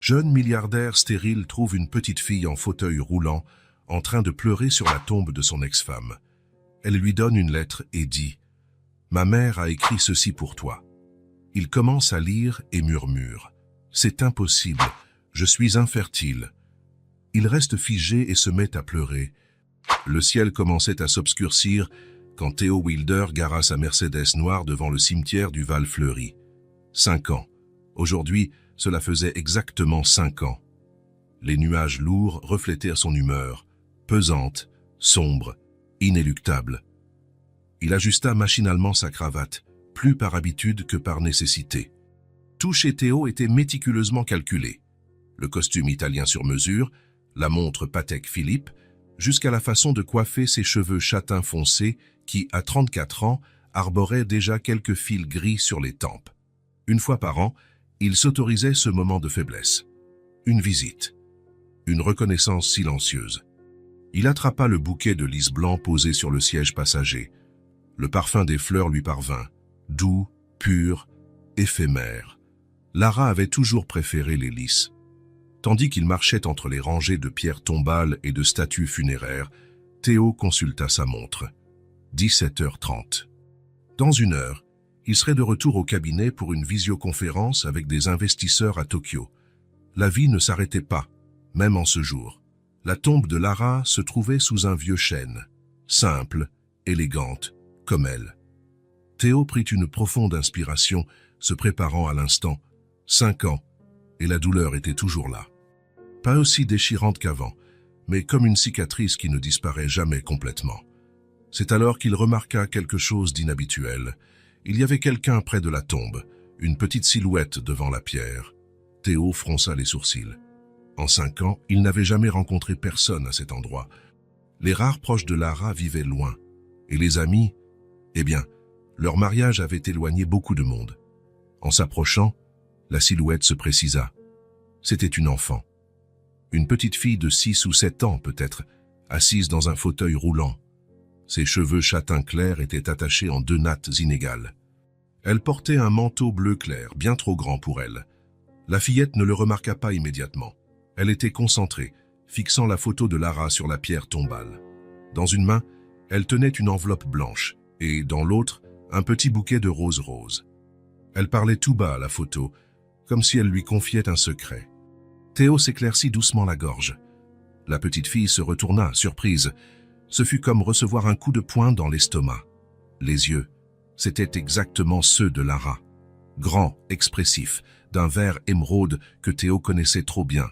Jeune milliardaire stérile trouve une petite fille en fauteuil roulant en train de pleurer sur la tombe de son ex-femme. Elle lui donne une lettre et dit « Ma mère a écrit ceci pour toi ». Il commence à lire et murmure « C'est impossible, je suis infertile ». Il reste figé et se met à pleurer. Le ciel commençait à s'obscurcir quand Theo Wilder gara sa Mercedes noire devant le cimetière du Val-Fleury. 5 ans. Aujourd'hui, cela faisait exactement 5 ans. Les nuages lourds reflétèrent son humeur, pesante, sombre, inéluctable. Il ajusta machinalement sa cravate, plus par habitude que par nécessité. Tout chez Theo était méticuleusement calculé. Le costume italien sur mesure, la montre Patek Philippe, jusqu'à la façon de coiffer ses cheveux châtains foncés qui, à 34 ans, arboraient déjà quelques fils gris sur les tempes. Une fois par an, il s'autorisait ce moment de faiblesse. Une visite. Une reconnaissance silencieuse. Il attrapa le bouquet de lys blanc posé sur le siège passager. Le parfum des fleurs lui parvint, doux, pur, éphémère. Lara avait toujours préféré les lys. Tandis qu'il marchait entre les rangées de pierres tombales et de statues funéraires, Theo consulta sa montre. 17h30. Dans 1 heure, il serait de retour au cabinet pour une visioconférence avec des investisseurs à Tokyo. La vie ne s'arrêtait pas, même en ce jour. La tombe de Lara se trouvait sous un vieux chêne, simple, élégante, comme elle. Theo prit une profonde inspiration, se préparant à l'instant. 5 ans, et la douleur était toujours là. Pas aussi déchirante qu'avant, mais comme une cicatrice qui ne disparaît jamais complètement. C'est alors qu'il remarqua quelque chose d'inhabituel. Il y avait quelqu'un près de la tombe, une petite silhouette devant la pierre. Theo fronça les sourcils. En 5 ans, il n'avait jamais rencontré personne à cet endroit. Les rares proches de Lara vivaient loin. Et les amis, eh bien, leur mariage avait éloigné beaucoup de monde. En s'approchant, la silhouette se précisa. C'était une enfant. Une petite fille de 6 ou 7 ans peut-être, assise dans un fauteuil roulant. Ses cheveux châtain clair étaient attachés en 2 nattes inégales. Elle portait un manteau bleu clair, bien trop grand pour elle. La fillette ne le remarqua pas immédiatement. Elle était concentrée, fixant la photo de Lara sur la pierre tombale. Dans une main, elle tenait une enveloppe blanche, et dans l'autre, un petit bouquet de roses roses. Elle parlait tout bas à la photo, comme si elle lui confiait un secret. Theo s'éclaircit doucement la gorge. La petite fille se retourna, surprise. Ce fut comme recevoir un coup de poing dans l'estomac. Les yeux, c'étaient exactement ceux de Lara. Grands, expressifs, d'un vert émeraude que Theo connaissait trop bien.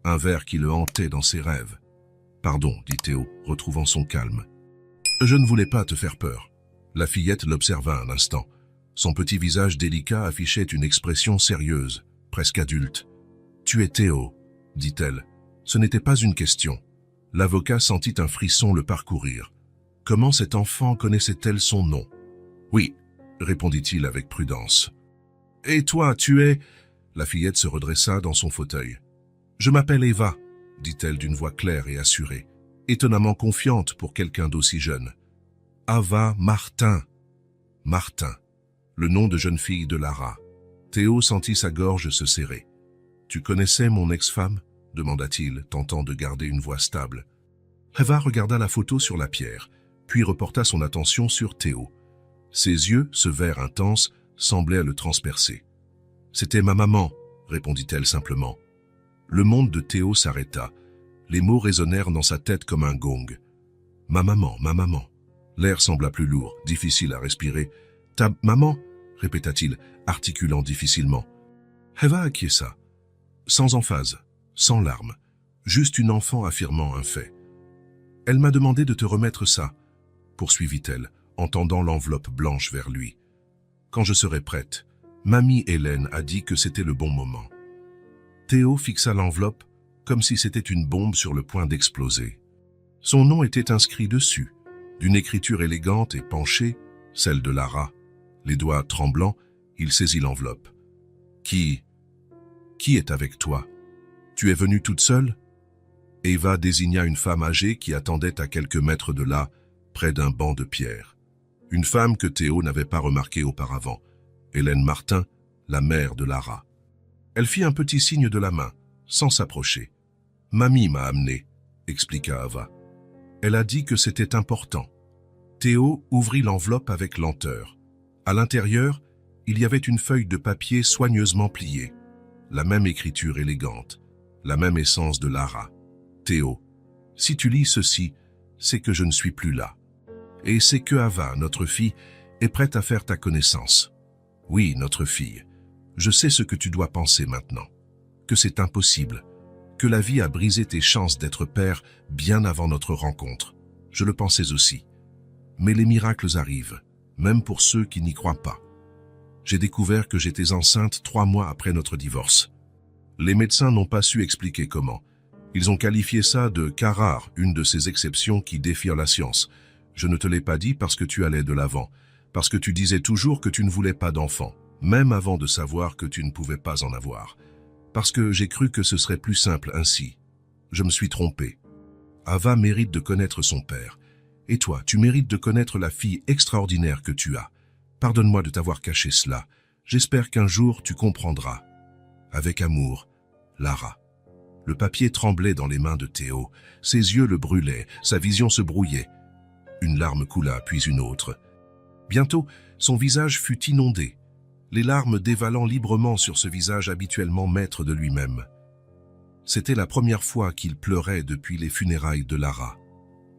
Un vert qui le hantait dans ses rêves. « Pardon, dit Theo, retrouvant son calme. « Je ne voulais pas te faire peur. » La fillette l'observa un instant. Son petit visage délicat affichait une expression sérieuse, presque adulte. « Tu es Theo, dit-elle. Ce n'était pas une question. » L'avocat sentit un frisson le parcourir. Comment cet enfant connaissait-elle son nom? « Oui, répondit-il avec prudence. « Et toi, tu es… » La fillette se redressa dans son fauteuil. « Je m'appelle Eva, dit-elle d'une voix claire et assurée, étonnamment confiante pour quelqu'un d'aussi jeune. « Ava Martin. » Martin, le nom de jeune fille de Lara. Theo sentit sa gorge se serrer. « Tu connaissais mon ex-femme » demanda-t-il, tentant de garder une voix stable. Eva regarda la photo sur la pierre, puis reporta son attention sur Theo. Ses yeux, ce vert intense, semblaient le transpercer. « C'était ma maman » répondit-elle simplement. Le monde de Theo s'arrêta. Les mots résonnèrent dans sa tête comme un gong. « Ma maman, ma maman ». L'air sembla plus lourd, difficile à respirer. « Ta maman » répéta-t-il, articulant difficilement. Eva acquiesça. Sans emphase, sans larmes, juste une enfant affirmant un fait. « Elle m'a demandé de te remettre ça » poursuivit-elle, en tendant l'enveloppe blanche vers lui. « Quand je serai prête, mamie Hélène a dit que c'était le bon moment. » Theo fixa l'enveloppe comme si c'était une bombe sur le point d'exploser. Son nom était inscrit dessus, d'une écriture élégante et penchée, celle de Lara. Les doigts tremblants, il saisit l'enveloppe. « Qui est avec toi? Tu es venue toute seule ?» Eva désigna une femme âgée qui attendait à quelques mètres de là, près d'un banc de pierre. Une femme que Theo n'avait pas remarquée auparavant, Hélène Martin, la mère de Lara. Elle fit un petit signe de la main, sans s'approcher. « Mamie m'a amené », expliqua Ava. Elle a dit que c'était important. Théo ouvrit l'enveloppe avec lenteur. À l'intérieur, il y avait une feuille de papier soigneusement pliée. La même écriture élégante, la même essence de Lara. « Théo, si tu lis ceci, c'est que je ne suis plus là. Et c'est que Ava, notre fille, est prête à faire ta connaissance. Oui, notre fille, je sais ce que tu dois penser maintenant. Que c'est impossible. Que la vie a brisé tes chances d'être père bien avant notre rencontre. Je le pensais aussi. Mais les miracles arrivent, même pour ceux qui n'y croient pas. J'ai découvert que j'étais enceinte 3 mois après notre divorce. Les médecins n'ont pas su expliquer comment. Ils ont qualifié ça de cas rare, une de ces exceptions qui défient la science. Je ne te l'ai pas dit parce que tu allais de l'avant, parce que tu disais toujours que tu ne voulais pas d'enfant, même avant de savoir que tu ne pouvais pas en avoir. Parce que j'ai cru que ce serait plus simple ainsi. Je me suis trompé. Ava mérite de connaître son père. Et toi, tu mérites de connaître la fille extraordinaire que tu as. Pardonne-moi de t'avoir caché cela. J'espère qu'un jour tu comprendras. Avec amour, Lara. Le papier tremblait dans les mains de Théo. Ses yeux le brûlaient, sa vision se brouillait. Une larme coula, puis une autre. Bientôt, son visage fut inondé, les larmes dévalant librement sur ce visage habituellement maître de lui-même. C'était la première fois qu'il pleurait depuis les funérailles de Lara.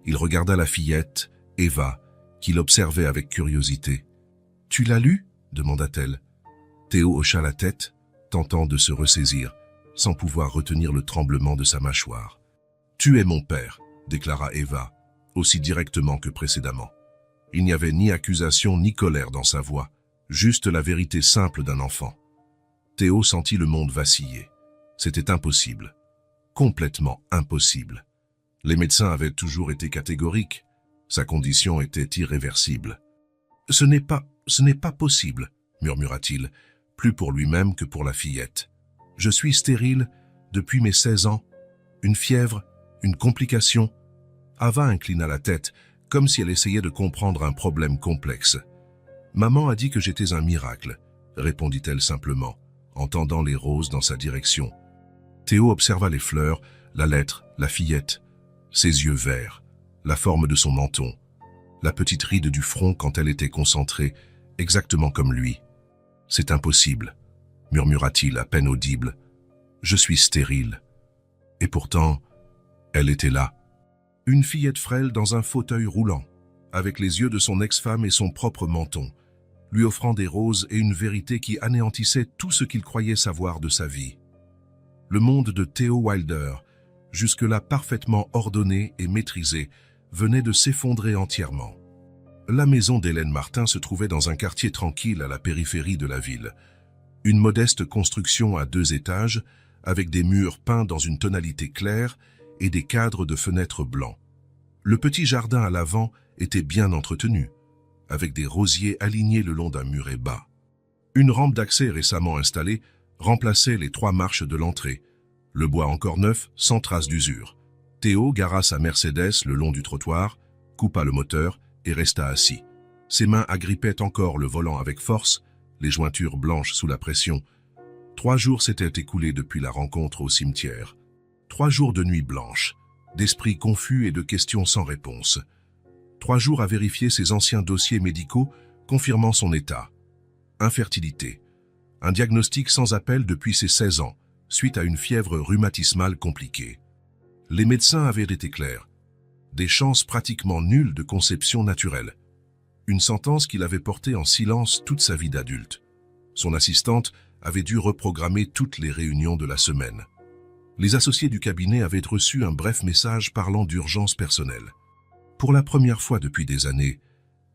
Il regarda la fillette, Eva, qu'il observait avec curiosité. « Tu l'as lu » demanda-t-elle. Théo hocha la tête, tentant de se ressaisir, sans pouvoir retenir le tremblement de sa mâchoire. « Tu es mon père » déclara Eva, aussi directement que précédemment. Il n'y avait ni accusation ni colère dans sa voix, juste la vérité simple d'un enfant. Théo sentit le monde vaciller. C'était impossible. Complètement impossible. Les médecins avaient toujours été catégoriques. Sa condition était irréversible. « Ce n'est pas possible », murmura-t-il, plus pour lui-même que pour la fillette. « Je suis stérile depuis mes 16 ans. Une fièvre, une complication. » Ava inclina la tête, comme si elle essayait de comprendre un problème complexe. « Maman a dit que j'étais un miracle », répondit-elle simplement, en tendant les roses dans sa direction. Théo observa les fleurs, la lettre, la fillette, ses yeux verts, la forme de son menton, la petite ride du front quand elle était concentrée, exactement comme lui. « C'est impossible », murmura-t-il à peine audible. « Je suis stérile. » Et pourtant, elle était là. Une fillette frêle dans un fauteuil roulant, avec les yeux de son ex-femme et son propre menton, lui offrant des roses et une vérité qui anéantissait tout ce qu'il croyait savoir de sa vie. Le monde de Théo Wilder, jusque-là parfaitement ordonné et maîtrisé, venait de s'effondrer entièrement. La maison d'Hélène Martin se trouvait dans un quartier tranquille à la périphérie de la ville. Une modeste construction à 2 étages, avec des murs peints dans une tonalité claire et des cadres de fenêtres blancs. Le petit jardin à l'avant était bien entretenu, avec des rosiers alignés le long d'un muret bas. Une rampe d'accès récemment installée remplaçait les 3 marches de l'entrée, le bois encore neuf, sans trace d'usure. Théo gara sa Mercedes le long du trottoir, coupa le moteur et resta assis. Ses mains agrippaient encore le volant avec force, les jointures blanches sous la pression. 3 jours s'étaient écoulés depuis la rencontre au cimetière. 3 jours de nuit blanche, d'esprits confus et de questions sans réponse. 3 jours à vérifier ses anciens dossiers médicaux confirmant son état. Infertilité. Un diagnostic sans appel depuis ses 16 ans, suite à une fièvre rhumatismale compliquée. Les médecins avaient été clairs. Des chances pratiquement nulles de conception naturelle. Une sentence qu'il avait portée en silence toute sa vie d'adulte. Son assistante avait dû reprogrammer toutes les réunions de la semaine. Les associés du cabinet avaient reçu un bref message parlant d'urgence personnelle. Pour la première fois depuis des années,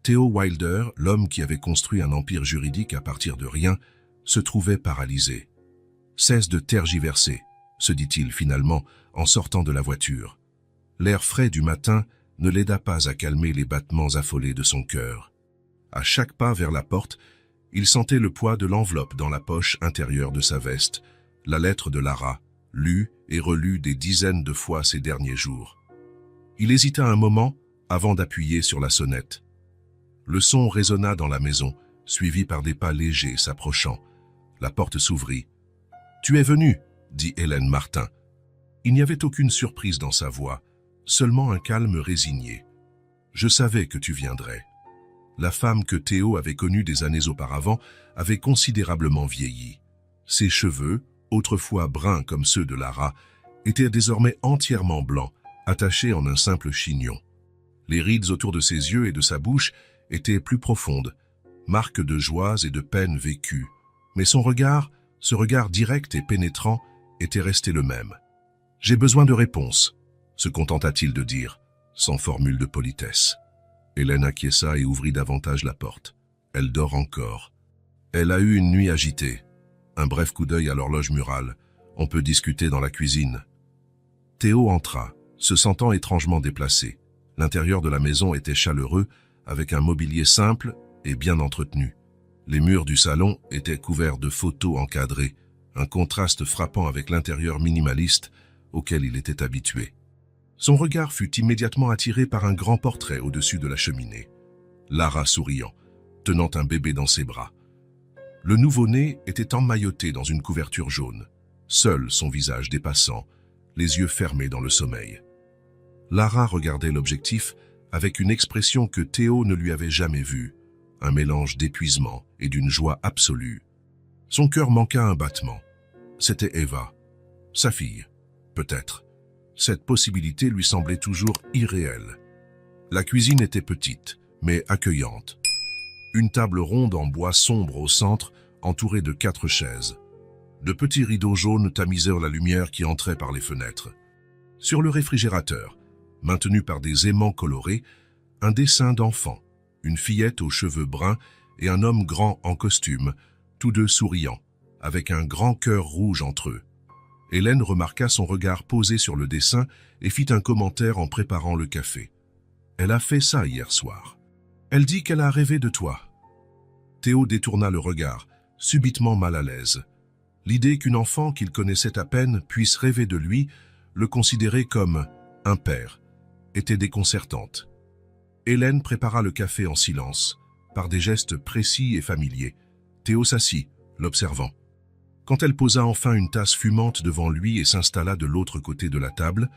Théo Wilder, l'homme qui avait construit un empire juridique à partir de rien, se trouvait paralysé. « Cesse de tergiverser », se dit-il finalement en sortant de la voiture. L'air frais du matin ne l'aida pas à calmer les battements affolés de son cœur. À chaque pas vers la porte, il sentait le poids de l'enveloppe dans la poche intérieure de sa veste, la lettre de Lara, lue et relue des dizaines de fois ces derniers jours. Il hésita un moment avant d'appuyer sur la sonnette. Le son résonna dans la maison, suivi par des pas légers s'approchant. La porte s'ouvrit. « Tu es venu » dit Hélène Martin. Il n'y avait aucune surprise dans sa voix, seulement un calme résigné. Je savais que tu viendrais. La femme que Théo avait connue des années auparavant avait considérablement vieilli. Ses cheveux, autrefois bruns comme ceux de Lara, étaient désormais entièrement blancs, attachés en un simple chignon. Les rides autour de ses yeux et de sa bouche étaient plus profondes, marque de joies et de peines vécues. Mais son regard, ce regard direct et pénétrant, était resté le même. « J'ai besoin de réponses », se contenta-t-il de dire, sans formule de politesse. Hélène acquiesça et ouvrit davantage la porte. Elle dort encore. Elle a eu une nuit agitée. Un bref coup d'œil à l'horloge murale. On peut discuter dans la cuisine. Théo entra, se sentant étrangement déplacé. L'intérieur de la maison était chaleureux, avec un mobilier simple et bien entretenu. Les murs du salon étaient couverts de photos encadrées, un contraste frappant avec l'intérieur minimaliste auquel il était habitué. Son regard fut immédiatement attiré par un grand portrait au-dessus de la cheminée. Lara souriant, tenant un bébé dans ses bras. Le nouveau-né était emmailloté dans une couverture jaune, seul son visage dépassant, les yeux fermés dans le sommeil. Lara regardait l'objectif avec une expression que Théo ne lui avait jamais vue, un mélange d'épuisement et d'une joie absolue. Son cœur manqua un battement. C'était Eva, sa fille, peut-être. Cette possibilité lui semblait toujours irréelle. La cuisine était petite, mais accueillante. Une table ronde en bois sombre au centre, entourée de 4 chaises. De petits rideaux jaunes tamisèrent la lumière qui entrait par les fenêtres. Sur le réfrigérateur, maintenu par des aimants colorés, un dessin d'enfant, une fillette aux cheveux bruns et un homme grand en costume, tous deux souriants, avec un grand cœur rouge entre eux. Hélène remarqua son regard posé sur le dessin et fit un commentaire en préparant le café. « Elle a fait ça hier soir. Elle dit qu'elle a rêvé de toi. » Théo détourna le regard, subitement mal à l'aise. L'idée qu'une enfant qu'il connaissait à peine puisse rêver de lui, le considérer comme un père, était déconcertante. Hélène prépara le café en silence, par des gestes précis et familiers. Théo s'assit, l'observant. Quand elle posa enfin une tasse fumante devant lui et s'installa de l'autre côté de la table,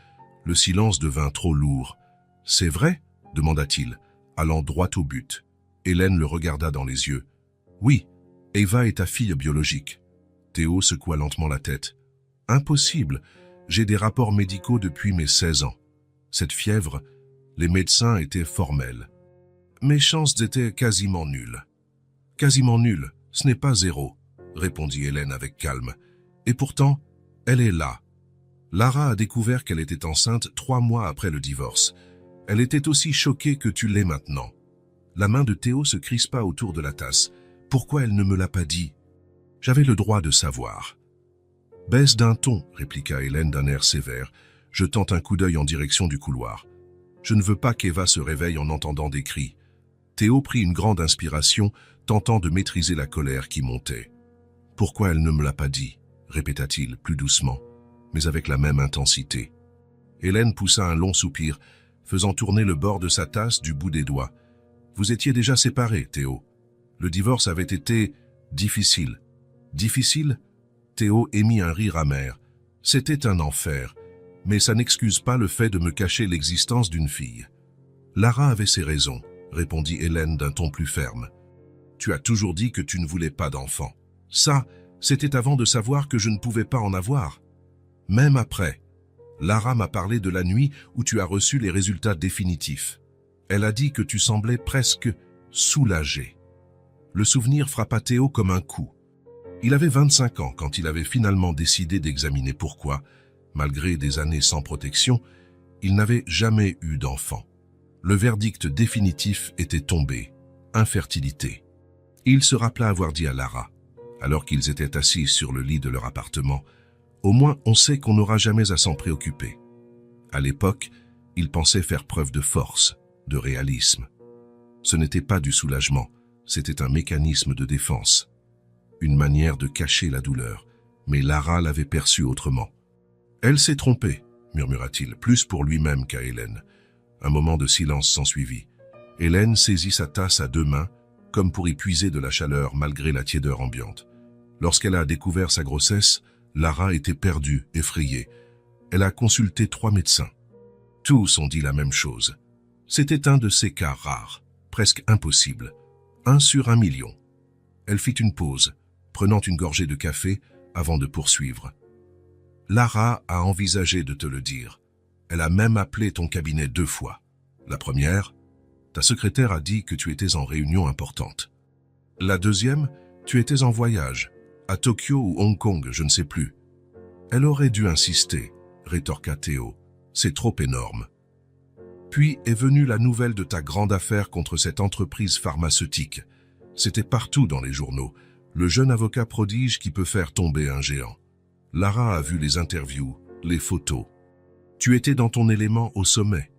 le silence devint trop lourd. « C'est vrai ?» demanda-t-il, allant droit au but. Hélène le regarda dans les yeux. « Oui, Eva est ta fille biologique. » Théo secoua lentement la tête. « Impossible, j'ai des rapports médicaux depuis mes 16 ans. Cette fièvre, les médecins étaient formels. Mes chances étaient quasiment nulles. »« Quasiment nulles, ce n'est pas 0. » répondit Hélène avec calme. « Et pourtant, elle est là. » Lara a découvert qu'elle était enceinte 3 mois après le divorce. Elle était aussi choquée que tu l'es maintenant. La main de Théo se crispa autour de la tasse. « Pourquoi elle ne me l'a pas dit ? J'avais le droit de savoir. »« Baisse d'un ton, répliqua Hélène d'un air sévère, jetant un coup d'œil en direction du couloir. « Je ne veux pas qu'Eva se réveille en entendant des cris. » Théo prit une grande inspiration, tentant de maîtriser la colère qui montait. « Pourquoi elle ne me l'a pas dit ?» répéta-t-il plus doucement, mais avec la même intensité. Hélène poussa un long soupir, faisant tourner le bord de sa tasse du bout des doigts. « Vous étiez déjà séparés, Théo. Le divorce avait été difficile. » « Difficile ?» Théo émit un rire amer. « C'était un enfer, mais ça n'excuse pas le fait de me cacher l'existence d'une fille. »« Lara avait ses raisons, » répondit Hélène d'un ton plus ferme. « Tu as toujours dit que tu ne voulais pas d'enfant. Ça, c'était avant de savoir que je ne pouvais pas en avoir. Même après, Lara m'a parlé de la nuit où tu as reçu les résultats définitifs. Elle a dit que tu semblais presque soulagé. » Le souvenir frappa Théo comme un coup. Il avait 25 ans quand il avait finalement décidé d'examiner pourquoi, malgré des années sans protection, il n'avait jamais eu d'enfant. Le verdict définitif était tombé, infertilité. Il se rappela avoir dit à Lara, alors qu'ils étaient assis sur le lit de leur appartement, « Au moins on sait qu'on n'aura jamais à s'en préoccuper. » À l'époque, il pensait faire preuve de force, de réalisme. Ce n'était pas du soulagement, c'était un mécanisme de défense. Une manière de cacher la douleur, mais Lara l'avait perçue autrement. « Elle s'est trompée, » murmura-t-il, plus pour lui-même qu'à Hélène. Un moment de silence s'ensuivit. Hélène saisit sa tasse à 2 mains, comme pour y puiser de la chaleur malgré la tiédeur ambiante. Lorsqu'elle a découvert sa grossesse, Lara était perdue, effrayée. Elle a consulté 3 médecins. Tous ont dit la même chose. C'était un de ces cas rares, presque impossible. 1 sur 1 million. Elle fit une pause, prenant une gorgée de café avant de poursuivre. Lara a envisagé de te le dire. Elle a même appelé ton cabinet 2 fois. La première, ta secrétaire a dit que tu étais en réunion importante. La deuxième, tu étais en voyage, à Tokyo ou Hong Kong, je ne sais plus. Elle aurait dû insister, rétorqua Théo. C'est trop énorme. Puis est venue la nouvelle de ta grande affaire contre cette entreprise pharmaceutique. C'était partout dans les journaux. Le jeune avocat prodige qui peut faire tomber un géant. Lara a vu les interviews, les photos. Tu étais dans ton élément au sommet.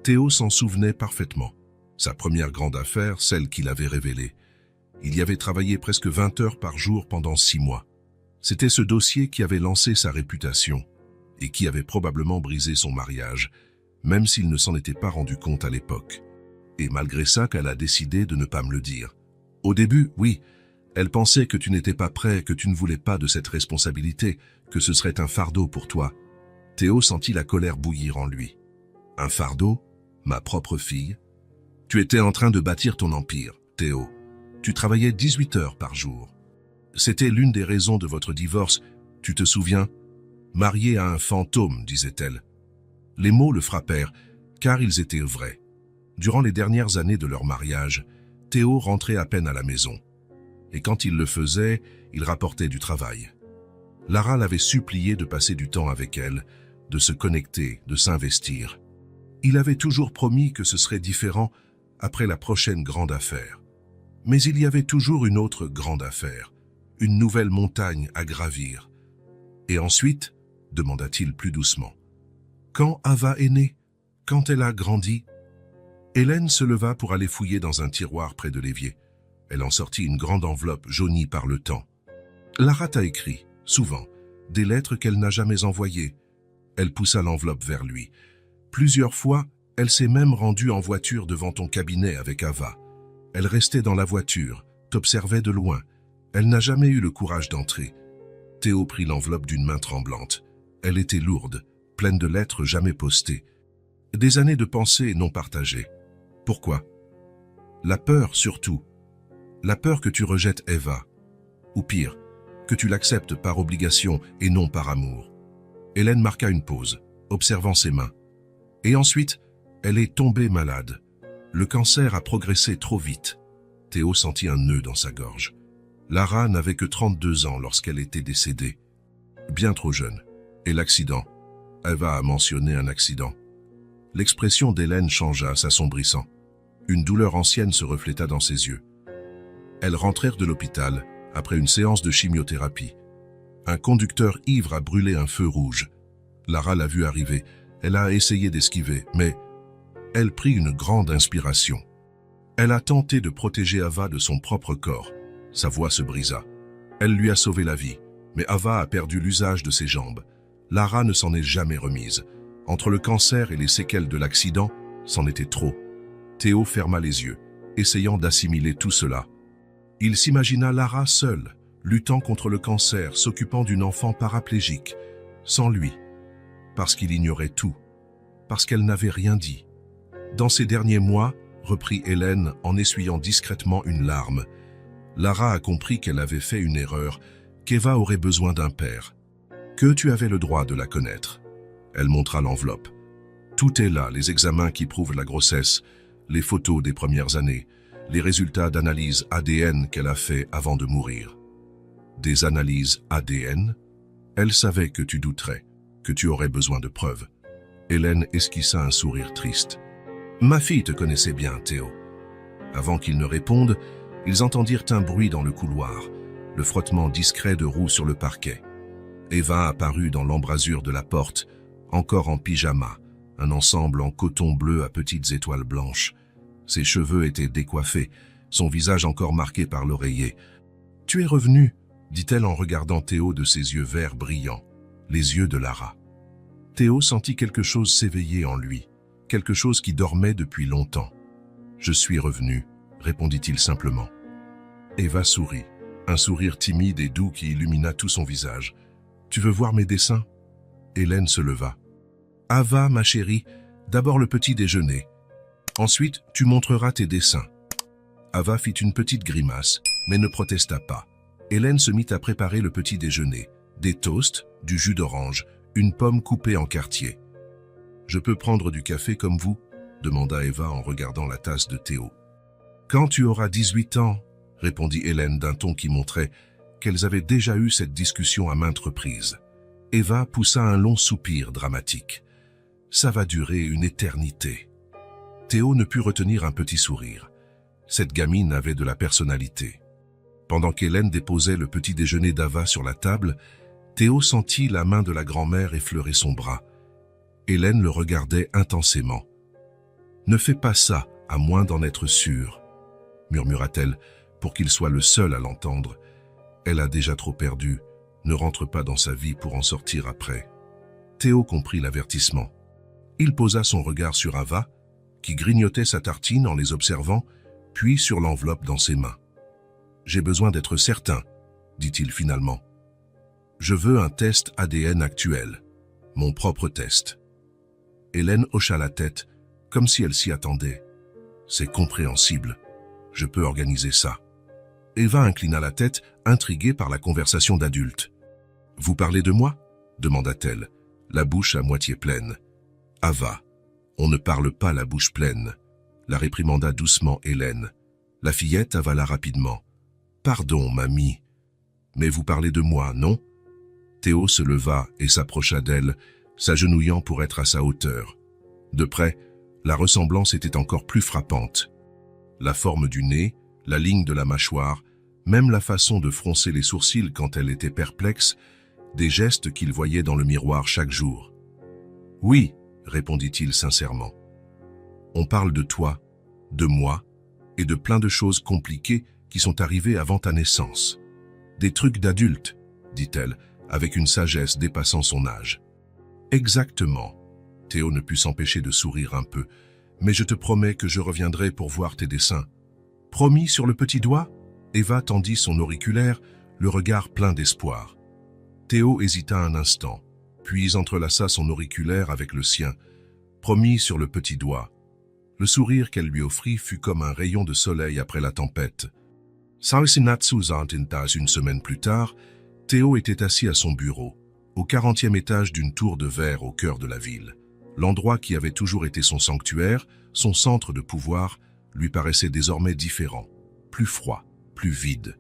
Théo s'en souvenait parfaitement. Sa première grande affaire, celle qu'il avait révélée. Il y avait travaillé presque 20 heures par jour pendant 6 mois. C'était ce dossier qui avait lancé sa réputation et qui avait probablement brisé son mariage, même s'il ne s'en était pas rendu compte à l'époque. Et malgré ça qu'elle a décidé de ne pas me le dire. Au début, oui, elle pensait que tu n'étais pas prêt, que tu ne voulais pas de cette responsabilité, que ce serait un fardeau pour toi. Théo sentit la colère bouillir en lui. Un fardeau? Ma propre fille? Tu étais en train de bâtir ton empire, Théo. Tu travaillais 18 heures par jour. C'était l'une des raisons de votre divorce, tu te souviens? Marié à un fantôme, disait-elle. Les mots le frappèrent, car ils étaient vrais. Durant les dernières années de leur mariage, Théo rentrait à peine à la maison. Et quand il le faisait, il rapportait du travail. Lara l'avait supplié de passer du temps avec elle, de se connecter, de s'investir. Il avait toujours promis que ce serait différent après la prochaine grande affaire. Mais il y avait toujours une autre grande affaire, une nouvelle montagne à gravir. Et ensuite, demanda-t-il plus doucement, quand Ava est née, quand elle a grandi? Hélène se leva pour aller fouiller dans un tiroir près de l'évier. Elle en sortit une grande enveloppe jaunie par le temps. Lara t'a écrit, souvent, des lettres qu'elle n'a jamais envoyées. Elle poussa l'enveloppe vers lui. Plusieurs fois, elle s'est même rendue en voiture devant ton cabinet avec Ava. Elle restait dans la voiture, t'observait de loin. Elle n'a jamais eu le courage d'entrer. Théo prit l'enveloppe d'une main tremblante. Elle était lourde, pleine de lettres jamais postées. Des années de pensées non partagées. Pourquoi? La peur surtout. La peur que tu rejettes Eva. Ou pire, que tu l'acceptes par obligation et non par amour. Hélène marqua une pause, observant ses mains. Et ensuite, elle est tombée malade. Le cancer a progressé trop vite. Théo sentit un nœud dans sa gorge. Lara n'avait que 32 ans lorsqu'elle était décédée. Bien trop jeune. Et l'accident? Eva a mentionné un accident. L'expression d'Hélène changea, s'assombrissant. Une douleur ancienne se refléta dans ses yeux. Elles rentrèrent de l'hôpital après une séance de chimiothérapie. Un conducteur ivre a brûlé un feu rouge. Lara l'a vu arriver. Elle a essayé d'esquiver, mais elle prit une grande inspiration. Elle a tenté de protéger Ava de son propre corps. Sa voix se brisa. Elle lui a sauvé la vie, mais Ava a perdu l'usage de ses jambes. Lara ne s'en est jamais remise. Entre le cancer et les séquelles de l'accident, c'en était trop. Théo ferma les yeux, essayant d'assimiler tout cela. Il s'imagina Lara seule, luttant contre le cancer, s'occupant d'une enfant paraplégique, sans lui, parce qu'il ignorait tout, parce qu'elle n'avait rien dit. Dans ces derniers mois, reprit Hélène en essuyant discrètement une larme, Lara a compris qu'elle avait fait une erreur, qu'Eva aurait besoin d'un père, que tu avais le droit de la connaître. Elle montra l'enveloppe. Tout est là, les examens qui prouvent la grossesse, les photos des premières années, les résultats d'analyse ADN qu'elle a fait avant de mourir. Des analyses ADN? Elle savait que tu douterais, que tu aurais besoin de preuves. Hélène esquissa un sourire triste. Ma fille te connaissait bien, Théo. Avant qu'il ne réponde, ils entendirent un bruit dans le couloir, le frottement discret de roues sur le parquet. Eva apparut dans l'embrasure de la porte, encore en pyjama, un ensemble en coton bleu à petites étoiles blanches. Ses cheveux étaient décoiffés, son visage encore marqué par l'oreiller. « Tu es revenu » dit-elle en regardant Théo de ses yeux verts brillants, les yeux de Lara. Théo sentit quelque chose s'éveiller en lui, quelque chose qui dormait depuis longtemps. « Je suis revenu » répondit-il simplement. Eva sourit, un sourire timide et doux qui illumina tout son visage. Tu veux voir mes dessins ?» Hélène se leva. « Ava, ma chérie, d'abord le petit déjeuner. Ensuite, tu montreras tes dessins. » Ava fit une petite grimace, mais ne protesta pas. Hélène se mit à préparer le petit déjeuner. Des toasts, du jus d'orange, une pomme coupée en quartiers. « Je peux prendre du café comme vous ?» demanda Eva en regardant la tasse de Théo. « Quand tu auras 18 ans, répondit Hélène d'un ton qui montrait qu'elles avaient déjà eu cette discussion à maintes reprises. Eva poussa un long soupir dramatique. « Ça va durer une éternité. » Théo ne put retenir un petit sourire. Cette gamine avait de la personnalité. Pendant qu'Hélène déposait le petit déjeuner d'Ava sur la table, Théo sentit la main de la grand-mère effleurer son bras. Hélène le regardait intensément. « Ne fais pas ça, à moins d'en être sûre, » murmura-t-elle, pour qu'il soit le seul à l'entendre. Elle a déjà trop perdu, ne rentre pas dans sa vie pour en sortir après. Théo comprit l'avertissement. Il posa son regard sur Ava, qui grignotait sa tartine en les observant, puis sur l'enveloppe dans ses mains. « J'ai besoin d'être certain, » dit-il finalement. « Je veux un test ADN actuel, mon propre test. » Hélène hocha la tête, comme si elle s'y attendait. « C'est compréhensible, je peux organiser ça. » Eva inclina la tête, intriguée par la conversation d'adulte. « Vous parlez de moi ?» demanda-t-elle, la bouche à moitié pleine. « Ava, on ne parle pas la bouche pleine, » la réprimanda doucement Hélène. La fillette avala rapidement. « Pardon, mamie, mais vous parlez de moi, non ?» Théo se leva et s'approcha d'elle, s'agenouillant pour être à sa hauteur. De près, la ressemblance était encore plus frappante. La forme du nez, la ligne de la mâchoire, même la façon de froncer les sourcils quand elle était perplexe, des gestes qu'il voyait dans le miroir chaque jour. « Oui, » répondit-il sincèrement. « On parle de toi, de moi, et de plein de choses compliquées qui sont arrivées avant ta naissance. Des trucs d'adulte, » dit-elle, avec une sagesse dépassant son âge. « Exactement. » Théo ne put s'empêcher de sourire un peu. « Mais je te promets que je reviendrai pour voir tes dessins. » « Promis sur le petit doigt ?» Eva tendit son auriculaire, le regard plein d'espoir. Théo hésita un instant, puis entrelaça son auriculaire avec le sien. « Promis sur le petit doigt. » Le sourire qu'elle lui offrit fut comme un rayon de soleil après la tempête. Une semaine plus tard, Théo était assis à son bureau, au 40e étage d'une tour de verre au cœur de la ville. L'endroit qui avait toujours été son sanctuaire, son centre de pouvoir, lui paraissait désormais différent, plus froid, plus vide.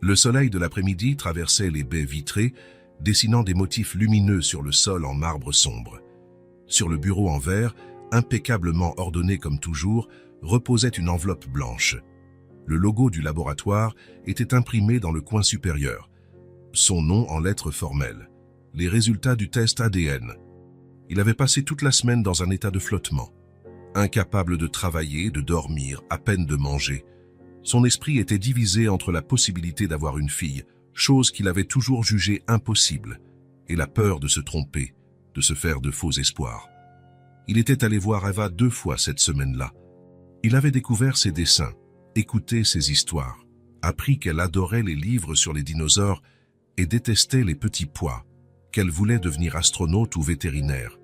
Le soleil de l'après-midi traversait les baies vitrées, dessinant des motifs lumineux sur le sol en marbre sombre. Sur le bureau en verre, impeccablement ordonné comme toujours, reposait une enveloppe blanche. Le logo du laboratoire était imprimé dans le coin supérieur. Son nom en lettres formelles. Les résultats du test ADN. Il avait passé toute la semaine dans un état de flottement. Incapable de travailler, de dormir, à peine de manger. Son esprit était divisé entre la possibilité d'avoir une fille, chose qu'il avait toujours jugée impossible, et la peur de se tromper, de se faire de faux espoirs. Il était allé voir Eva 2 fois cette semaine-là. Il avait découvert ses dessins, écouté ses histoires, appris qu'elle adorait les livres sur les dinosaures et détestait les petits pois, qu'elle voulait devenir astronaute ou vétérinaire.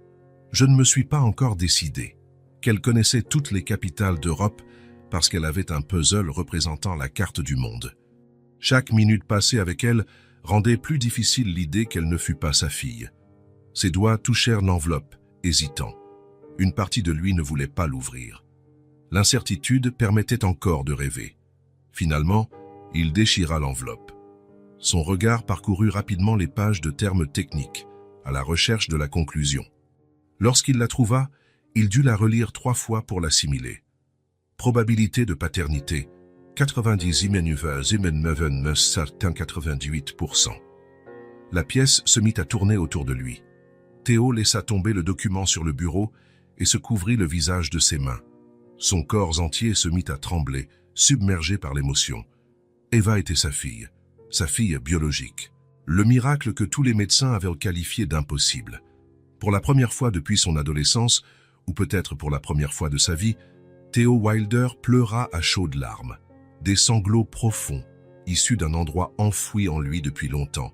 Je ne me suis pas encore décidé. Qu'elle connaissait toutes les capitales d'Europe parce qu'elle avait un puzzle représentant la carte du monde. Chaque minute passée avec elle rendait plus difficile l'idée qu'elle ne fût pas sa fille. Ses doigts touchèrent l'enveloppe, hésitant. Une partie de lui ne voulait pas l'ouvrir. L'incertitude permettait encore de rêver. Finalement, il déchira l'enveloppe. Son regard parcourut rapidement les pages de termes techniques, à la recherche de la conclusion. Lorsqu'il la trouva, il dut la relire 3 fois pour l'assimiler. Probabilité de paternité, 98%. La pièce se mit à tourner autour de lui. Théo laissa tomber le document sur le bureau et se couvrit le visage de ses mains. Son corps entier se mit à trembler, submergé par l'émotion. Eva était sa fille biologique. Le miracle que tous les médecins avaient qualifié d'impossible. Pour la première fois depuis son adolescence, ou peut-être pour la première fois de sa vie, Théo Wilder pleura à chaudes larmes. Des sanglots profonds, issus d'un endroit enfoui en lui depuis longtemps.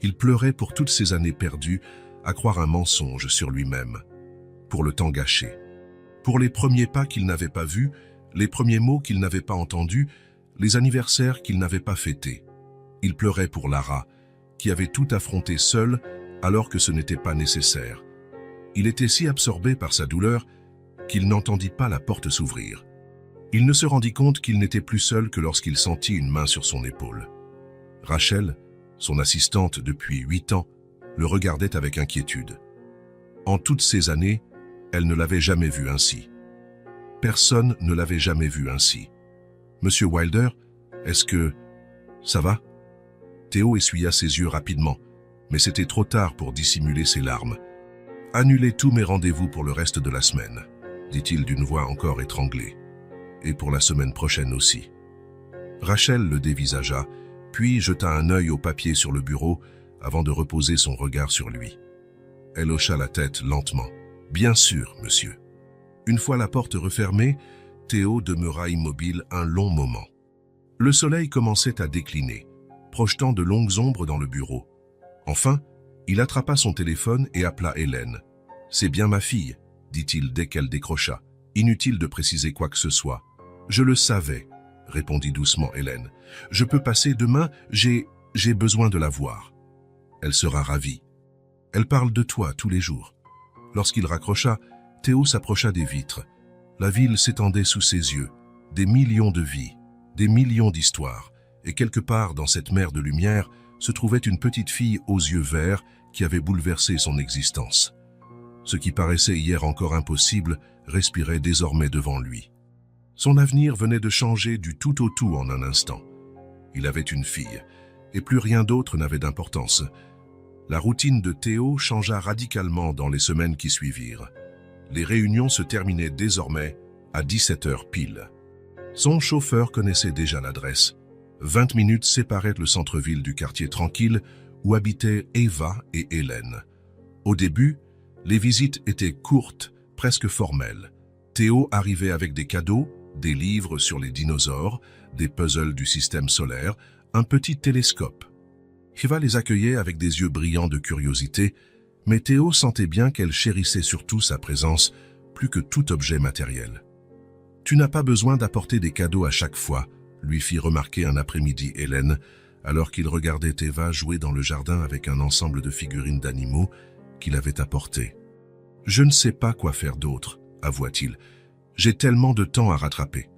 Il pleurait pour toutes ces années perdues à croire un mensonge sur lui-même, pour le temps gâché, pour les premiers pas qu'il n'avait pas vus, les premiers mots qu'il n'avait pas entendus, les anniversaires qu'il n'avait pas fêtés. Il pleurait pour Lara, qui avait tout affronté seule alors que ce n'était pas nécessaire. Il était si absorbé par sa douleur qu'il n'entendit pas la porte s'ouvrir. Il ne se rendit compte qu'il n'était plus seul que lorsqu'il sentit une main sur son épaule. Rachel, son assistante depuis 8 ans, le regardait avec inquiétude. En toutes ces années, elle ne l'avait jamais vu ainsi. Personne ne l'avait jamais vu ainsi. « Monsieur Wilder, est-ce que... ça va ?» Théo essuya ses yeux rapidement, mais c'était trop tard pour dissimuler ses larmes. « Annulez tous mes rendez-vous pour le reste de la semaine, » dit-il d'une voix encore étranglée. « Et pour la semaine prochaine aussi. » Rachel le dévisagea, puis jeta un œil au papier sur le bureau avant de reposer son regard sur lui. Elle hocha la tête lentement. « Bien sûr, monsieur. » Une fois la porte refermée, Théo demeura immobile un long moment. Le soleil commençait à décliner, projetant de longues ombres dans le bureau. Enfin, il attrapa son téléphone et appela Hélène. « C'est bien ma fille, » dit-il dès qu'elle décrocha. Inutile de préciser quoi que ce soit. « Je le savais, » répondit doucement Hélène. « Je peux passer demain, j'ai besoin de la voir. » Elle sera ravie. Elle parle de toi tous les jours. Lorsqu'il raccrocha, Théo s'approcha des vitres. La ville s'étendait sous ses yeux. Des millions de vies, des millions d'histoires. Et quelque part dans cette mer de lumière se trouvait une petite fille aux yeux verts qui avait bouleversé son existence. Ce qui paraissait hier encore impossible respirait désormais devant lui. Son avenir venait de changer du tout au tout en un instant. Il avait une fille, et plus rien d'autre n'avait d'importance. La routine de Théo changea radicalement dans les semaines qui suivirent. Les réunions se terminaient désormais à 17h pile. Son chauffeur connaissait déjà l'adresse. 20 minutes séparaient le centre-ville du quartier tranquille où habitaient Eva et Hélène. Au début, les visites étaient courtes, presque formelles. Théo arrivait avec des cadeaux, des livres sur les dinosaures, des puzzles du système solaire, un petit télescope. Eva les accueillait avec des yeux brillants de curiosité, mais Théo sentait bien qu'elle chérissait surtout sa présence plus que tout objet matériel. « Tu n'as pas besoin d'apporter des cadeaux à chaque fois », lui fit remarquer un après-midi Hélène, alors qu'il regardait Eva jouer dans le jardin avec un ensemble de figurines d'animaux qu'il avait apportées. « Je ne sais pas quoi faire d'autre, » avoua-t-il. « J'ai tellement de temps à rattraper. »«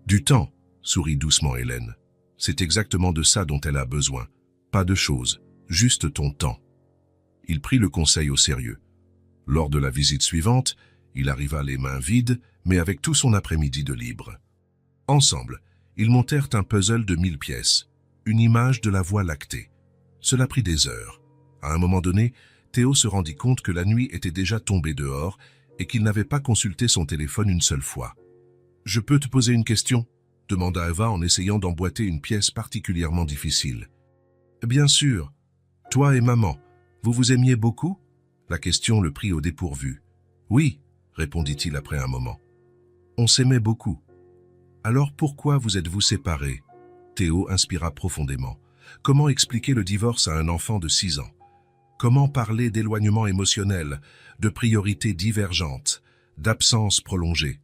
Du temps, » sourit doucement Hélène. « C'est exactement de ça dont elle a besoin. Pas de choses, juste ton temps. » Il prit le conseil au sérieux. Lors de la visite suivante, il arriva les mains vides, mais avec tout son après-midi de libre. Ensemble, ils montèrent un puzzle de 1000 pièces, une image de la Voie lactée. Cela prit des heures. À un moment donné, Théo se rendit compte que la nuit était déjà tombée dehors et qu'il n'avait pas consulté son téléphone une seule fois. « Je peux te poser une question ?» demanda Eva en essayant d'emboîter une pièce particulièrement difficile. « Bien sûr. Toi et maman, vous vous aimiez beaucoup ?» La question le prit au dépourvu. « Oui, » répondit-il après un moment. « On s'aimait beaucoup. » « Alors pourquoi vous êtes-vous séparés ?» Théo inspira profondément. Comment expliquer le divorce à un enfant de 6 ans? Comment parler d'éloignement émotionnel, de priorités divergentes, d'absence prolongée?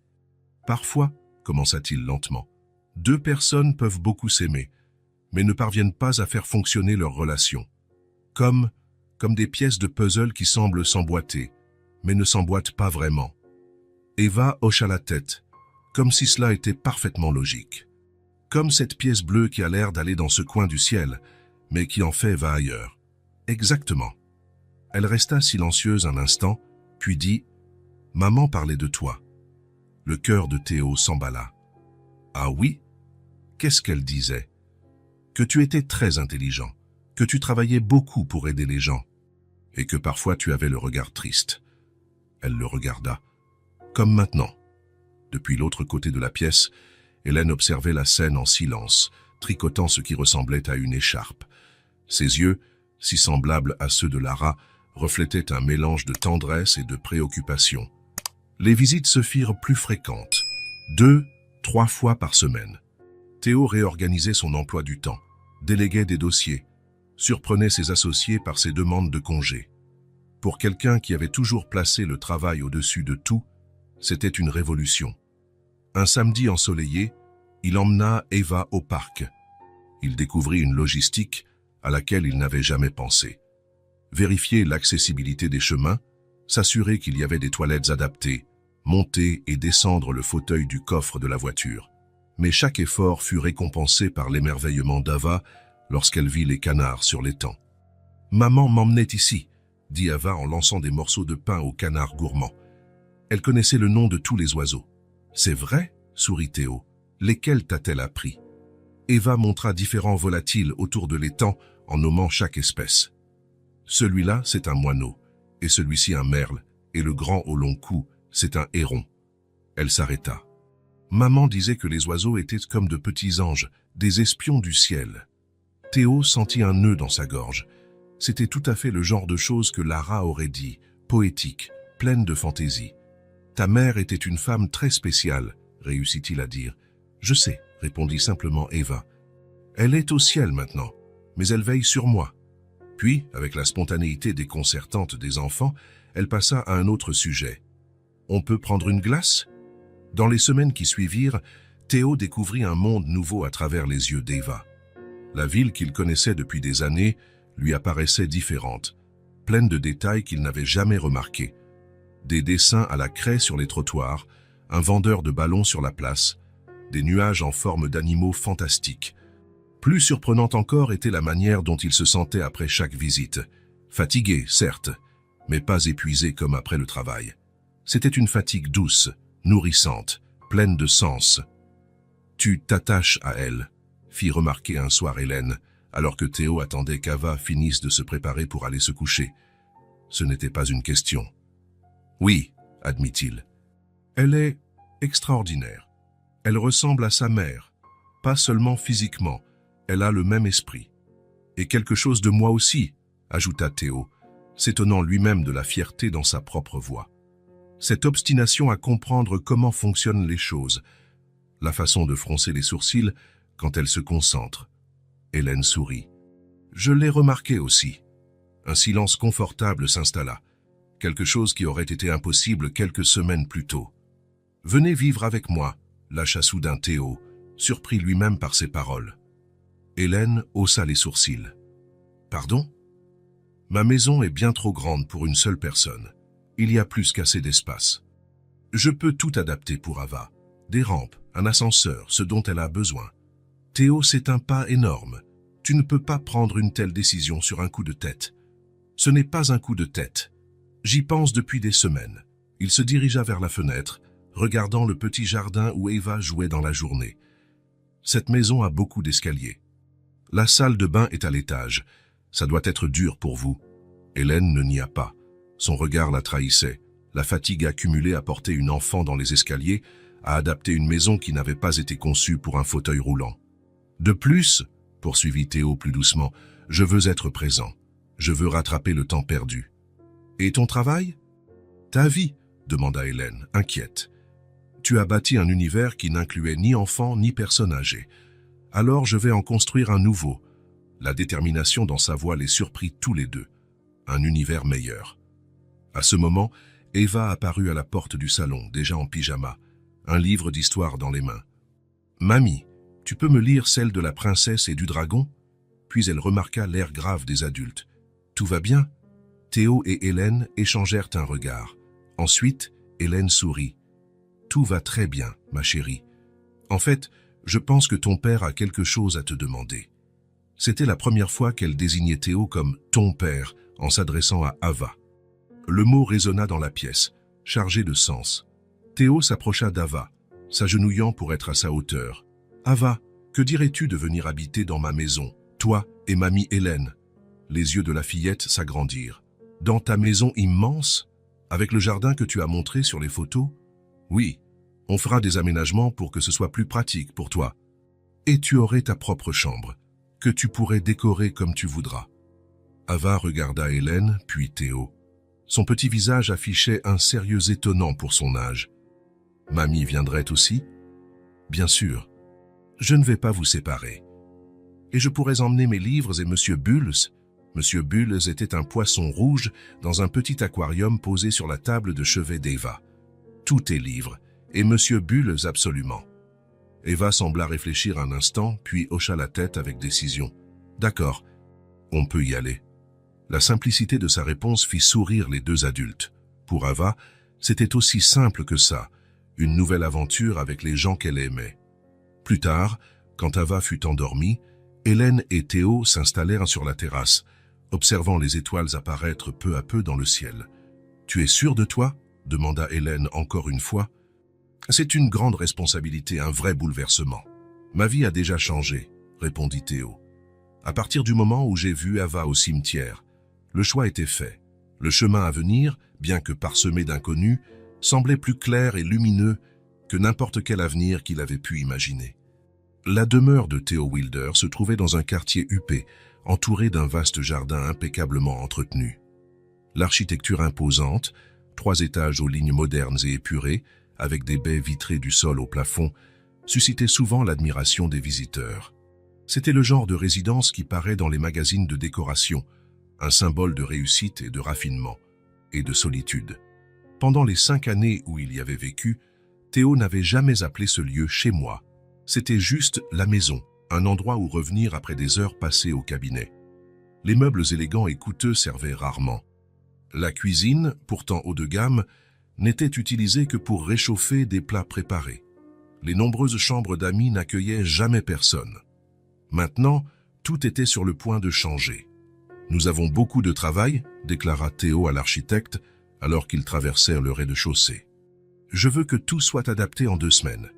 Parfois, commença-t-il lentement, 2 personnes peuvent beaucoup s'aimer, mais ne parviennent pas à faire fonctionner leur relation. Comme des pièces de puzzle qui semblent s'emboîter, mais ne s'emboîtent pas vraiment. Eva hocha la tête, comme si cela était parfaitement logique. Comme cette pièce bleue qui a l'air d'aller dans ce coin du ciel, mais qui en fait va ailleurs. Exactement. Elle resta silencieuse un instant, puis dit « Maman parlait de toi. » Le cœur de Théo s'emballa. « Ah oui? Qu'est-ce qu'elle disait? » Que tu étais très intelligent, que tu travaillais beaucoup pour aider les gens, et que parfois tu avais le regard triste. Elle le regarda, comme maintenant. Depuis l'autre côté de la pièce, Hélène observait la scène en silence, tricotant ce qui ressemblait à une écharpe. Ses yeux, si semblables à ceux de Lara, reflétaient un mélange de tendresse et de préoccupation. Les visites se firent plus fréquentes, 2, 3 fois par semaine. Théo réorganisait son emploi du temps, déléguait des dossiers, surprenait ses associés par ses demandes de congé. Pour quelqu'un qui avait toujours placé le travail au-dessus de tout, c'était une révolution. Un samedi ensoleillé, il emmena Eva au parc. Il découvrit une logistique à laquelle il n'avait jamais pensé. Vérifier l'accessibilité des chemins, s'assurer qu'il y avait des toilettes adaptées, monter et descendre le fauteuil du coffre de la voiture. Mais chaque effort fut récompensé par l'émerveillement d'Ava lorsqu'elle vit les canards sur l'étang. « Maman m'emmenait ici », dit Ava en lançant des morceaux de pain aux canards gourmands. Elle connaissait le nom de tous les oiseaux. « C'est vrai ?» sourit Théo. « Lesquels t'a-t-elle appris ?» Eva montra différents volatiles autour de l'étang en nommant chaque espèce. « Celui-là, c'est un moineau, et celui-ci un merle, et le grand au long cou, c'est un héron. » Elle s'arrêta. Maman disait que les oiseaux étaient comme de petits anges, des espions du ciel. Théo sentit un nœud dans sa gorge. C'était tout à fait le genre de choses que Lara aurait dit, poétique, pleine de fantaisie. « Ta mère était une femme très spéciale », réussit-il à dire. « Je sais », répondit simplement Eva. « Elle est au ciel maintenant, mais elle veille sur moi. » Puis, avec la spontanéité déconcertante des enfants, elle passa à un autre sujet. « On peut prendre une glace ?» Dans les semaines qui suivirent, Théo découvrit un monde nouveau à travers les yeux d'Eva. La ville qu'il connaissait depuis des années lui apparaissait différente, pleine de détails qu'il n'avait jamais remarqués. Des dessins à la craie sur les trottoirs, un vendeur de ballons sur la place, des nuages en forme d'animaux fantastiques. Plus surprenante encore était la manière dont il se sentait après chaque visite. Fatigué, certes, mais pas épuisé comme après le travail. C'était une fatigue douce, nourrissante, pleine de sens. « Tu t'attaches à elle », fit remarquer un soir Hélène, alors que Théo attendait qu'Ava finisse de se préparer pour aller se coucher. Ce n'était pas une question. « Oui », admit-il. « Elle est extraordinaire. Elle ressemble à sa mère, pas seulement physiquement, elle a le même esprit. Et quelque chose de moi aussi, ajouta Théo, s'étonnant lui-même de la fierté dans sa propre voix. Cette obstination à comprendre comment fonctionnent les choses, la façon de froncer les sourcils quand elle se concentre. Hélène sourit. Je l'ai remarqué aussi. Un silence confortable s'installa, quelque chose qui aurait été impossible quelques semaines plus tôt. Venez vivre avec moi, lâcha soudain Théo, surpris lui-même par ses paroles. Hélène haussa les sourcils. Pardon ? Ma maison est bien trop grande pour une seule personne. Il y a plus qu'assez d'espace. Je peux tout adapter pour Ava. Des rampes, un ascenseur, ce dont elle a besoin. Théo, c'est un pas énorme. Tu ne peux pas prendre une telle décision sur un coup de tête. Ce n'est pas un coup de tête. J'y pense depuis des semaines. Il se dirigea vers la fenêtre, regardant le petit jardin où Eva jouait dans la journée. Cette maison a beaucoup d'escaliers. La salle de bain est à l'étage. Ça doit être dur pour vous. Hélène ne nia pas. Son regard la trahissait. La fatigue accumulée à porter une enfant dans les escaliers, à adapter une maison qui n'avait pas été conçue pour un fauteuil roulant. De plus, poursuivit Théo plus doucement, je veux être présent. Je veux rattraper le temps perdu. Et ton travail ? Ta vie, demanda Hélène, inquiète. Tu as bâti un univers qui n'incluait ni enfants ni personnes âgées. Alors je vais en construire un nouveau. La détermination dans sa voix les surprit tous les deux. Un univers meilleur. À ce moment, Eva apparut à la porte du salon, déjà en pyjama, un livre d'histoire dans les mains. « Mamie, tu peux me lire celle de la princesse et du dragon ?» Puis elle remarqua l'air grave des adultes. « Tout va bien ?» Théo et Hélène échangèrent un regard. Ensuite, Hélène sourit. « Tout va très bien, ma chérie. En fait, je pense que ton père a quelque chose à te demander. » C'était la première fois qu'elle désignait Théo comme « ton père » en s'adressant à Ava. Le mot résonna dans la pièce, chargé de sens. Théo s'approcha d'Ava, s'agenouillant pour être à sa hauteur. « Ava, que dirais-tu de venir habiter dans ma maison, toi et mamie Hélène ?» Les yeux de la fillette s'agrandirent. « Dans ta maison immense, avec le jardin que tu as montré sur les photos ? Oui, on fera des aménagements pour que ce soit plus pratique pour toi. Et tu aurais ta propre chambre, que tu pourrais décorer comme tu voudras. » Ava regarda Hélène, puis Théo. Son petit visage affichait un sérieux étonnant pour son âge. « Mamie viendrait aussi ? » « Bien sûr. Je ne vais pas vous séparer. » Et je pourrais emmener mes livres et Monsieur Bulls. Monsieur Bulls était un poisson rouge dans un petit aquarium posé sur la table de chevet d'Eva. Tout est livres, et Monsieur Bulls absolument. Eva sembla réfléchir un instant, puis hocha la tête avec décision. D'accord, on peut y aller. La simplicité de sa réponse fit sourire les deux adultes. Pour Ava, c'était aussi simple que ça, une nouvelle aventure avec les gens qu'elle aimait. Plus tard, quand Ava fut endormie, Hélène et Théo s'installèrent sur la terrasse, observant les étoiles apparaître peu à peu dans le ciel. « Tu es sûr de toi ?» demanda Hélène encore une fois. « C'est une grande responsabilité, un vrai bouleversement. Ma vie a déjà changé, » répondit Théo. « À partir du moment où j'ai vu Ava au cimetière, le choix était fait. Le chemin à venir, bien que parsemé d'inconnus, semblait plus clair et lumineux que n'importe quel avenir qu'il avait pu imaginer. La demeure de Théo Wilder se trouvait dans un quartier huppé, entouré d'un vaste jardin impeccablement entretenu. L'architecture imposante, 3 étages aux lignes modernes et épurées, avec des baies vitrées du sol au plafond, suscitait souvent l'admiration des visiteurs. C'était le genre de résidence qui paraît dans les magazines de décoration, un symbole de réussite et de raffinement, et de solitude. Pendant les 5 années où il y avait vécu, Théo n'avait jamais appelé ce lieu « chez moi ». C'était juste la maison, un endroit où revenir après des heures passées au cabinet. Les meubles élégants et coûteux servaient rarement. La cuisine, pourtant haut de gamme, n'était utilisée que pour réchauffer des plats préparés. Les nombreuses chambres d'amis n'accueillaient jamais personne. Maintenant, tout était sur le point de changer. « Nous avons beaucoup de travail », déclara Théo à l'architecte alors qu'ils traversèrent le rez-de-chaussée. « Je veux que tout soit adapté en 2 semaines. »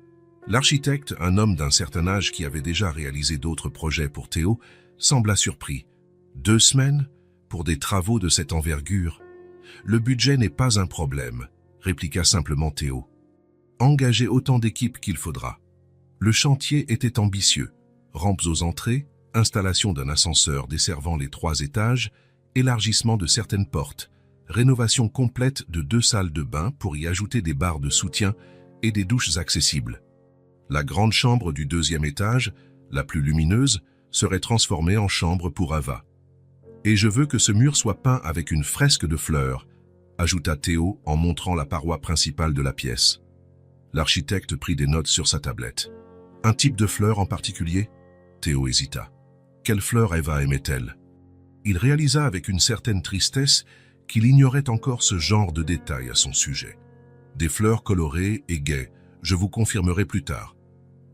L'architecte, un homme d'un certain âge qui avait déjà réalisé d'autres projets pour Théo, sembla surpris. 2 semaines pour des travaux de cette envergure? Le budget n'est pas un problème, répliqua simplement Théo. Engagez autant d'équipes qu'il faudra. Le chantier était ambitieux. Rampes aux entrées, installation d'un ascenseur desservant les 3 étages, élargissement de certaines portes, rénovation complète de 2 salles de bain pour y ajouter des barres de soutien et des douches accessibles. La grande chambre du 2e étage, la plus lumineuse, serait transformée en chambre pour Ava. « Et je veux que ce mur soit peint avec une fresque de fleurs », ajouta Théo en montrant la paroi principale de la pièce. L'architecte prit des notes sur sa tablette. « Un type de fleur en particulier ?» Théo hésita. Quelle fleur Eva aimait-elle? Il réalisa avec une certaine tristesse qu'il ignorait encore ce genre de détails à son sujet. Des fleurs colorées et gaies, je vous confirmerai plus tard.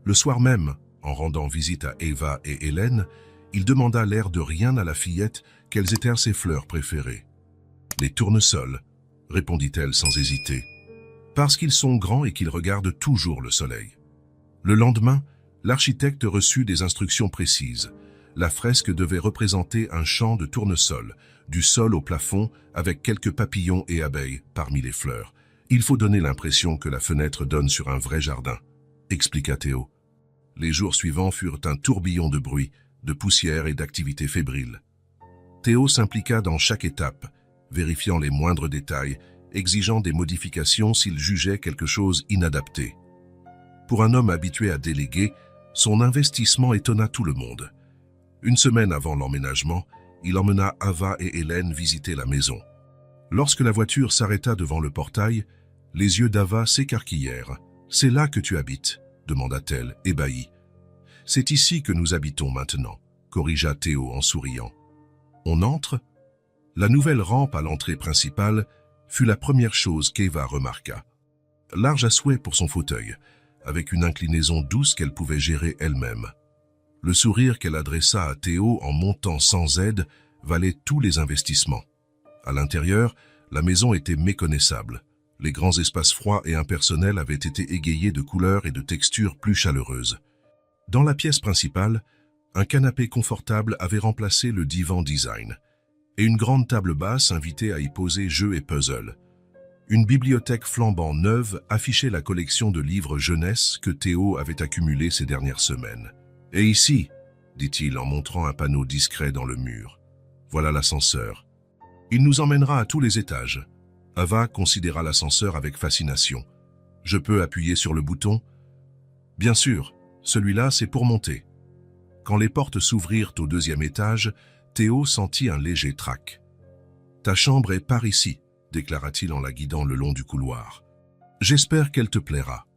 Le soir même, en rendant visite à Eva et Hélène, il demanda l'air de rien à la fillette quelles étaient ses fleurs préférées. « Les tournesols », répondit-elle sans hésiter, « parce qu'ils sont grands et qu'ils regardent toujours le soleil. » Le lendemain, l'architecte reçut des instructions précises. La fresque devait représenter un champ de tournesol, du sol au plafond, avec quelques papillons et abeilles parmi les fleurs. Il faut donner l'impression que la fenêtre donne sur un vrai jardin, expliqua Théo. Les jours suivants furent un tourbillon de bruit, de poussière et d'activité fébrile. Théo s'impliqua dans chaque étape, vérifiant les moindres détails, exigeant des modifications s'il jugeait quelque chose inadapté. Pour un homme habitué à déléguer, son investissement étonna tout le monde. 1 semaine avant l'emménagement, il emmena Ava et Hélène visiter la maison. Lorsque la voiture s'arrêta devant le portail, les yeux d'Ava s'écarquillèrent. « C'est là que tu habites ?» demanda-t-elle, ébahie. « C'est ici que nous habitons maintenant », corrigea Théo en souriant. « On entre ?» La nouvelle rampe à l'entrée principale fut la première chose qu'Eva remarqua. Large à souhait pour son fauteuil, avec une inclinaison douce qu'elle pouvait gérer elle-même. Le sourire qu'elle adressa à Théo en montant sans aide valait tous les investissements. À l'intérieur, la maison était méconnaissable. Les grands espaces froids et impersonnels avaient été égayés de couleurs et de textures plus chaleureuses. Dans la pièce principale, un canapé confortable avait remplacé le divan design, et une grande table basse invitait à y poser jeux et puzzles. Une bibliothèque flambant neuve affichait la collection de livres jeunesse que Théo avait accumulés ces dernières semaines. « Et ici » dit-il en montrant un panneau discret dans le mur. « Voilà l'ascenseur. Il nous emmènera à tous les étages. » Ava considéra l'ascenseur avec fascination. « Je peux appuyer sur le bouton ?»« Bien sûr, celui-là c'est pour monter. » Quand les portes s'ouvrirent au deuxième étage, Théo sentit un léger trac. « Ta chambre est par ici », déclara-t-il en la guidant le long du couloir. « J'espère qu'elle te plaira. »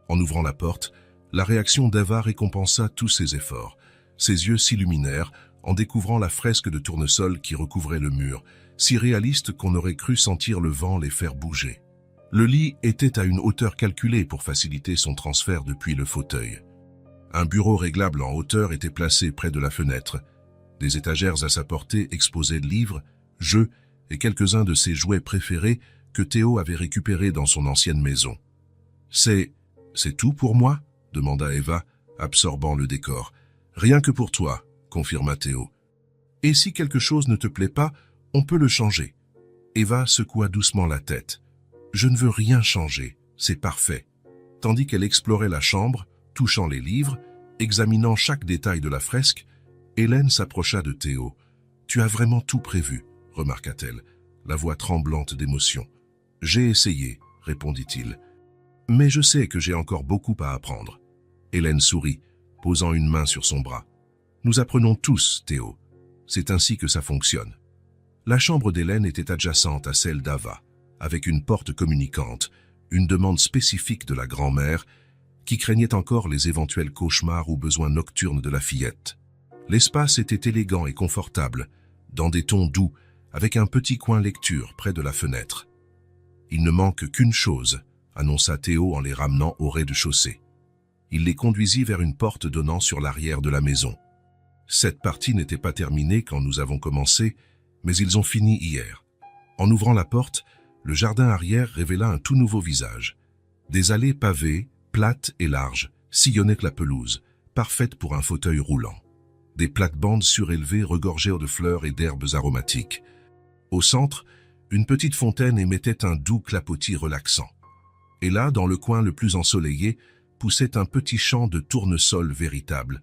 En ouvrant la porte, la réaction d'Eva récompensa tous ses efforts. Ses yeux s'illuminèrent en découvrant la fresque de tournesol qui recouvrait le mur, si réaliste qu'on aurait cru sentir le vent les faire bouger. Le lit était à une hauteur calculée pour faciliter son transfert depuis le fauteuil. Un bureau réglable en hauteur était placé près de la fenêtre. Des étagères à sa portée exposaient livres, jeux et quelques-uns de ses jouets préférés que Théo avait récupérés dans son ancienne maison. « C'est tout pour moi ?» demanda Eva, absorbant le décor. « Rien que pour toi », confirma Théo. « Et si quelque chose ne te plaît pas, on peut le changer. » Eva secoua doucement la tête. « Je ne veux rien changer, c'est parfait. » Tandis qu'elle explorait la chambre, touchant les livres, examinant chaque détail de la fresque, Hélène s'approcha de Théo. « Tu as vraiment tout prévu », remarqua-t-elle, la voix tremblante d'émotion. « J'ai essayé », répondit-il. « Mais je sais que j'ai encore beaucoup à apprendre. » Hélène sourit, posant une main sur son bras. « Nous apprenons tous, Théo. C'est ainsi que ça fonctionne. » La chambre d'Hélène était adjacente à celle d'Ava, avec une porte communicante, une demande spécifique de la grand-mère, qui craignait encore les éventuels cauchemars ou besoins nocturnes de la fillette. L'espace était élégant et confortable, dans des tons doux, avec un petit coin lecture près de la fenêtre. « Il ne manque qu'une chose », annonça Théo en les ramenant au rez-de-chaussée. Il les conduisit vers une porte donnant sur l'arrière de la maison. Cette partie n'était pas terminée quand nous avons commencé, mais ils ont fini hier. En ouvrant la porte, le jardin arrière révéla un tout nouveau visage. Des allées pavées, plates et larges, sillonnaient la pelouse, parfaite pour un fauteuil roulant. Des plates-bandes surélevées regorgeaient de fleurs et d'herbes aromatiques. Au centre, une petite fontaine émettait un doux clapotis relaxant. Et là, dans le coin le plus ensoleillé, poussait un petit champ de tournesol véritable,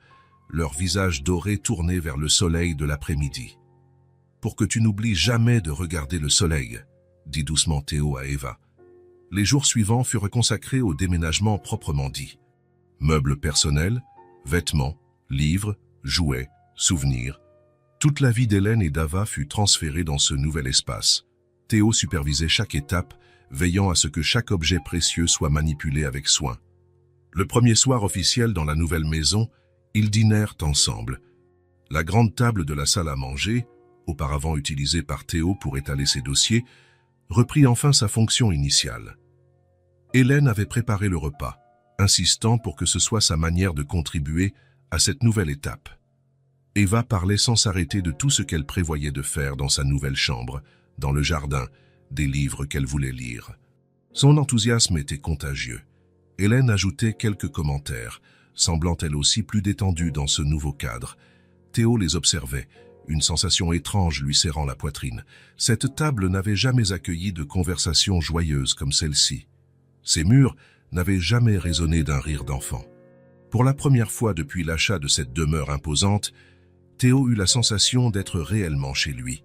leur visage doré tourné vers le soleil de l'après-midi. « Pour que tu n'oublies jamais de regarder le soleil », dit doucement Théo à Eva. Les jours suivants furent consacrés au déménagement proprement dit. Meubles personnels, vêtements, livres, jouets, souvenirs. Toute la vie d'Hélène et d'Ava fut transférée dans ce nouvel espace. Théo supervisait chaque étape, veillant à ce que chaque objet précieux soit manipulé avec soin. Le premier soir officiel dans la nouvelle maison, ils dînèrent ensemble. La grande table de la salle à manger, auparavant utilisée par Théo pour étaler ses dossiers, reprit enfin sa fonction initiale. Hélène avait préparé le repas, insistant pour que ce soit sa manière de contribuer à cette nouvelle étape. Eva parlait sans s'arrêter de tout ce qu'elle prévoyait de faire dans sa nouvelle chambre, dans le jardin, des livres qu'elle voulait lire. Son enthousiasme était contagieux. Hélène ajoutait quelques commentaires, semblant elle aussi plus détendue dans ce nouveau cadre. Théo les observait, une sensation étrange lui serrant la poitrine. Cette table n'avait jamais accueilli de conversation joyeuse comme celle-ci. Ses murs n'avaient jamais résonné d'un rire d'enfant. Pour la première fois depuis l'achat de cette demeure imposante, Théo eut la sensation d'être réellement chez lui.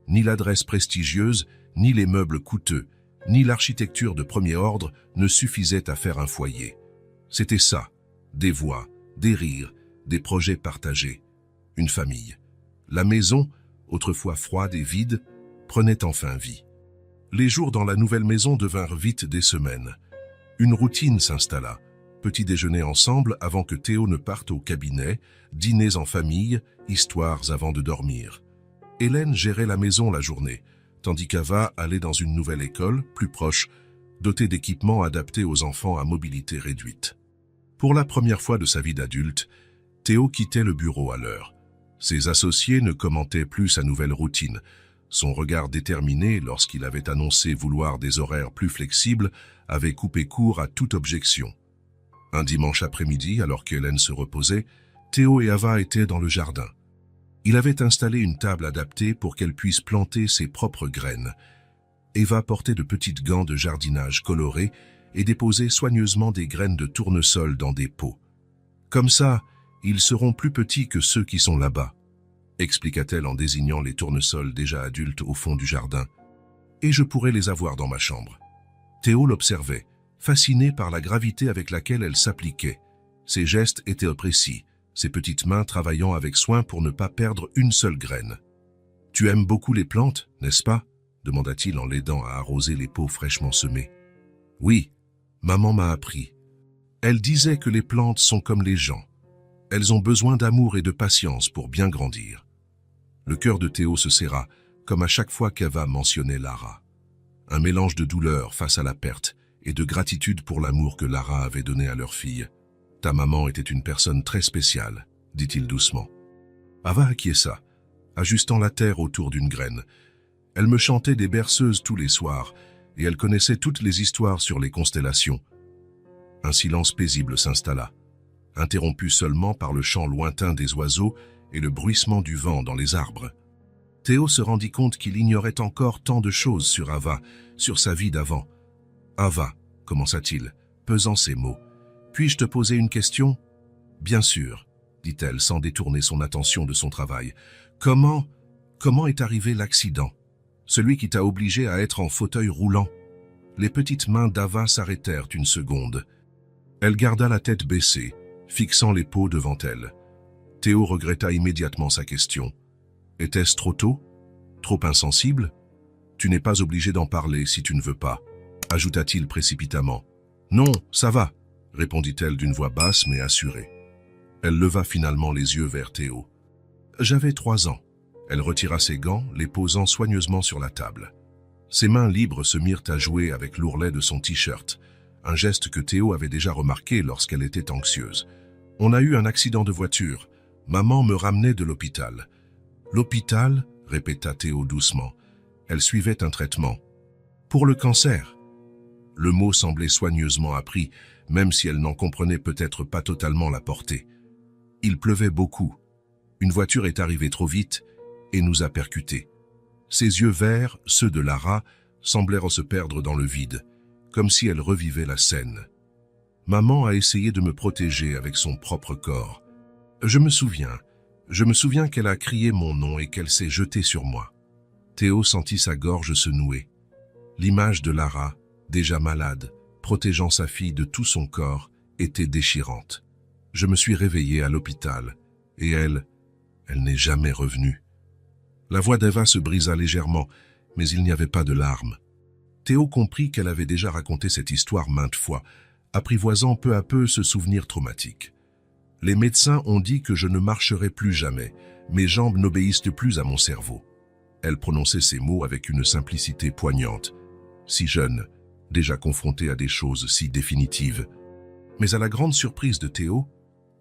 Ni l'adresse prestigieuse, ni les meubles coûteux, ni l'architecture de premier ordre ne suffisaient à faire un foyer. C'était ça, des voix, des rires, des projets partagés, une famille. La maison, autrefois froide et vide, prenait enfin vie. Les jours dans la nouvelle maison devinrent vite des semaines. Une routine s'installa. Petit déjeuner ensemble avant que Théo ne parte au cabinet, dîners en famille, histoires avant de dormir. Hélène gérait la maison la journée, tandis qu'Ava allait dans une nouvelle école, plus proche, dotée d'équipements adaptés aux enfants à mobilité réduite. Pour la première fois de sa vie d'adulte, Théo quittait le bureau à l'heure. Ses associés ne commentaient plus sa nouvelle routine. Son regard déterminé, lorsqu'il avait annoncé vouloir des horaires plus flexibles, avait coupé court à toute objection. Un dimanche après-midi, alors qu'Hélène se reposait, Théo et Ava étaient dans le jardin. Il avait installé une table adaptée pour qu'elle puisse planter ses propres graines. Eva portait de petites gants de jardinage colorés et déposait soigneusement des graines de tournesol dans des pots. Comme ça, ils seront plus petits que ceux qui sont là-bas, expliqua-t-elle en désignant les tournesols déjà adultes au fond du jardin. Et je pourrais les avoir dans ma chambre. Théo l'observait, fasciné par la gravité avec laquelle elle s'appliquait. Ses gestes étaient précis, ses petites mains travaillant avec soin pour ne pas perdre une seule graine. « Tu aimes beaucoup les plantes, n'est-ce pas ?» demanda-t-il en l'aidant à arroser les pots fraîchement semés. « Oui, maman m'a appris. Elle disait que les plantes sont comme les gens. Elles ont besoin d'amour et de patience pour bien grandir. » Le cœur de Théo se serra, comme à chaque fois qu'Ava mentionnait Lara. Un mélange de douleur face à la perte et de gratitude pour l'amour que Lara avait donné à leur fille. « Ta maman était une personne très spéciale, » dit-il doucement. Ava acquiesça, ajustant la terre autour d'une graine. Elle me chantait des berceuses tous les soirs, et elle connaissait toutes les histoires sur les constellations. Un silence paisible s'installa, interrompu seulement par le chant lointain des oiseaux et le bruissement du vent dans les arbres. Théo se rendit compte qu'il ignorait encore tant de choses sur Ava, sur sa vie d'avant. « Ava, commença-t-il, pesant ses mots, puis-je te poser une question ?»« Bien sûr, » dit-elle sans détourner son attention de son travail. « Comment est arrivé l'accident? Celui qui t'a obligé à être en fauteuil roulant ?» Les petites mains d'Ava s'arrêtèrent une seconde. Elle garda la tête baissée, fixant les pots devant elle. Théo regretta immédiatement sa question. Était-ce trop tôt? Trop insensible? Tu n'es pas obligé d'en parler si tu ne veux pas, ajouta-t-il précipitamment. Non, ça va, répondit-elle d'une voix basse mais assurée. Elle leva finalement les yeux vers Théo. J'avais 3 ans. Elle retira ses gants, les posant soigneusement sur la table. Ses mains libres se mirent à jouer avec l'ourlet de son t-shirt, un geste que Théo avait déjà remarqué lorsqu'elle était anxieuse. On a eu un accident de voiture. Maman me ramenait de l'hôpital. L'hôpital, répéta Théo doucement. Elle suivait un traitement. Pour le cancer. Le mot semblait soigneusement appris, même si elle n'en comprenait peut-être pas totalement la portée. Il pleuvait beaucoup. Une voiture est arrivée trop vite et nous a percutés. Ses yeux verts, ceux de Lara, semblèrent se perdre dans le vide, comme si elle revivait la scène. Maman a essayé de me protéger avec son propre corps. Je me souviens qu'elle a crié mon nom et qu'elle s'est jetée sur moi. Théo sentit sa gorge se nouer. L'image de Lara, déjà malade, protégeant sa fille de tout son corps, était déchirante. Je me suis réveillé à l'hôpital, et elle n'est jamais revenue. La voix d'Eva se brisa légèrement, mais il n'y avait pas de larmes. Théo comprit qu'elle avait déjà raconté cette histoire maintes fois, apprivoisant peu à peu ce souvenir traumatique. Les médecins ont dit que je ne marcherai plus jamais, mes jambes n'obéissent plus à mon cerveau. Elle prononçait ces mots avec une simplicité poignante. Si jeune, déjà confrontée à des choses si définitives. Mais à la grande surprise de Théo,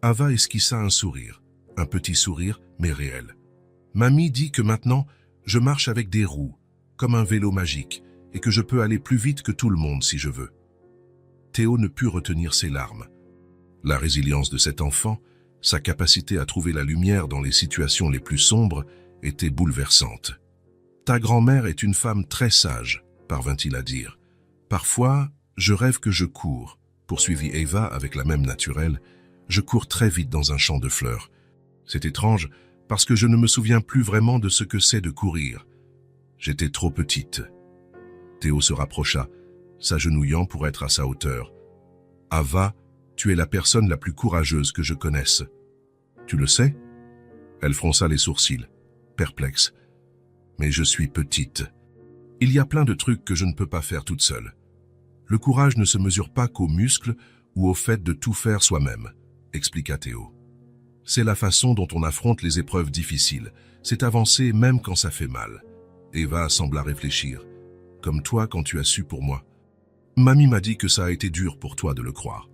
Ava esquissa un sourire, un petit sourire, mais réel. Mamie dit que maintenant, je marche avec des roues, comme un vélo magique, et que je peux aller plus vite que tout le monde si je veux. Théo ne put retenir ses larmes. La résilience de cet enfant, sa capacité à trouver la lumière dans les situations les plus sombres, était bouleversante. « Ta grand-mère est une femme très sage », parvint-il à dire. « Parfois, je rêve que je cours », poursuivit Eva avec la même naturelle. « Je cours très vite dans un champ de fleurs. C'est étrange, parce que je ne me souviens plus vraiment de ce que c'est de courir. J'étais trop petite. » Théo se rapprocha, s'agenouillant pour être à sa hauteur. « Ava, tu es la personne la plus courageuse que je connaisse. Tu le sais ?» Elle fronça les sourcils, perplexe. « Mais je suis petite. Il y a plein de trucs que je ne peux pas faire toute seule. Le courage ne se mesure pas qu'aux muscles ou au fait de tout faire soi-même, » expliqua Théo. « C'est la façon dont on affronte les épreuves difficiles. C'est avancer même quand ça fait mal. » Eva sembla réfléchir. « Comme toi quand tu as su pour moi. Mamie m'a dit que ça a été dur pour toi de le croire. »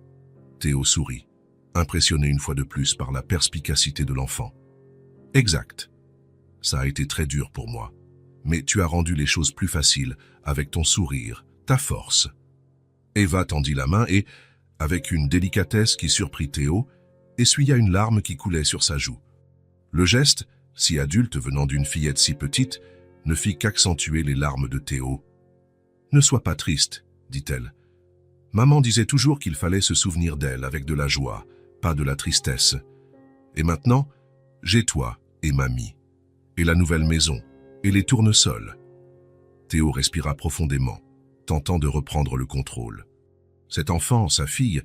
Théo sourit, impressionné une fois de plus par la perspicacité de l'enfant. « Exact. Ça a été très dur pour moi. Mais tu as rendu les choses plus faciles avec ton sourire, ta force. » Eva tendit la main et, avec une délicatesse qui surprit Théo, essuya une larme qui coulait sur sa joue. Le geste, si adulte venant d'une fillette si petite, ne fit qu'accentuer les larmes de Théo. « Ne sois pas triste, » dit-elle. « Maman disait toujours qu'il fallait se souvenir d'elle avec de la joie, pas de la tristesse. Et maintenant, j'ai toi et mamie, et la nouvelle maison, et les tournesols. » Théo respira profondément, tentant de reprendre le contrôle. Cet enfant, sa fille,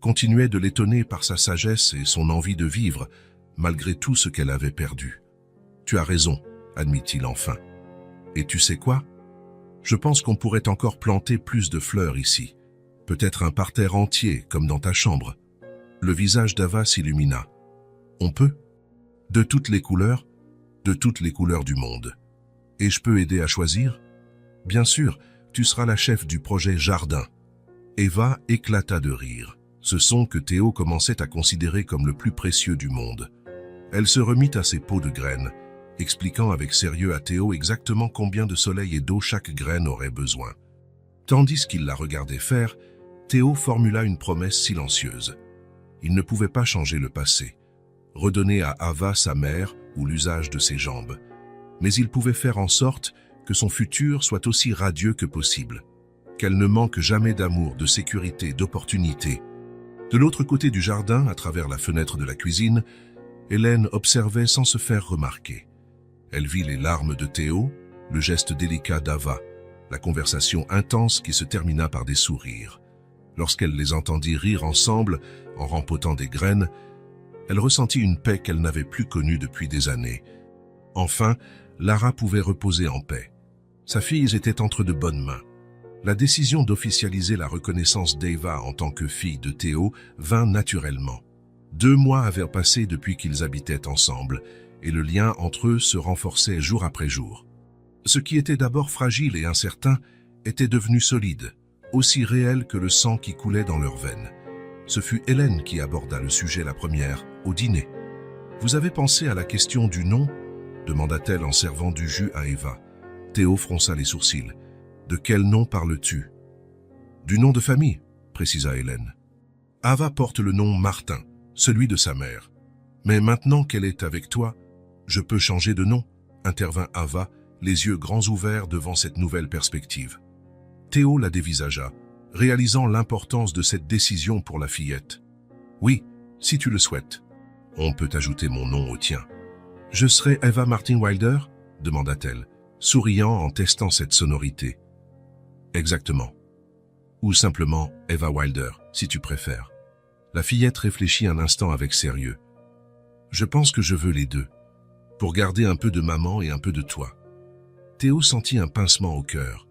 continuait de l'étonner par sa sagesse et son envie de vivre, malgré tout ce qu'elle avait perdu. « Tu as raison, admit-il enfin. Et tu sais quoi? Je pense qu'on pourrait encore planter plus de fleurs ici. Peut-être un parterre entier, comme dans ta chambre. » Le visage d'Ava s'illumina. « On peut? De toutes les couleurs? De toutes les couleurs du monde. Et je peux aider à choisir? Bien sûr, tu seras la chef du projet Jardin. » Eva éclata de rire, ce son que Théo commençait à considérer comme le plus précieux du monde. Elle se remit à ses pots de graines, expliquant avec sérieux à Théo exactement combien de soleil et d'eau chaque graine aurait besoin. Tandis qu'il la regardait faire, Théo formula une promesse silencieuse. Il ne pouvait pas changer le passé, redonner à Ava sa mère ou l'usage de ses jambes, mais il pouvait faire en sorte que son futur soit aussi radieux que possible, qu'elle ne manque jamais d'amour, de sécurité, d'opportunité. De l'autre côté du jardin, à travers la fenêtre de la cuisine, Hélène observait sans se faire remarquer. Elle vit les larmes de Théo, le geste délicat d'Ava, la conversation intense qui se termina par des sourires. Lorsqu'elle les entendit rire ensemble, en rempotant des graines, elle ressentit une paix qu'elle n'avait plus connue depuis des années. Enfin, Lara pouvait reposer en paix. Sa fille était entre de bonnes mains. La décision d'officialiser la reconnaissance d'Eva en tant que fille de Théo vint naturellement. 2 mois avaient passé depuis qu'ils habitaient ensemble, et le lien entre eux se renforçait jour après jour. Ce qui était d'abord fragile et incertain était devenu solide, aussi réel que le sang qui coulait dans leurs veines. Ce fut Hélène qui aborda le sujet la première, au dîner. « Vous avez pensé à la question du nom ?» demanda-t-elle en servant du jus à Eva. Théo fronça les sourcils. « De quel nom parles-tu ?»« Du nom de famille, » précisa Hélène. « Ava porte le nom Martin, celui de sa mère. Mais maintenant qu'elle est avec toi, je peux changer de nom, intervint Ava, les yeux grands ouverts devant cette nouvelle perspective. Théo la dévisagea, réalisant l'importance de cette décision pour la fillette. Oui, si tu le souhaites. On peut ajouter mon nom au tien. Je serai Eva Martin Wilder? Demanda-t-elle, souriant en testant cette sonorité. Exactement. Ou simplement Eva Wilder, si tu préfères. La fillette réfléchit un instant avec sérieux. Je pense que je veux les deux, pour garder un peu de maman et un peu de toi. Théo sentit un pincement au cœur.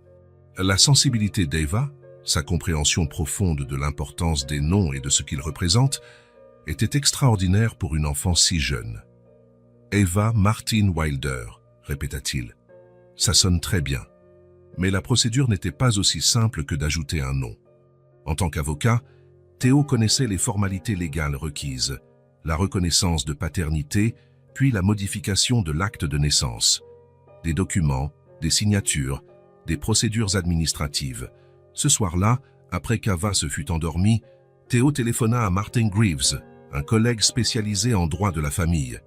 La sensibilité d'Eva, sa compréhension profonde de l'importance des noms et de ce qu'ils représentent, était extraordinaire pour une enfant si jeune. Eva Martin Wilder, répéta-t-il. Ça sonne très bien. Mais la procédure n'était pas aussi simple que d'ajouter un nom. En tant qu'avocat, Théo connaissait les formalités légales requises, la reconnaissance de paternité, puis la modification de l'acte de naissance. Des documents, des signatures, des procédures administratives. Ce soir-là, après qu'Ava se fut endormie, Théo téléphona à Martin Greaves, un collègue spécialisé en droit de la famille.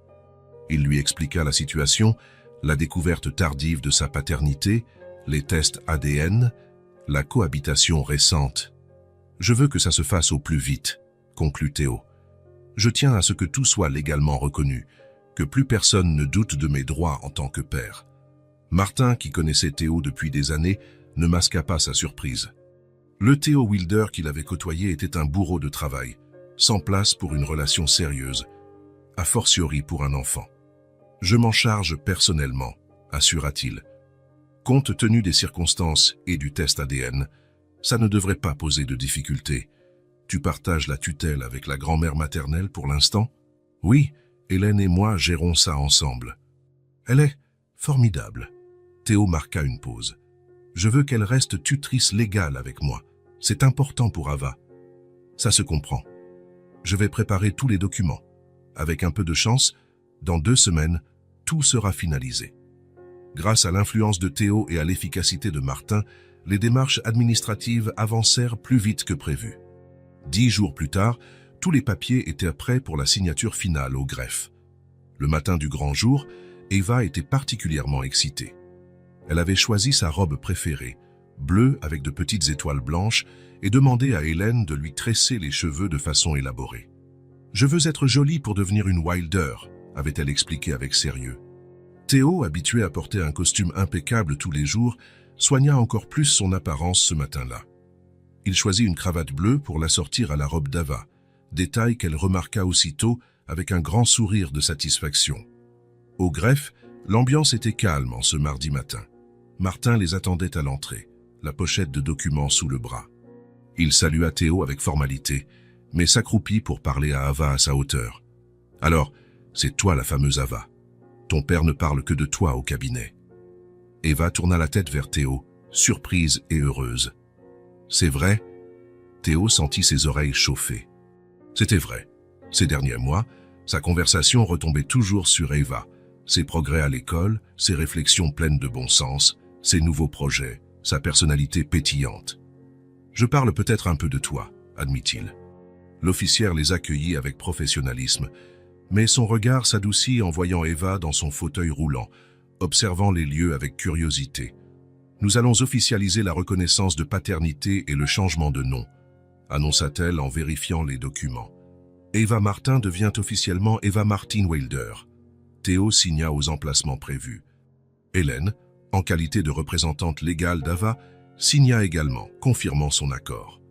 Il lui expliqua la situation, la découverte tardive de sa paternité, les tests ADN, la cohabitation récente. « Je veux que ça se fasse au plus vite », conclut Théo. « Je tiens à ce que tout soit légalement reconnu, que plus personne ne doute de mes droits en tant que père. » Martin, qui connaissait Théo depuis des années, ne masqua pas sa surprise. Le Théo Wilder qu'il avait côtoyé était un bourreau de travail, sans place pour une relation sérieuse, a fortiori pour un enfant. « Je m'en charge personnellement », assura-t-il. « Compte tenu des circonstances et du test ADN, ça ne devrait pas poser de difficultés. Tu partages la tutelle avec la grand-mère maternelle pour l'instant? Oui, Hélène et moi gérons ça ensemble. Elle est formidable. Théo marqua une pause. Je veux qu'elle reste tutrice légale avec moi. C'est important pour Ava. Ça se comprend. Je vais préparer tous les documents. Avec un peu de chance, dans 2 semaines, tout sera finalisé. Grâce à l'influence de Théo et à l'efficacité de Martin, les démarches administratives avancèrent plus vite que prévu. 10 jours plus tard, tous les papiers étaient prêts pour la signature finale au greffe. Le matin du grand jour, Eva était particulièrement excitée. Elle avait choisi sa robe préférée, bleue avec de petites étoiles blanches, et demandé à Hélène de lui tresser les cheveux de façon élaborée. « Je veux être jolie pour devenir une Wilder », avait-elle expliqué avec sérieux. Théo, habitué à porter un costume impeccable tous les jours, soigna encore plus son apparence ce matin-là. Il choisit une cravate bleue pour l'assortir à la robe d'Ava, détail qu'elle remarqua aussitôt avec un grand sourire de satisfaction. Au greffe, l'ambiance était calme en ce mardi matin. Martin les attendait à l'entrée, la pochette de documents sous le bras. Il salua Théo avec formalité, mais s'accroupit pour parler à Ava à sa hauteur. « Alors, c'est toi la fameuse Ava. Ton père ne parle que de toi au cabinet. » Eva tourna la tête vers Théo, surprise et heureuse. « C'est vrai ?» Théo sentit ses oreilles chauffer. C'était vrai. Ces derniers mois, sa conversation retombait toujours sur Eva, ses progrès à l'école, ses réflexions pleines de bon sens, ses nouveaux projets, sa personnalité pétillante. « Je parle peut-être un peu de toi, » admit-il. L'officière les accueillit avec professionnalisme, mais son regard s'adoucit en voyant Eva dans son fauteuil roulant, observant les lieux avec curiosité. « Nous allons officialiser la reconnaissance de paternité et le changement de nom, » annonça-t-elle en vérifiant les documents. Eva Martin devient officiellement Eva Martin Wilder. Théo signa aux emplacements prévus. Hélène, en qualité de représentante légale d'Ava, signa également, confirmant son accord.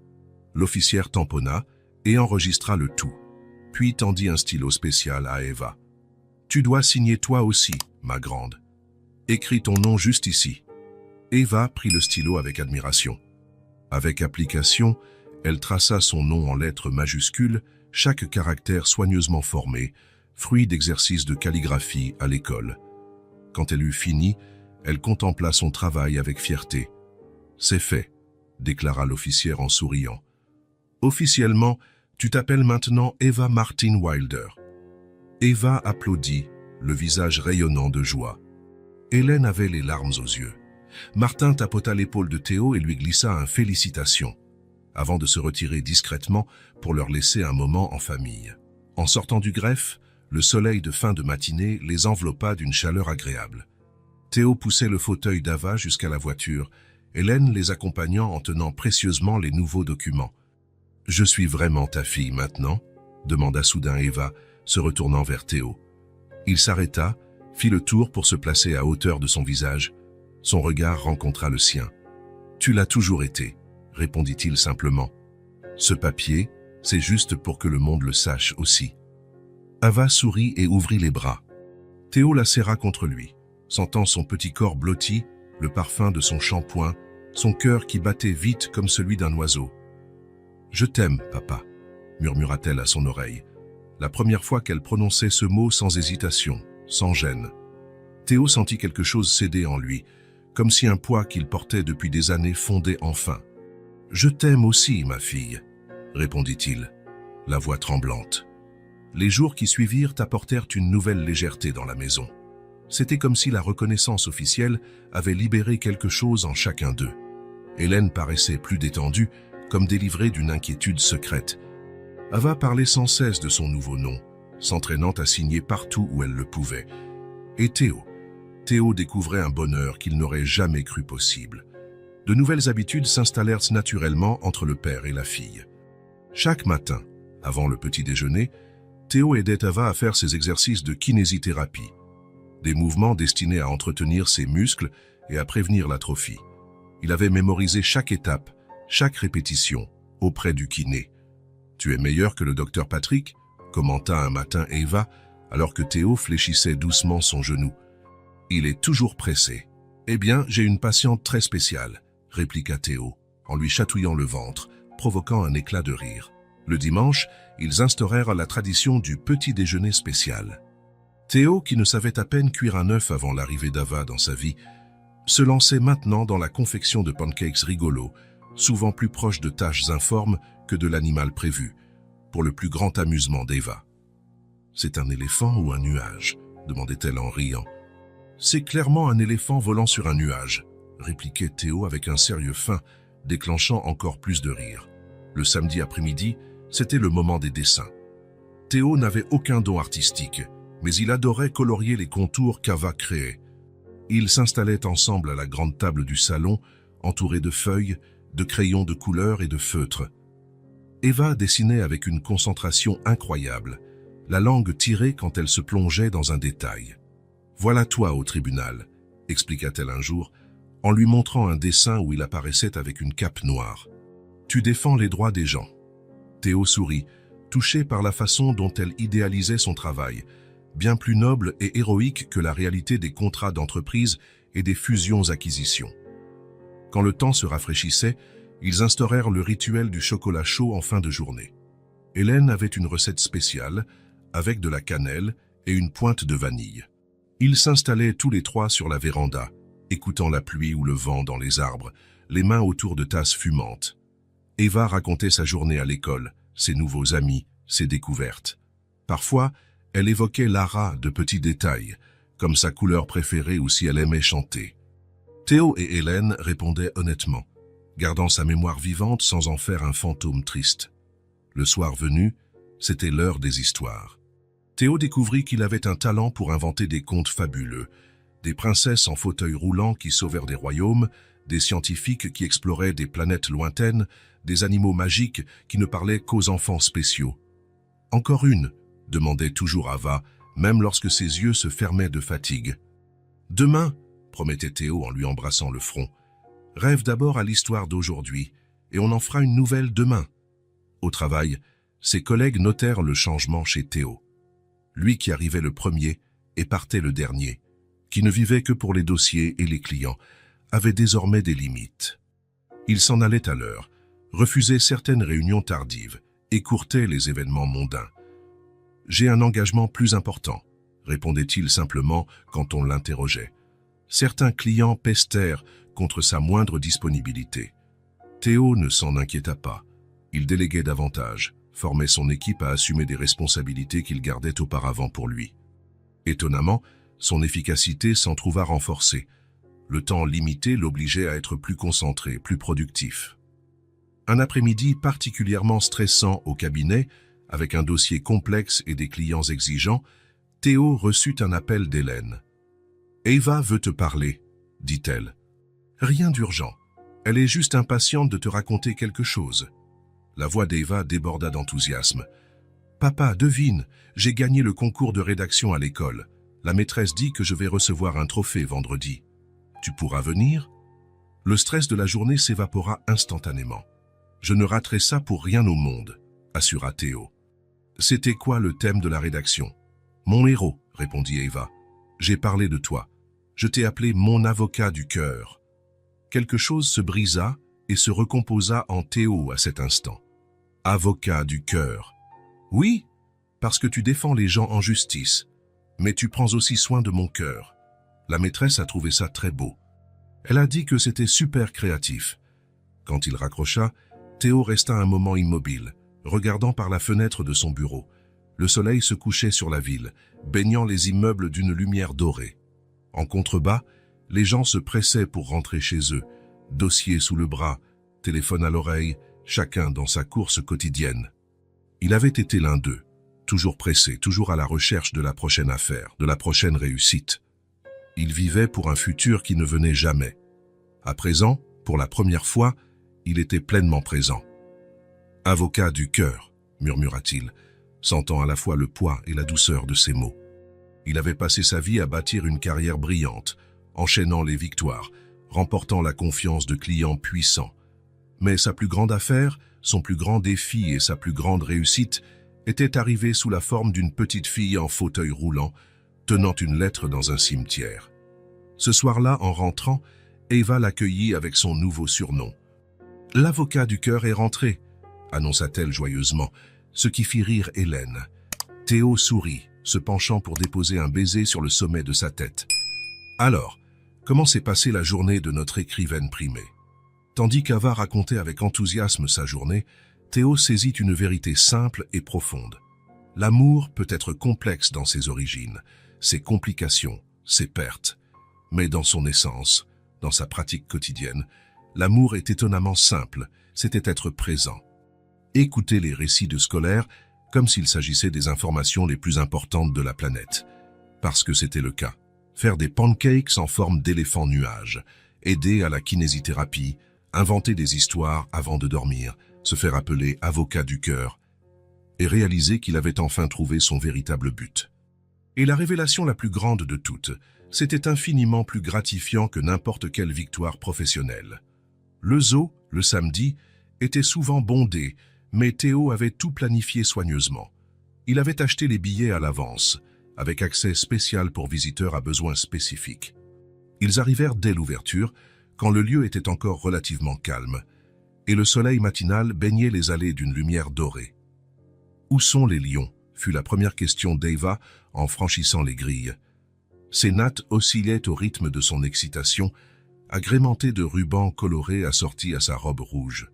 L'officière tamponna et enregistra le tout, puis tendit un stylo spécial à Eva. « Tu dois signer toi aussi, ma grande. Écris ton nom juste ici. » Eva prit le stylo avec admiration. Avec application, elle traça son nom en lettres majuscules, chaque caractère soigneusement formé, fruit d'exercices de calligraphie à l'école. Quand elle eut fini, elle contempla son travail avec fierté. « C'est fait », déclara l'officière en souriant. « Officiellement, tu t'appelles maintenant Eva Martin Wilder. » Eva applaudit, le visage rayonnant de joie. Hélène avait les larmes aux yeux. Martin tapota l'épaule de Théo et lui glissa un « félicitations », avant de se retirer discrètement pour leur laisser un moment en famille. En sortant du greffe, le soleil de fin de matinée les enveloppa d'une chaleur agréable. Théo poussait le fauteuil d'Ava jusqu'à la voiture, Hélène les accompagnant en tenant précieusement les nouveaux documents. « Je suis vraiment ta fille maintenant ?» demanda soudain Eva, se retournant vers Théo. Il s'arrêta, fit le tour pour se placer à hauteur de son visage. Son regard rencontra le sien. « Tu l'as toujours été », répondit-il simplement. « Ce papier, c'est juste pour que le monde le sache aussi. » Ava sourit et ouvrit les bras. Théo la serra contre lui, sentant son petit corps blotti, le parfum de son shampoing, son cœur qui battait vite comme celui d'un oiseau. « Je t'aime, papa », murmura-t-elle à son oreille, la première fois qu'elle prononçait ce mot sans hésitation, sans gêne. Théo sentit quelque chose céder en lui, comme si un poids qu'il portait depuis des années fondait enfin. « Je t'aime aussi, ma fille », répondit-il, la voix tremblante. Les jours qui suivirent apportèrent une nouvelle légèreté dans la maison. C'était comme si la reconnaissance officielle avait libéré quelque chose en chacun d'eux. Hélène paraissait plus détendue, comme délivrée d'une inquiétude secrète. Ava parlait sans cesse de son nouveau nom, s'entraînant à signer partout où elle le pouvait. Et Théo découvrait un bonheur qu'il n'aurait jamais cru possible. De nouvelles habitudes s'installèrent naturellement entre le père et la fille. Chaque matin, avant le petit déjeuner, Théo aidait Ava à faire ses exercices de kinésithérapie, des mouvements destinés à entretenir ses muscles et à prévenir l'atrophie. Il avait mémorisé chaque étape, chaque répétition, auprès du kiné. « Tu es meilleur que le docteur Patrick ?» commenta un matin Eva, alors que Théo fléchissait doucement son genou. « Il est toujours pressé. »« Eh bien, j'ai une patiente très spéciale, » répliqua Théo, en lui chatouillant le ventre, provoquant un éclat de rire. Le dimanche, ils instaurèrent la tradition du petit déjeuner spécial. Théo, qui ne savait à peine cuire un œuf avant l'arrivée d'Ava dans sa vie, se lançait maintenant dans la confection de pancakes rigolos, souvent plus proches de tâches informes que de l'animal prévu, pour le plus grand amusement d'Eva. « C'est un éléphant ou un nuage ?» demandait-elle en riant. « C'est clairement un éléphant volant sur un nuage », répliquait Théo avec un sérieux fin, déclenchant encore plus de rire. Le samedi après-midi, c'était le moment des dessins. Théo n'avait aucun don artistique, mais il adorait colorier les contours qu'Ava créait. Ils s'installaient ensemble à la grande table du salon, entourés de feuilles, de crayons de couleur et de feutres. Eva dessinait avec une concentration incroyable, la langue tirée quand elle se plongeait dans un détail. « Voilà toi au tribunal », expliqua-t-elle un jour, en lui montrant un dessin où il apparaissait avec une cape noire. « Tu défends les droits des gens. » Théo sourit, touché par la façon dont elle idéalisait son travail, bien plus noble et héroïque que la réalité des contrats d'entreprise et des fusions-acquisitions. Quand le temps se rafraîchissait, ils instaurèrent le rituel du chocolat chaud en fin de journée. Hélène avait une recette spéciale, avec de la cannelle et une pointe de vanille. Ils s'installaient tous les trois sur la véranda, écoutant la pluie ou le vent dans les arbres, les mains autour de tasses fumantes. Eva racontait sa journée à l'école, ses nouveaux amis, ses découvertes. Parfois, elle évoquait Lara de petits détails, comme sa couleur préférée ou si elle aimait chanter. Théo et Hélène répondaient honnêtement, gardant sa mémoire vivante sans en faire un fantôme triste. Le soir venu, c'était l'heure des histoires. Théo découvrit qu'il avait un talent pour inventer des contes fabuleux, des princesses en fauteuil roulant qui sauvèrent des royaumes, des scientifiques qui exploraient des planètes lointaines, des animaux magiques qui ne parlaient qu'aux enfants spéciaux. « Encore une ?» demandait toujours Ava, même lorsque ses yeux se fermaient de fatigue. « Demain ?» promettait Théo en lui embrassant le front. « Rêve d'abord à l'histoire d'aujourd'hui, et on en fera une nouvelle demain. » Au travail, ses collègues notèrent le changement chez Théo. Lui qui arrivait le premier et partait le dernier, qui ne vivait que pour les dossiers et les clients, avait désormais des limites. Il s'en allait à l'heure, refusait certaines réunions tardives, écourtait les événements mondains. « J'ai un engagement plus important », répondait-il simplement quand on l'interrogeait. Certains clients pestèrent contre sa moindre disponibilité. Théo ne s'en inquiéta pas. Il déléguait davantage, formait son équipe à assumer des responsabilités qu'il gardait auparavant pour lui. Étonnamment, son efficacité s'en trouva renforcée. Le temps limité l'obligeait à être plus concentré, plus productif. Un après-midi particulièrement stressant au cabinet, avec un dossier complexe et des clients exigeants, Théo reçut un appel d'Hélène. « Eva veut te parler », dit-elle. « Rien d'urgent. Elle est juste impatiente de te raconter quelque chose. » La voix d'Eva déborda d'enthousiasme. « Papa, devine, j'ai gagné le concours de rédaction à l'école. La maîtresse dit que je vais recevoir un trophée vendredi. Tu pourras venir ?» Le stress de la journée s'évapora instantanément. « Je ne raterai ça pour rien au monde », assura Théo. « C'était quoi le thème de la rédaction ?»« Mon héros », répondit Eva. « J'ai parlé de toi. Je t'ai appelé mon avocat du cœur. » Quelque chose se brisa et se recomposa en Théo à cet instant. « Avocat du cœur. » Oui, parce que tu défends les gens en justice, mais tu prends aussi soin de mon cœur. La maîtresse a trouvé ça très beau. Elle a dit que c'était super créatif. Quand il raccrocha, Théo resta un moment immobile, regardant par la fenêtre de son bureau. Le soleil se couchait sur la ville, baignant les immeubles d'une lumière dorée. En contrebas, les gens se pressaient pour rentrer chez eux, dossier sous le bras, téléphone à l'oreille, chacun dans sa course quotidienne. Il avait été l'un d'eux, toujours pressé, toujours à la recherche de la prochaine affaire, de la prochaine réussite. Il vivait pour un futur qui ne venait jamais. À présent, pour la première fois, il était pleinement présent. « Avocat du cœur », murmura-t-il, sentant à la fois le poids et la douceur de ses mots. Il avait passé sa vie à bâtir une carrière brillante, enchaînant les victoires, remportant la confiance de clients puissants. Mais sa plus grande affaire, son plus grand défi et sa plus grande réussite étaient arrivés sous la forme d'une petite fille en fauteuil roulant, tenant une lettre dans un cimetière. Ce soir-là, en rentrant, Eva l'accueillit avec son nouveau surnom. « L'avocat du cœur est rentré », annonça-t-elle joyeusement, ce qui fit rire Hélène. Théo sourit, se penchant pour déposer un baiser sur le sommet de sa tête. « Alors, comment s'est passée la journée de notre écrivaine primée ?» Tandis qu'Ava racontait avec enthousiasme sa journée, Théo saisit une vérité simple et profonde. L'amour peut être complexe dans ses origines, ses complications, ses pertes. Mais dans son essence, dans sa pratique quotidienne, l'amour est étonnamment simple, c'était être présent. Écouter les récits de scolaires comme s'il s'agissait des informations les plus importantes de la planète. Parce que c'était le cas. Faire des pancakes en forme d'éléphant nuage, aider à la kinésithérapie, inventer des histoires avant de dormir, se faire appeler avocat du cœur, et réaliser qu'il avait enfin trouvé son véritable but. Et la révélation la plus grande de toutes, c'était infiniment plus gratifiant que n'importe quelle victoire professionnelle. Le zoo, le samedi, était souvent bondé, Mais Théo avait tout planifié soigneusement. Il avait acheté les billets à l'avance, avec accès spécial pour visiteurs à besoins spécifiques. Ils arrivèrent dès l'ouverture, quand le lieu était encore relativement calme, et le soleil matinal baignait les allées d'une lumière dorée. « Où sont les lions ?» fut la première question d'Eva en franchissant les grilles. Ses nattes oscillaient au rythme de son excitation, agrémentées de rubans colorés assortis à sa robe rouge.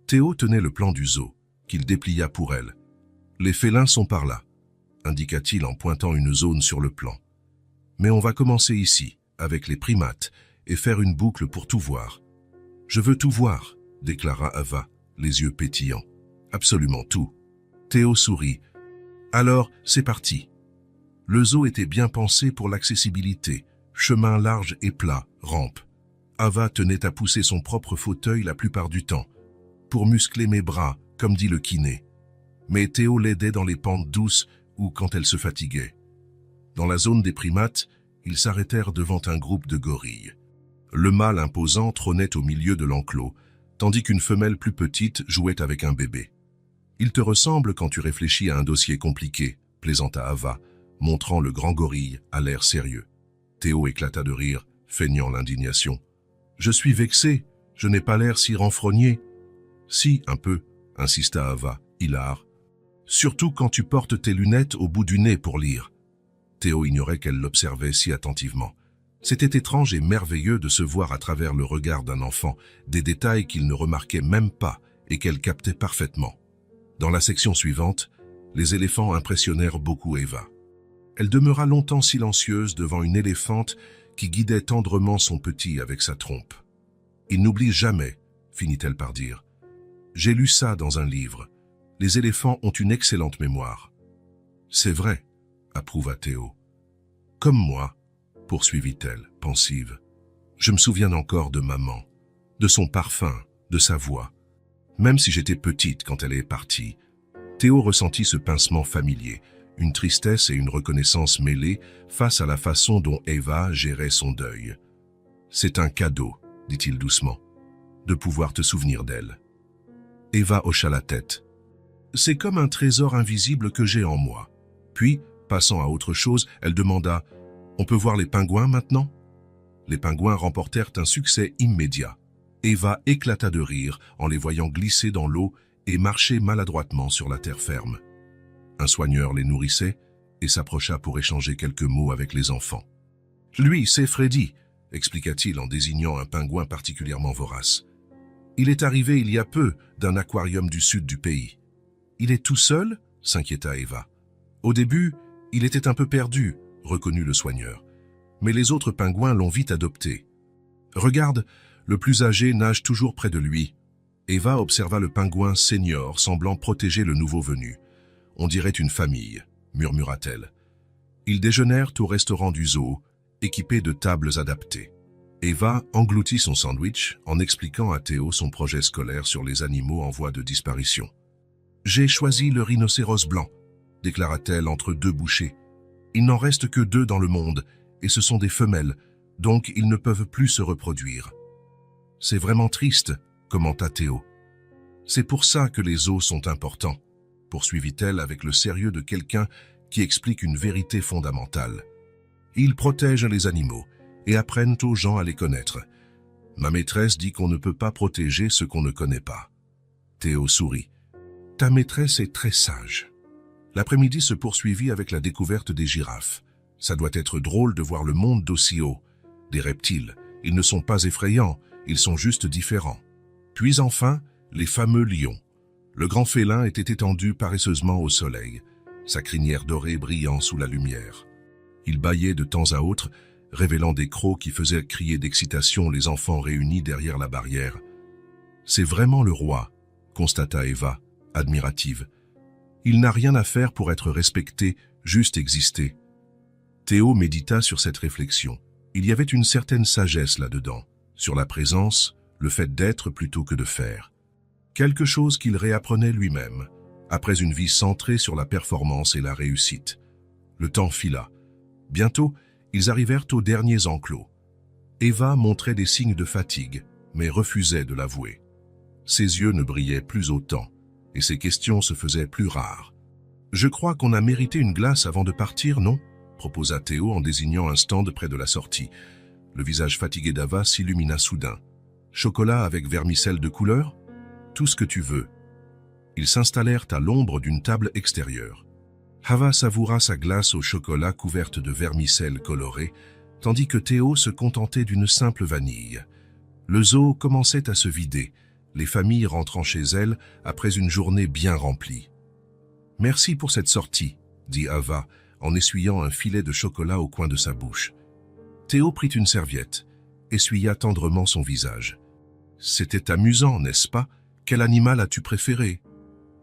Théo tenait le plan du zoo, qu'il déplia pour elle. « Les félins sont par là », indiqua-t-il en pointant une zone sur le plan. « Mais on va commencer ici, avec les primates, et faire une boucle pour tout voir. »« Je veux tout voir », déclara Ava, les yeux pétillants. « Absolument tout. » Théo sourit. « Alors, c'est parti. » Le zoo était bien pensé pour l'accessibilité, chemin large et plat, rampe. Ava tenait à pousser son propre fauteuil la plupart du temps, pour muscler mes bras, comme dit le kiné. Mais Théo l'aidait dans les pentes douces ou quand elle se fatiguait. Dans la zone des primates, ils s'arrêtèrent devant un groupe de gorilles. Le mâle imposant trônait au milieu de l'enclos, tandis qu'une femelle plus petite jouait avec un bébé. « Il te ressemble quand tu réfléchis à un dossier compliqué », plaisanta Ava, montrant le grand gorille à l'air sérieux. Théo éclata de rire, feignant l'indignation. « Je suis vexé, je n'ai pas l'air si renfrogné. »« Si, un peu, » insista Ava, hilar. « Surtout quand tu portes tes lunettes au bout du nez pour lire. » Théo ignorait qu'elle l'observait si attentivement. C'était étrange et merveilleux de se voir à travers le regard d'un enfant, des détails qu'il ne remarquait même pas et qu'elle captait parfaitement. Dans la section suivante, les éléphants impressionnèrent beaucoup Eva. Elle demeura longtemps silencieuse devant une éléphante qui guidait tendrement son petit avec sa trompe. « Il n'oublie jamais », finit-elle par dire. « J'ai lu ça dans un livre. Les éléphants ont une excellente mémoire. »« C'est vrai », approuva Théo. « Comme moi, » poursuivit-elle, pensive. « Je me souviens encore de maman, de son parfum, de sa voix. Même si j'étais petite quand elle est partie. » Théo ressentit ce pincement familier, une tristesse et une reconnaissance mêlées face à la façon dont Eva gérait son deuil. « C'est un cadeau, » dit-il doucement, « de pouvoir te souvenir d'elle. » Eva hocha la tête. « C'est comme un trésor invisible que j'ai en moi. » Puis, passant à autre chose, elle demanda « On peut voir les pingouins maintenant ?» Les pingouins remportèrent un succès immédiat. Eva éclata de rire en les voyant glisser dans l'eau et marcher maladroitement sur la terre ferme. Un soigneur les nourrissait et s'approcha pour échanger quelques mots avec les enfants. « Lui, c'est Freddy », expliqua-t-il en désignant un pingouin particulièrement vorace. « Il est arrivé il y a peu d'un aquarium du sud du pays. »« Il est tout seul ?» s'inquiéta Eva. « Au début, il était un peu perdu, » reconnut le soigneur. « Mais les autres pingouins l'ont vite adopté. Regarde, le plus âgé nage toujours près de lui. » Eva observa le pingouin senior semblant protéger le nouveau venu. « On dirait une famille, » murmura-t-elle. Ils déjeunèrent au restaurant du zoo, équipés de tables adaptées. Eva engloutit son sandwich en expliquant à Théo son projet scolaire sur les animaux en voie de disparition. « J'ai choisi le rhinocéros blanc, » déclara-t-elle entre deux bouchées. « Il n'en reste que 2 dans le monde, et ce sont des femelles, donc ils ne peuvent plus se reproduire. »« C'est vraiment triste, » commenta Théo. « C'est pour ça que les zoos sont importants, » poursuivit-elle avec le sérieux de quelqu'un qui explique une vérité fondamentale. « Ils protègent les animaux et apprennent aux gens à les connaître. Ma maîtresse dit qu'on ne peut pas protéger ce qu'on ne connaît pas. » Théo sourit. « Ta maîtresse est très sage. » L'après-midi se poursuivit avec la découverte des girafes. Ça doit être drôle de voir le monde d'aussi haut. Des reptiles, ils ne sont pas effrayants, ils sont juste différents. Puis enfin, les fameux lions. Le grand félin était étendu paresseusement au soleil, sa crinière dorée brillant sous la lumière. Il bâillait de temps à autre, révélant des crocs qui faisaient crier d'excitation les enfants réunis derrière la barrière. « C'est vraiment le roi », constata Eva, admirative. « Il n'a rien à faire pour être respecté, juste exister. » Théo médita sur cette réflexion. Il y avait une certaine sagesse là-dedans, sur la présence, le fait d'être plutôt que de faire. Quelque chose qu'il réapprenait lui-même, après une vie centrée sur la performance et la réussite. Le temps fila. Bientôt, ils arrivèrent aux derniers enclos. Eva montrait des signes de fatigue, mais refusait de l'avouer. Ses yeux ne brillaient plus autant. et ses questions se faisaient plus rares. « Je crois qu'on a mérité une glace avant de partir, non ?» proposa Théo en désignant un stand près de la sortie. Le visage fatigué d'Ava s'illumina soudain. « Chocolat avec vermicelle de couleur ? Tout ce que tu veux. » Ils s'installèrent à l'ombre d'une table extérieure. Ava savoura sa glace au chocolat couverte de vermicelle colorée, tandis que Théo se contentait d'une simple vanille. Le zoo commençait à se vider, les familles rentrant chez elles après une journée bien remplie. « Merci pour cette sortie, » dit Ava, en essuyant un filet de chocolat au coin de sa bouche. Théo prit une serviette, essuya tendrement son visage. « C'était amusant, n'est-ce pas? Quel animal as-tu préféré ?»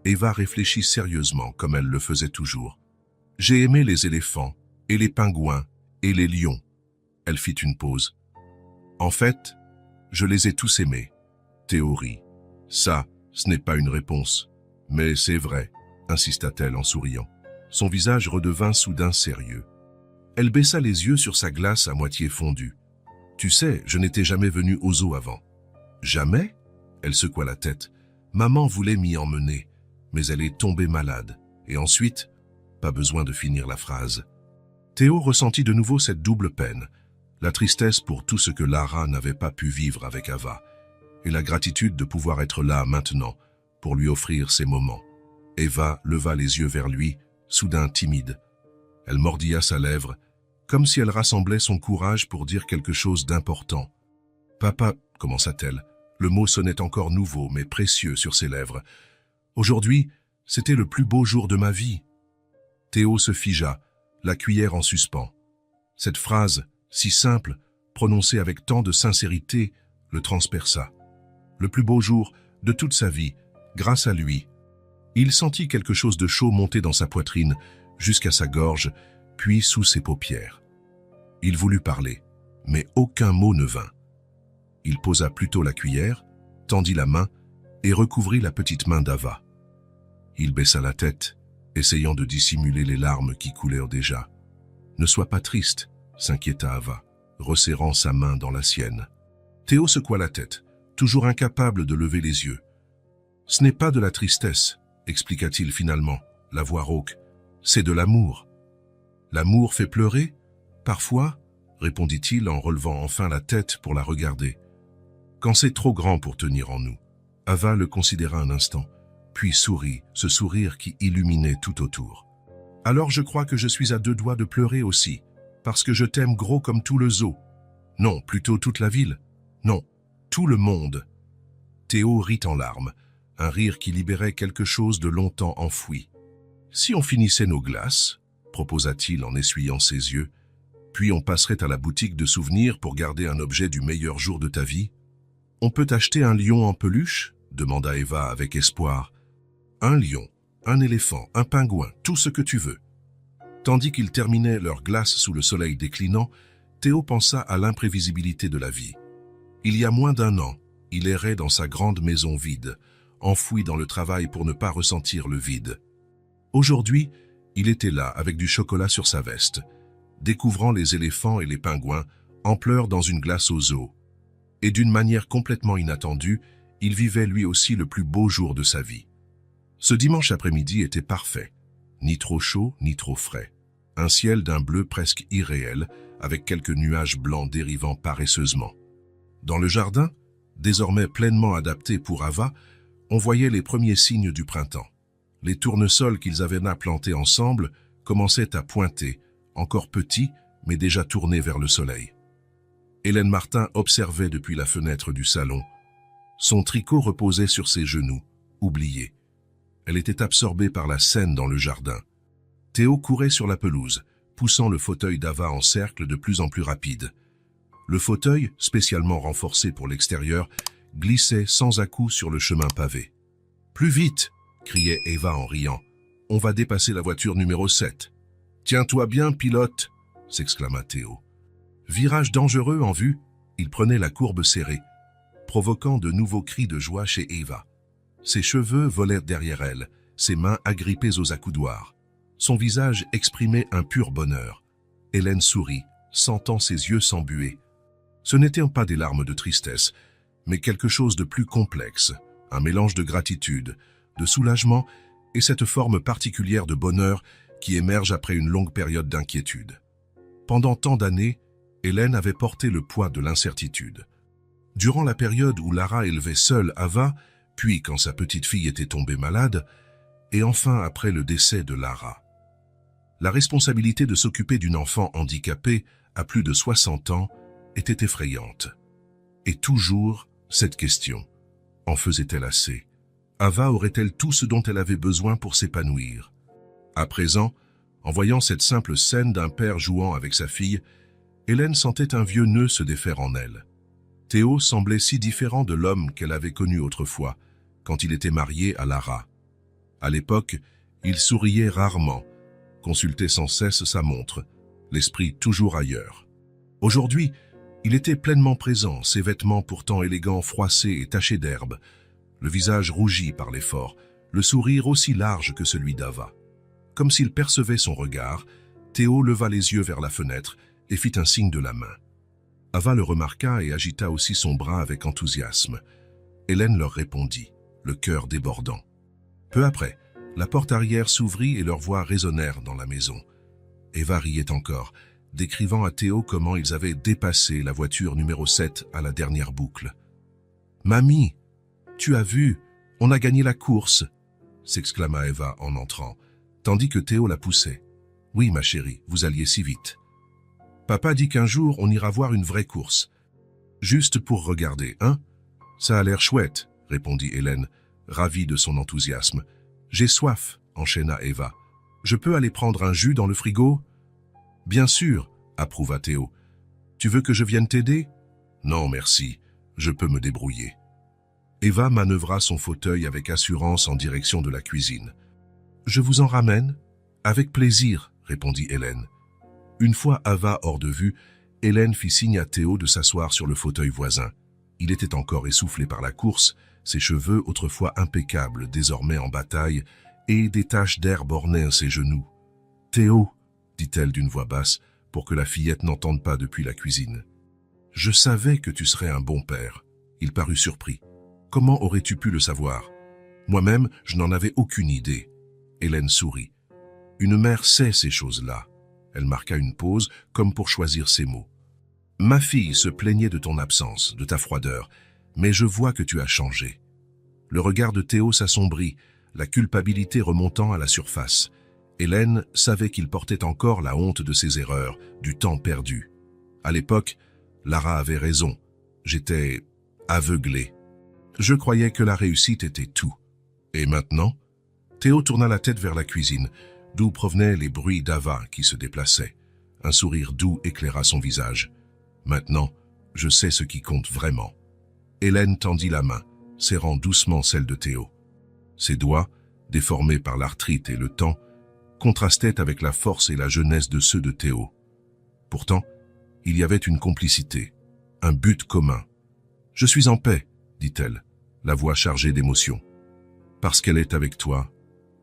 Eva réfléchit sérieusement, comme elle le faisait toujours. « J'ai aimé les éléphants, et les pingouins, et les lions. » Elle fit une pause. « En fait, je les ai tous aimés. » Théo rit. « Ça, ce n'est pas une réponse. Mais c'est vrai, » insista-t-elle en souriant. Son visage redevint soudain sérieux. Elle baissa les yeux sur sa glace à moitié fondue. « Tu sais, je n'étais jamais venue au zoo avant. »« Jamais ?» Elle secoua la tête. « Maman voulait m'y emmener, mais elle est tombée malade. Et ensuite, pas besoin de finir la phrase. » Théo ressentit de nouveau cette double peine, la tristesse pour tout ce que Lara n'avait pas pu vivre avec Ava, et la gratitude de pouvoir être là maintenant pour lui offrir ces moments. Eva leva les yeux vers lui, soudain timide. Elle mordilla sa lèvre, comme si elle rassemblait son courage pour dire quelque chose d'important. « Papa, » commença-t-elle. Le mot sonnait encore nouveau mais précieux sur ses lèvres. « Aujourd'hui, c'était le plus beau jour de ma vie. » Théo se figea, la cuillère en suspens. Cette phrase, si simple, prononcée avec tant de sincérité, le transperça. Le plus beau jour de toute sa vie, grâce à lui. Il sentit quelque chose de chaud monter dans sa poitrine, jusqu'à sa gorge, puis sous ses paupières. Il voulut parler, mais aucun mot ne vint. Il posa plutôt la cuillère, tendit la main et recouvrit la petite main d'Ava. Il baissa la tête, essayant de dissimuler les larmes qui coulèrent déjà. « Ne sois pas triste », s'inquiéta Ava, resserrant sa main dans la sienne. Théo secoua la tête, toujours incapable de lever les yeux. « Ce n'est pas de la tristesse », expliqua-t-il finalement, la voix rauque. « C'est de l'amour. »« L'amour fait pleurer ? Parfois ?» répondit-il en relevant enfin la tête pour la regarder. « Quand c'est trop grand pour tenir en nous. » Ava le considéra un instant, puis sourit, ce sourire qui illuminait tout autour. « Alors je crois que je suis à deux doigts de pleurer aussi, parce que je t'aime gros comme tout le zoo. Non, plutôt toute la ville. Non, tout le monde. » Théo rit en larmes, un rire qui libérait quelque chose de longtemps enfoui. « Si on finissait nos glaces, » proposa-t-il en essuyant ses yeux, « puis on passerait à la boutique de souvenirs pour garder un objet du meilleur jour de ta vie. »« On peut acheter un lion en peluche ?» demanda Eva avec espoir. « Un lion, un éléphant, un pingouin, tout ce que tu veux. » Tandis qu'ils terminaient leur glace sous le soleil déclinant, Théo pensa à l'imprévisibilité de la vie. Il y a moins d'un an, il errait dans sa grande maison vide, enfoui dans le travail pour ne pas ressentir le vide. Aujourd'hui, il était là avec du chocolat sur sa veste, découvrant les éléphants et les pingouins en pleurs dans une glace au zoo. Et d'une manière complètement inattendue, il vivait lui aussi le plus beau jour de sa vie. Ce dimanche après-midi était parfait, ni trop chaud ni trop frais. Un ciel d'un bleu presque irréel, avec quelques nuages blancs dérivant paresseusement. Dans le jardin, désormais pleinement adapté pour Ava, on voyait les premiers signes du printemps. Les tournesols qu'ils avaient plantés ensemble commençaient à pointer, encore petits, mais déjà tournés vers le soleil. Hélène Martin observait depuis la fenêtre du salon. Son tricot reposait sur ses genoux, oublié. Elle était absorbée par la scène dans le jardin. Théo courait sur la pelouse, poussant le fauteuil d'Ava en cercle de plus en plus rapide. Le fauteuil, spécialement renforcé pour l'extérieur, glissait sans à-coups sur le chemin pavé. « Plus vite !» criait Eva en riant. « On va dépasser la voiture numéro 7. »« Tiens-toi bien, pilote !» s'exclama Théo. Virage dangereux en vue, il prenait la courbe serrée, provoquant de nouveaux cris de joie chez Eva. Ses cheveux volèrent derrière elle, ses mains agrippées aux accoudoirs. Son visage exprimait un pur bonheur. Hélène sourit, sentant ses yeux s'embuer. Ce n'étaient pas des larmes de tristesse, mais quelque chose de plus complexe, un mélange de gratitude, de soulagement et cette forme particulière de bonheur qui émerge après une longue période d'inquiétude. Pendant tant d'années, Hélène avait porté le poids de l'incertitude. Durant la période où Lara élevait seule Ava, puis quand sa petite fille était tombée malade, et enfin après le décès de Lara. La responsabilité de s'occuper d'une enfant handicapée à plus de 60 ans était effrayante. Et toujours, cette question, en faisait-elle assez? Ava aurait-elle tout ce dont elle avait besoin pour s'épanouir? À présent, en voyant cette simple scène d'un père jouant avec sa fille, Hélène sentait un vieux nœud se défaire en elle. Théo semblait si différent de l'homme qu'elle avait connu autrefois, quand il était marié à Lara. À l'époque, il souriait rarement, consultait sans cesse sa montre, l'esprit toujours ailleurs. Aujourd'hui, il était pleinement présent, ses vêtements pourtant élégants froissés et tachés d'herbe, le visage rougi par l'effort, le sourire aussi large que celui d'Ava. Comme s'il percevait son regard, Théo leva les yeux vers la fenêtre et fit un signe de la main. Ava le remarqua et agita aussi son bras avec enthousiasme. Hélène leur répondit, le cœur débordant. Peu après, la porte arrière s'ouvrit et leurs voix résonnèrent dans la maison. Eva riait encore, décrivant à Théo comment ils avaient dépassé la voiture numéro 7 à la dernière boucle. « Mamie, tu as vu, on a gagné la course !» s'exclama Eva en entrant, tandis que Théo la poussait. « Oui, ma chérie, vous alliez si vite. Papa dit qu'un jour, on ira voir une vraie course. Juste pour regarder, hein? Ça a l'air chouette, » répondit Hélène, ravie de son enthousiasme. « J'ai soif, » enchaîna Eva. « Je peux aller prendre un jus dans le frigo ?»« Bien sûr, » approuva Théo. « Tu veux que je vienne t'aider ?»« Non, merci, je peux me débrouiller. » Eva manœuvra son fauteuil avec assurance en direction de la cuisine. « Je vous en ramène ?»« Avec plaisir, » répondit Hélène. Une fois Ava hors de vue, Hélène fit signe à Théo de s'asseoir sur le fauteuil voisin. Il était encore essoufflé par la course, ses cheveux autrefois impeccables, désormais en bataille, et des taches d'herbe ornaient ses genoux. « Théo, » dit-elle d'une voix basse, pour que la fillette n'entende pas depuis la cuisine. « Je savais que tu serais un bon père. » Il parut surpris. « Comment aurais-tu pu le savoir? Moi-même, je n'en avais aucune idée. » Hélène sourit. « Une mère sait ces choses-là. » Elle marqua une pause, comme pour choisir ses mots. « Ma fille se plaignait de ton absence, de ta froideur, mais je vois que tu as changé. » Le regard de Théo s'assombrit, la culpabilité remontant à la surface. Hélène savait qu'il portait encore la honte de ses erreurs, du temps perdu. À l'époque, Lara avait raison. J'étais aveuglé. Je croyais que la réussite était tout. Et maintenant? Théo tourna la tête vers la cuisine, d'où provenaient les bruits d'Ava qui se déplaçait. Un sourire doux éclaira son visage. Maintenant, je sais ce qui compte vraiment. Hélène tendit la main, serrant doucement celle de Théo. Ses doigts, déformés par l'arthrite et le temps, contrastaient avec la force et la jeunesse de ceux de Théo. Pourtant, il y avait une complicité, un but commun. « Je suis en paix, » dit-elle, la voix chargée d'émotion. « Parce qu'elle est avec toi,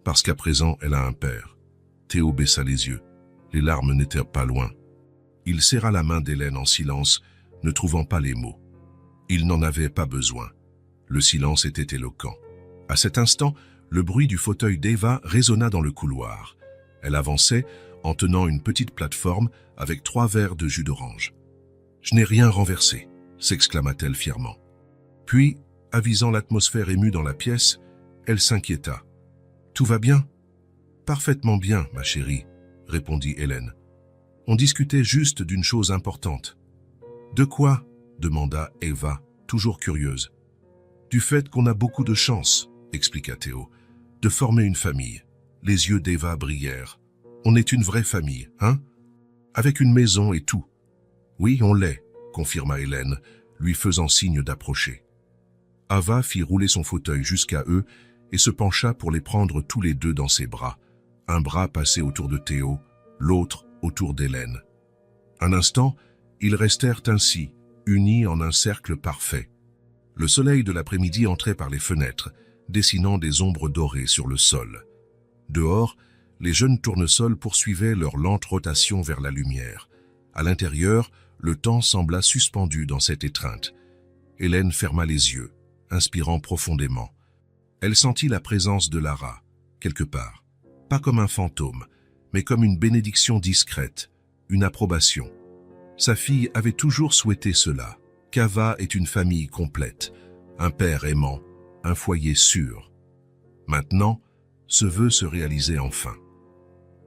parce qu'à présent elle a un père. » Théo baissa les yeux. Les larmes n'étaient pas loin. Il serra la main d'Hélène en silence, ne trouvant pas les mots. Il n'en avait pas besoin. Le silence était éloquent. À cet instant, le bruit du fauteuil d'Eva résonna dans le couloir. Elle avançait en tenant une petite plateforme avec 3 verres de jus d'orange. « Je n'ai rien renversé », s'exclama-t-elle fièrement. Puis, avisant l'atmosphère émue dans la pièce, elle s'inquiéta. « Tout va bien ?»« Parfaitement bien, ma chérie, » répondit Hélène. « On discutait juste d'une chose importante. »« De quoi ?» demanda Eva, toujours curieuse. « Du fait qu'on a beaucoup de chance, » expliqua Théo, « de former une famille. » Les yeux d'Eva brillèrent. « On est une vraie famille, hein? Avec une maison et tout. »« Oui, on l'est, » confirma Hélène, lui faisant signe d'approcher. Ava fit rouler son fauteuil jusqu'à eux et se pencha pour les prendre tous les deux dans ses bras. Un bras passé autour de Théo, l'autre autour d'Hélène. Un instant, ils restèrent ainsi, unis en un cercle parfait. Le soleil de l'après-midi entrait par les fenêtres, dessinant des ombres dorées sur le sol. Dehors, les jeunes tournesols poursuivaient leur lente rotation vers la lumière. À l'intérieur, le temps sembla suspendu dans cette étreinte. Hélène ferma les yeux, inspirant profondément. Elle sentit la présence de Lara, quelque part. Pas comme un fantôme, mais comme une bénédiction discrète, une approbation. Sa fille avait toujours souhaité cela, qu'Ava ait une famille complète, un père aimant, un foyer sûr. Maintenant, ce vœu se réalisait enfin.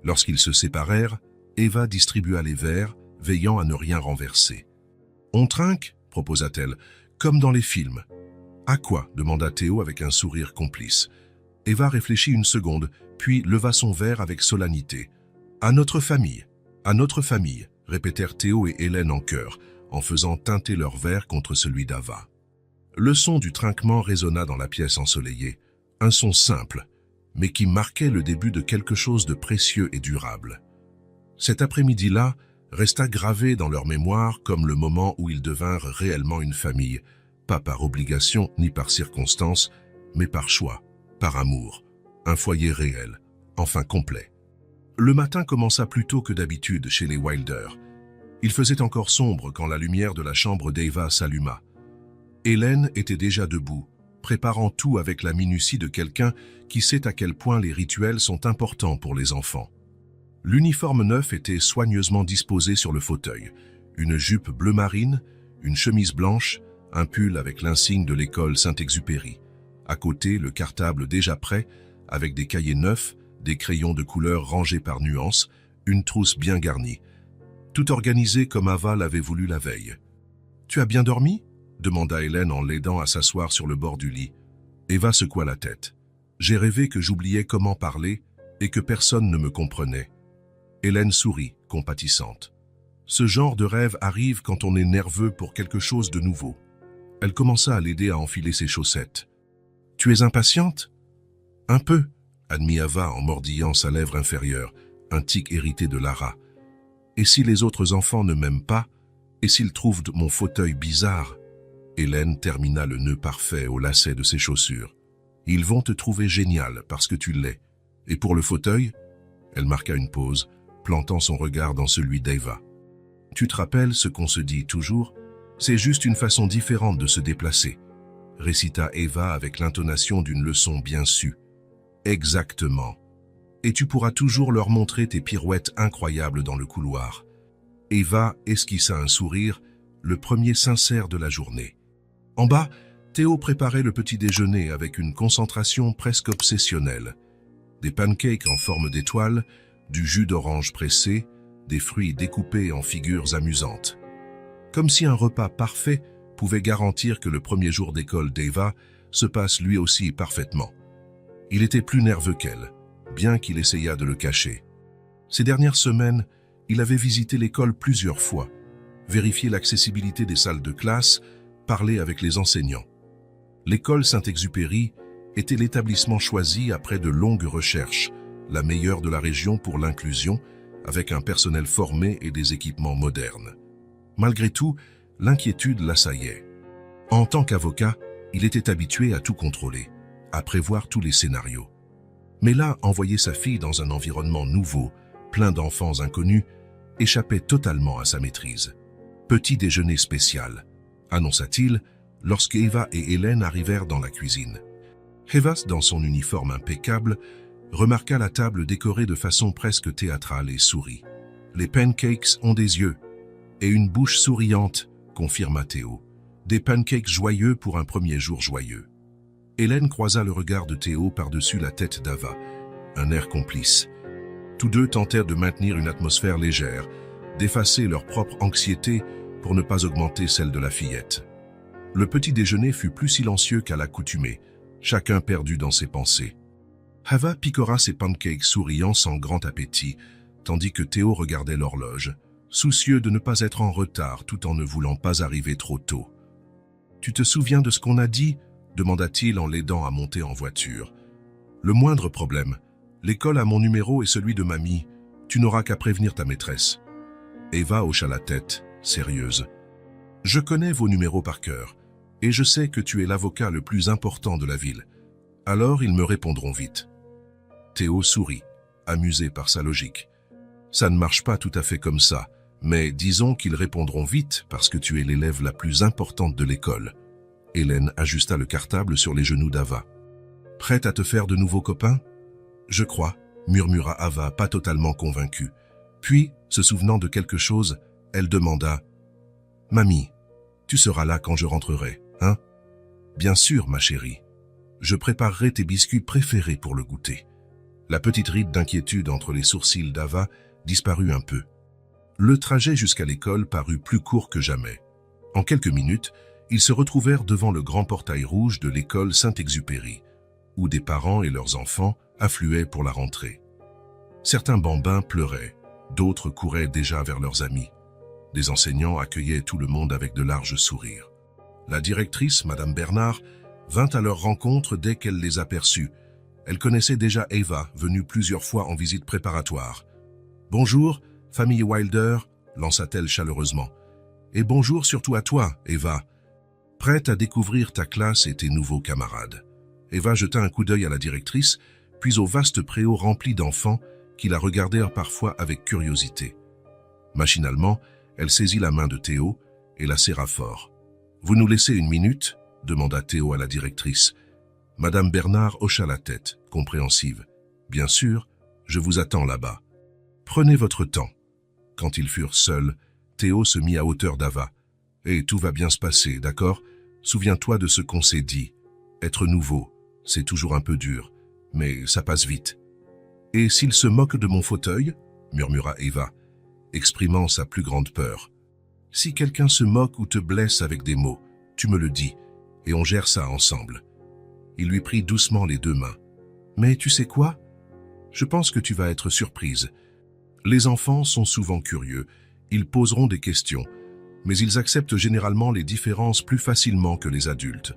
Lorsqu'ils se séparèrent, Eva distribua les verres, veillant à ne rien renverser. « On trinque ?» proposa-t-elle, « comme dans les films. »« À quoi ?» demanda Théo avec un sourire complice. Eva réfléchit une seconde, puis leva son verre avec solennité. « À notre famille, à notre famille !» répétèrent Théo et Hélène en chœur, en faisant teinter leur verre contre celui d'Ava. Le son du trinquement résonna dans la pièce ensoleillée, un son simple, mais qui marquait le début de quelque chose de précieux et durable. Cet après-midi-là resta gravé dans leur mémoire comme le moment où ils devinrent réellement une famille, pas par obligation ni par circonstance, mais par choix, par amour, un foyer réel, enfin complet. Le matin commença plus tôt que d'habitude chez les Wilder. Il faisait encore sombre quand la lumière de la chambre d'Eva s'alluma. Hélène était déjà debout, préparant tout avec la minutie de quelqu'un qui sait à quel point les rituels sont importants pour les enfants. L'uniforme neuf était soigneusement disposé sur le fauteuil. Une jupe bleu marine, une chemise blanche, un pull avec l'insigne de l'école Saint-Exupéry. À côté, le cartable déjà prêt, avec des cahiers neufs, des crayons de couleur rangés par nuances, une trousse bien garnie. Tout organisé comme Ava l'avait voulu la veille. « Tu as bien dormi ?» demanda Hélène en l'aidant à s'asseoir sur le bord du lit. Eva secoua la tête. « J'ai rêvé que j'oubliais comment parler et que personne ne me comprenait. » Hélène sourit, compatissante. Ce genre de rêve arrive quand on est nerveux pour quelque chose de nouveau. Elle commença à l'aider à enfiler ses chaussettes. « Tu es impatiente ?»« Un peu, » admit Ava en mordillant sa lèvre inférieure, un tic hérité de Lara. « Et si les autres enfants ne m'aiment pas? Et s'ils trouvent mon fauteuil bizarre ?» Hélène termina le nœud parfait au lacet de ses chaussures. « Ils vont te trouver génial parce que tu l'es. Et pour le fauteuil ?» Elle marqua une pause, plantant son regard dans celui d'Eva. « Tu te rappelles ce qu'on se dit toujours? C'est juste une façon différente de se déplacer, » récita Eva avec l'intonation d'une leçon bien sue. « Exactement. Et tu pourras toujours leur montrer tes pirouettes incroyables dans le couloir. » Eva esquissa un sourire, le premier sincère de la journée. En bas, Théo préparait le petit déjeuner avec une concentration presque obsessionnelle. Des pancakes en forme d'étoile, du jus d'orange pressé, des fruits découpés en figures amusantes. Comme si un repas parfait pouvait garantir que le premier jour d'école d'Eva se passe lui aussi parfaitement. Il était plus nerveux qu'elle, bien qu'il essayât de le cacher. Ces dernières semaines, il avait visité l'école plusieurs fois, vérifié l'accessibilité des salles de classe, parlé avec les enseignants. L'école Saint-Exupéry était l'établissement choisi après de longues recherches, la meilleure de la région pour l'inclusion, avec un personnel formé et des équipements modernes. Malgré tout, l'inquiétude l'assaillait. En tant qu'avocat, il était habitué à tout contrôler, à prévoir tous les scénarios. Mais là, envoyer sa fille dans un environnement nouveau, plein d'enfants inconnus, échappait totalement à sa maîtrise. « Petit déjeuner spécial », annonça-t-il, lorsque Eva et Hélène arrivèrent dans la cuisine. Eva, dans son uniforme impeccable, remarqua la table décorée de façon presque théâtrale et sourit. « Les pancakes ont des yeux et une bouche souriante », confirma Théo. « Des pancakes joyeux pour un premier jour joyeux. » Hélène croisa le regard de Théo par-dessus la tête d'Ava, un air complice. Tous deux tentèrent de maintenir une atmosphère légère, d'effacer leur propre anxiété pour ne pas augmenter celle de la fillette. Le petit déjeuner fut plus silencieux qu'à l'accoutumée, chacun perdu dans ses pensées. Ava picora ses pancakes souriant sans grand appétit, tandis que Théo regardait l'horloge, soucieux de ne pas être en retard tout en ne voulant pas arriver trop tôt. « Tu te souviens de ce qu'on a dit ?» demanda-t-il en l'aidant à monter en voiture. « Le moindre problème. L'école a mon numéro et celui de mamie. Tu n'auras qu'à prévenir ta maîtresse. » Eva hocha la tête, sérieuse. « Je connais vos numéros par cœur, et je sais que tu es l'avocat le plus important de la ville. Alors ils me répondront vite. » Théo sourit, amusé par sa logique. « Ça ne marche pas tout à fait comme ça, mais disons qu'ils répondront vite parce que tu es l'élève la plus importante de l'école. » Hélène ajusta le cartable sur les genoux d'Ava. « Prête à te faire de nouveaux copains? Je crois, murmura Ava, pas totalement convaincue. Puis, se souvenant de quelque chose, elle demanda « Mamie, tu seras là quand je rentrerai, hein ?»« Bien sûr, ma chérie. Je préparerai tes biscuits préférés pour le goûter. » La petite ride d'inquiétude entre les sourcils d'Ava disparut un peu. Le trajet jusqu'à l'école parut plus court que jamais. En quelques minutes, ils se retrouvèrent devant le grand portail rouge de l'école Saint-Exupéry, où des parents et leurs enfants affluaient pour la rentrée. Certains bambins pleuraient, d'autres couraient déjà vers leurs amis. Des enseignants accueillaient tout le monde avec de larges sourires. La directrice, Madame Bernard, vint à leur rencontre dès qu'elle les aperçut. Elle connaissait déjà Eva, venue plusieurs fois en visite préparatoire. « Bonjour, famille Wilder », lança-t-elle chaleureusement. « Et bonjour surtout à toi, Eva. Prête à découvrir ta classe et tes nouveaux camarades. » Eva jeta un coup d'œil à la directrice, puis au vaste préau rempli d'enfants qui la regardèrent parfois avec curiosité. Machinalement, elle saisit la main de Théo et la serra fort. « Vous nous laissez une minute ?» demanda Théo à la directrice. Madame Bernard hocha la tête, compréhensive. « Bien sûr, je vous attends là-bas. Prenez votre temps. » Quand ils furent seuls, Théo se mit à hauteur d'Ava. « Et tout va bien se passer, d'accord? Souviens-toi de ce qu'on s'est dit. Être nouveau, c'est toujours un peu dur, mais ça passe vite. »« Et s'il se moque de mon fauteuil ?» murmura Eva, exprimant sa plus grande peur. « Si quelqu'un se moque ou te blesse avec des mots, tu me le dis, et on gère ça ensemble. » Il lui prit doucement les deux mains. « Mais tu sais quoi? Je pense que tu vas être surprise. Les enfants sont souvent curieux, ils poseront des questions, mais ils acceptent généralement les différences plus facilement que les adultes. »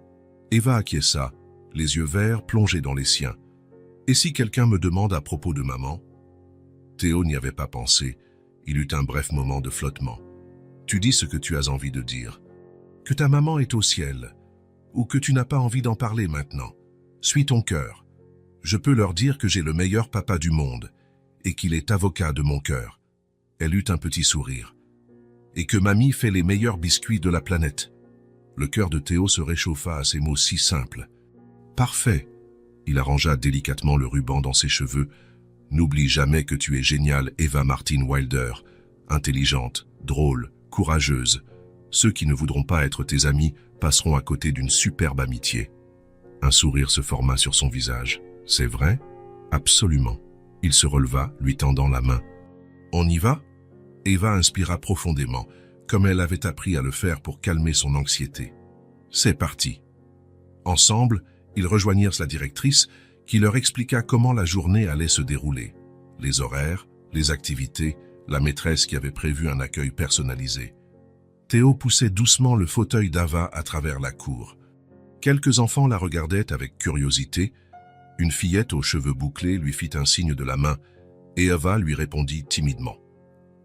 Eva acquiesça, les yeux verts plongés dans les siens. « Et si quelqu'un me demande à propos de maman ?» Théo n'y avait pas pensé. Il eut un bref moment de flottement. « Tu dis ce que tu as envie de dire. Que ta maman est au ciel, ou que tu n'as pas envie d'en parler maintenant. Suis ton cœur. Je peux leur dire que j'ai le meilleur papa du monde, et qu'il est avocat de mon cœur. » Elle eut un petit sourire. « Et que mamie fait les meilleurs biscuits de la planète. » Le cœur de Théo se réchauffa à ces mots si simples. « Parfait. » Il arrangea délicatement le ruban dans ses cheveux. « N'oublie jamais que tu es géniale, Eva Martine Wilder, intelligente, drôle, courageuse. Ceux qui ne voudront pas être tes amis passeront à côté d'une superbe amitié. » Un sourire se forma sur son visage. « C'est vrai? Absolument. » Il se releva, lui tendant la main. « On y va ?» Eva inspira profondément, comme elle avait appris à le faire pour calmer son anxiété. « C'est parti. » Ensemble, ils rejoignirent la directrice, qui leur expliqua comment la journée allait se dérouler. Les horaires, les activités, la maîtresse qui avait prévu un accueil personnalisé. Théo poussait doucement le fauteuil d'Ava à travers la cour. Quelques enfants la regardaient avec curiosité. Une fillette aux cheveux bouclés lui fit un signe de la main, et Ava lui répondit timidement.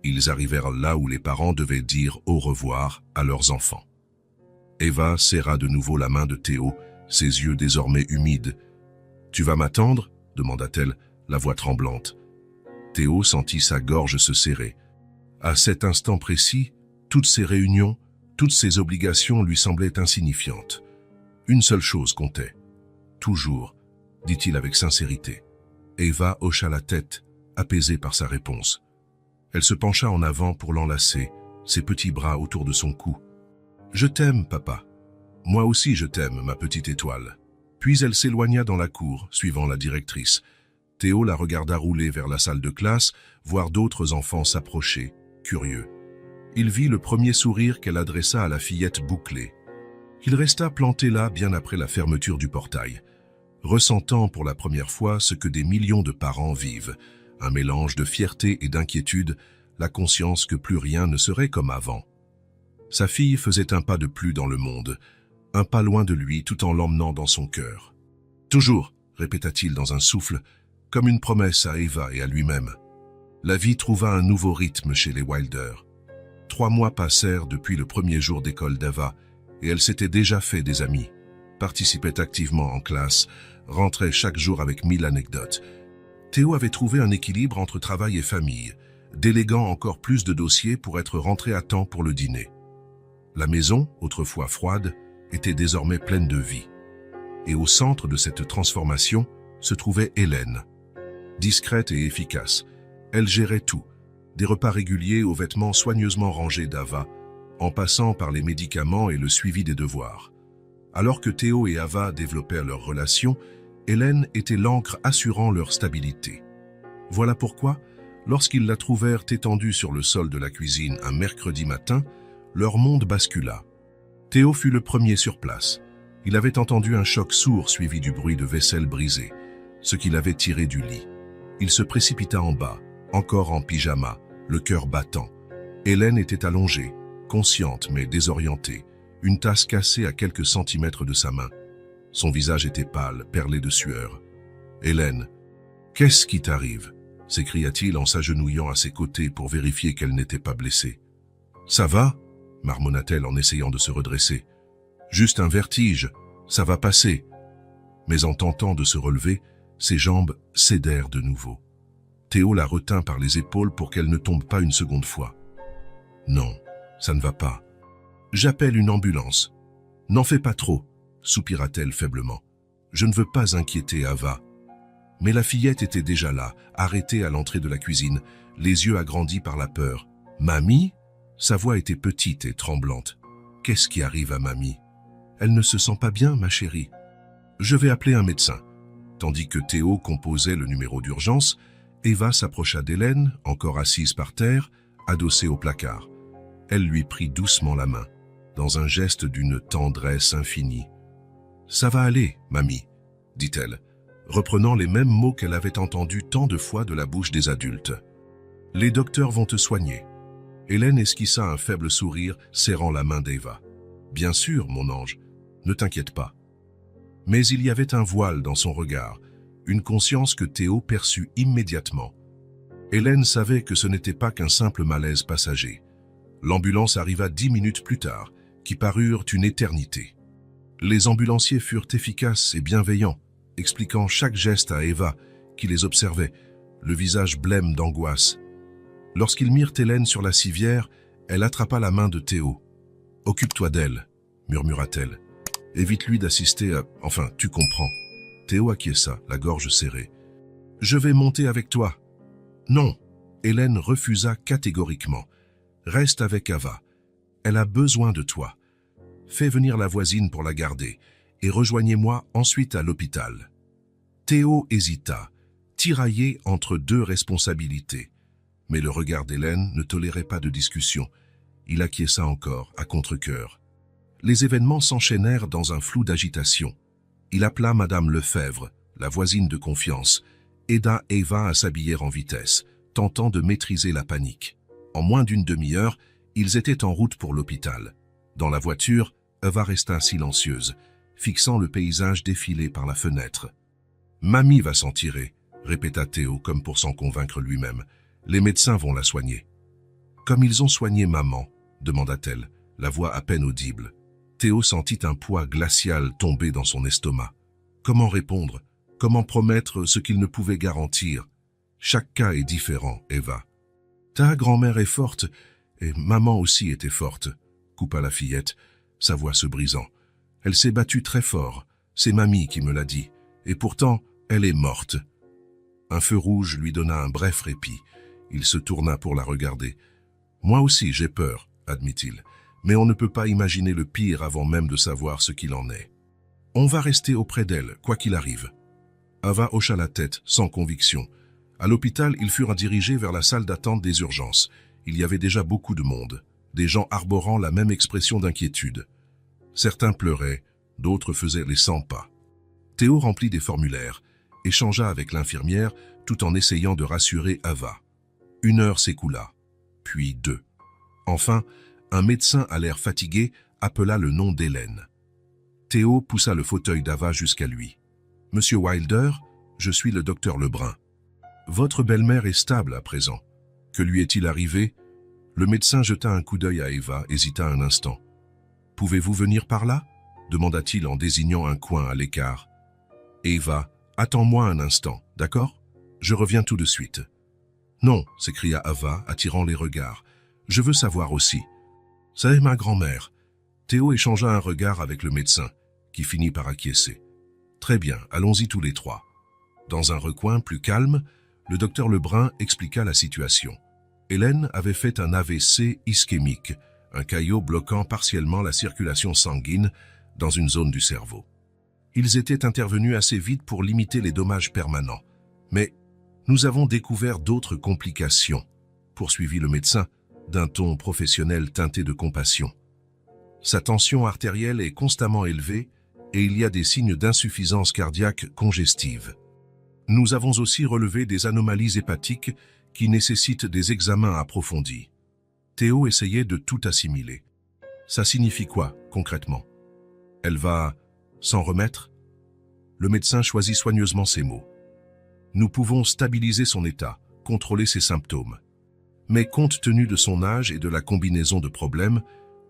Ils arrivèrent là où les parents devaient dire au revoir à leurs enfants. Eva serra de nouveau la main de Théo, ses yeux désormais humides. « Tu vas m'attendre » demanda-t-elle, la voix tremblante. Théo sentit sa gorge se serrer. À cet instant précis, toutes ces réunions, toutes ces obligations lui semblaient insignifiantes. Une seule chose comptait. « Toujours », dit-il avec sincérité. Eva hocha la tête, apaisée par sa réponse. Elle se pencha en avant pour l'enlacer, ses petits bras autour de son cou. « Je t'aime, papa. Moi aussi je t'aime, ma petite étoile. » Puis elle s'éloigna dans la cour, suivant la directrice. Théo la regarda rouler vers la salle de classe, voir d'autres enfants s'approcher, curieux. Il vit le premier sourire qu'elle adressa à la fillette bouclée. Il resta planté là bien après la fermeture du portail, ressentant pour la première fois ce que des millions de parents vivent, un mélange de fierté et d'inquiétude, la conscience que plus rien ne serait comme avant. Sa fille faisait un pas de plus dans le monde, un pas loin de lui tout en l'emmenant dans son cœur. « Toujours », répéta-t-il dans un souffle, comme une promesse à Eva et à lui-même. La vie trouva un nouveau rythme chez les Wilder. 3 mois passèrent depuis le premier jour d'école d'Eva, et elle s'était déjà fait des amis, participait activement en classe, rentrait chaque jour avec 1000 anecdotes. Théo avait trouvé un équilibre entre travail et famille, déléguant encore plus de dossiers pour être rentré à temps pour le dîner. La maison, autrefois froide, était désormais pleine de vie. et au centre de cette transformation se trouvait Hélène. Discrète et efficace, elle gérait tout, des repas réguliers aux vêtements soigneusement rangés d'Ava, en passant par les médicaments et le suivi des devoirs. Alors que Théo et Ava développèrent leur relation, Hélène était l'ancre assurant leur stabilité. Voilà pourquoi, lorsqu'ils la trouvèrent étendue sur le sol de la cuisine un mercredi matin, leur monde bascula. Théo fut le premier sur place. Il avait entendu un choc sourd suivi du bruit de vaisselle brisée, ce qui l'avait tiré du lit. Il se précipita en bas, encore en pyjama, le cœur battant. Hélène était allongée, consciente mais désorientée, une tasse cassée à quelques centimètres de sa main. Son visage était pâle, perlé de sueur. « Hélène, qu'est-ce qui t'arrive » s'écria-t-il en s'agenouillant à ses côtés pour vérifier qu'elle n'était pas blessée. « Ça va » marmonna-t-elle en essayant de se redresser. « Juste un vertige, ça va passer. » Mais en tentant de se relever, ses jambes cédèrent de nouveau. Théo la retint par les épaules pour qu'elle ne tombe pas une seconde fois. « Non, ça ne va pas. J'appelle une ambulance. »« N'en fais pas trop, » soupira-t-elle faiblement. « Je ne veux pas inquiéter Ava. » Mais la fillette était déjà là, arrêtée à l'entrée de la cuisine, les yeux agrandis par la peur. « Mamie ?» Sa voix était petite et tremblante. « Qu'est-ce qui arrive à Mamie ? Elle ne se sent pas bien, ma chérie. Je vais appeler un médecin. » Tandis que Théo composait le numéro d'urgence, Eva s'approcha d'Hélène, encore assise par terre, adossée au placard. Elle lui prit doucement la main, dans un geste d'une tendresse infinie. « Ça va aller, mamie, » dit-elle, reprenant les mêmes mots qu'elle avait entendus tant de fois de la bouche des adultes. « Les docteurs vont te soigner. » Hélène esquissa un faible sourire, serrant la main d'Eva. « Bien sûr, mon ange, ne t'inquiète pas. » Mais il y avait un voile dans son regard, une conscience que Théo perçut immédiatement. Hélène savait que ce n'était pas qu'un simple malaise passager. L'ambulance arriva 10 minutes plus tard, qui parurent une éternité. Les ambulanciers furent efficaces et bienveillants, expliquant chaque geste à Eva, qui les observait, le visage blême d'angoisse. Lorsqu'ils mirent Hélène sur la civière, elle attrapa la main de Théo. « Occupe-toi d'elle, » murmura-t-elle. « Évite-lui d'assister à... Enfin, tu comprends. » Théo acquiesça, la gorge serrée. « Je vais monter avec toi. »« Non !» Hélène refusa catégoriquement. « Reste avec Ava. Elle a besoin de toi. Fais venir la voisine pour la garder et rejoignez-moi ensuite à l'hôpital. » Théo hésita, tiraillé entre deux responsabilités. Mais le regard d'Hélène ne tolérait pas de discussion. Il acquiesça encore, à contre-cœur. Les événements s'enchaînèrent dans un flou d'agitation. Il appela Madame Lefebvre, la voisine de confiance, aida Eva à s'habiller en vitesse, tentant de maîtriser la panique. En moins d'une demi-heure, ils étaient en route pour l'hôpital. Dans la voiture, Eva resta silencieuse, fixant le paysage défilé par la fenêtre. « Mamie va s'en tirer », répéta Théo comme pour s'en convaincre lui-même. « Les médecins vont la soigner. »« Comme ils ont soigné maman ?» demanda-t-elle, la voix à peine audible. Théo sentit un poids glacial tomber dans son estomac. Comment répondre? Comment promettre ce qu'il ne pouvait garantir? Chaque cas est différent, Eva. Ta grand-mère est forte, et maman aussi était forte, coupa la fillette, sa voix se brisant. Elle s'est battue très fort, c'est mamie qui me l'a dit, et pourtant, elle est morte. Un feu rouge lui donna un bref répit. Il se tourna pour la regarder. Moi aussi, j'ai peur, admit-il, mais on ne peut pas imaginer le pire avant même de savoir ce qu'il en est. On va rester auprès d'elle, quoi qu'il arrive. Ava hocha la tête, sans conviction. À l'hôpital, ils furent dirigés vers la salle d'attente des urgences. Il y avait déjà beaucoup de monde, des gens arborant la même expression d'inquiétude. Certains pleuraient, d'autres faisaient les 100 pas. Théo remplit des formulaires, échangea avec l'infirmière tout en essayant de rassurer Ava. 1 heure s'écoula, puis 2. Enfin, un médecin à l'air fatigué appela le nom d'Hélène. Théo poussa le fauteuil d'Ava jusqu'à lui. « Monsieur Wilder, je suis le docteur Lebrun. Votre belle-mère est stable à présent. Que lui est-il arrivé ?» Le médecin jeta un coup d'œil à Eva, hésita un instant. « Pouvez-vous venir par là ?» demanda-t-il en désignant un coin à l'écart. « Eva, attends-moi un instant, d'accord? Je reviens tout de suite. »« Non, » s'écria Ava, attirant les regards. « Je veux savoir aussi. »« C'est ma grand-mère. » Théo échangea un regard avec le médecin, qui finit par acquiescer. Très bien, allons-y tous les trois. Dans un recoin plus calme, le docteur Lebrun expliqua la situation. Hélène avait fait un AVC ischémique, un caillot bloquant partiellement la circulation sanguine dans une zone du cerveau. Ils étaient intervenus assez vite pour limiter les dommages permanents. Mais nous avons découvert d'autres complications, poursuivit le médecin, d'un ton professionnel teinté de compassion. Sa tension artérielle est constamment élevée et il y a des signes d'insuffisance cardiaque congestive. Nous avons aussi relevé des anomalies hépatiques qui nécessitent des examens approfondis. Théo essayait de tout assimiler. Ça signifie quoi, concrètement? Elle va s'en remettre? Le médecin choisit soigneusement ses mots. Nous pouvons stabiliser son état, contrôler ses symptômes. Mais compte tenu de son âge et de la combinaison de problèmes,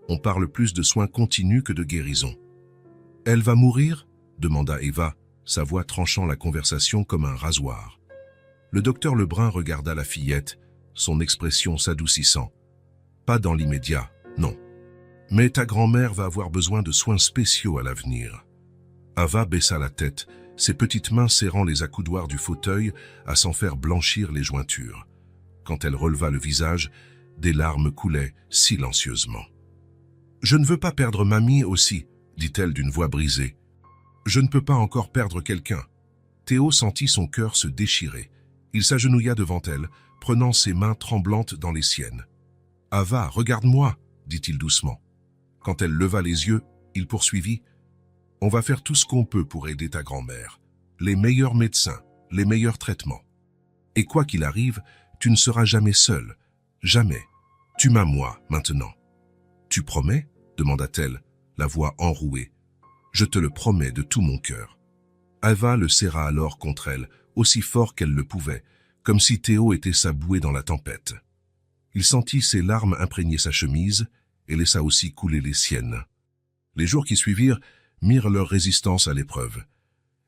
on parle plus de soins continus que de guérison. « Elle va mourir ?» demanda Eva, sa voix tranchant la conversation comme un rasoir. Le docteur Lebrun regarda la fillette, son expression s'adoucissant. « Pas dans l'immédiat, non. Mais ta grand-mère va avoir besoin de soins spéciaux à l'avenir. » Ava baissa la tête, ses petites mains serrant les accoudoirs du fauteuil à s'en faire blanchir les jointures. Quand elle releva le visage, des larmes coulaient silencieusement. « Je ne veux pas perdre mamie aussi, » dit-elle d'une voix brisée. « Je ne peux pas encore perdre quelqu'un. » Théo sentit son cœur se déchirer. Il s'agenouilla devant elle, prenant ses mains tremblantes dans les siennes. « Ava, regarde-moi, » dit-il doucement. Quand elle leva les yeux, il poursuivit. « On va faire tout ce qu'on peut pour aider ta grand-mère. Les meilleurs médecins, les meilleurs traitements. Et quoi qu'il arrive, tu ne seras jamais seul. Jamais. Tu m'as moi, maintenant. »« Tu promets ?» demanda-t-elle, la voix enrouée. « Je te le promets de tout mon cœur. » Ava le serra alors contre elle, aussi fort qu'elle le pouvait, comme si Théo était sa bouée dans la tempête. Il sentit ses larmes imprégner sa chemise et laissa aussi couler les siennes. Les jours qui suivirent mirent leur résistance à l'épreuve.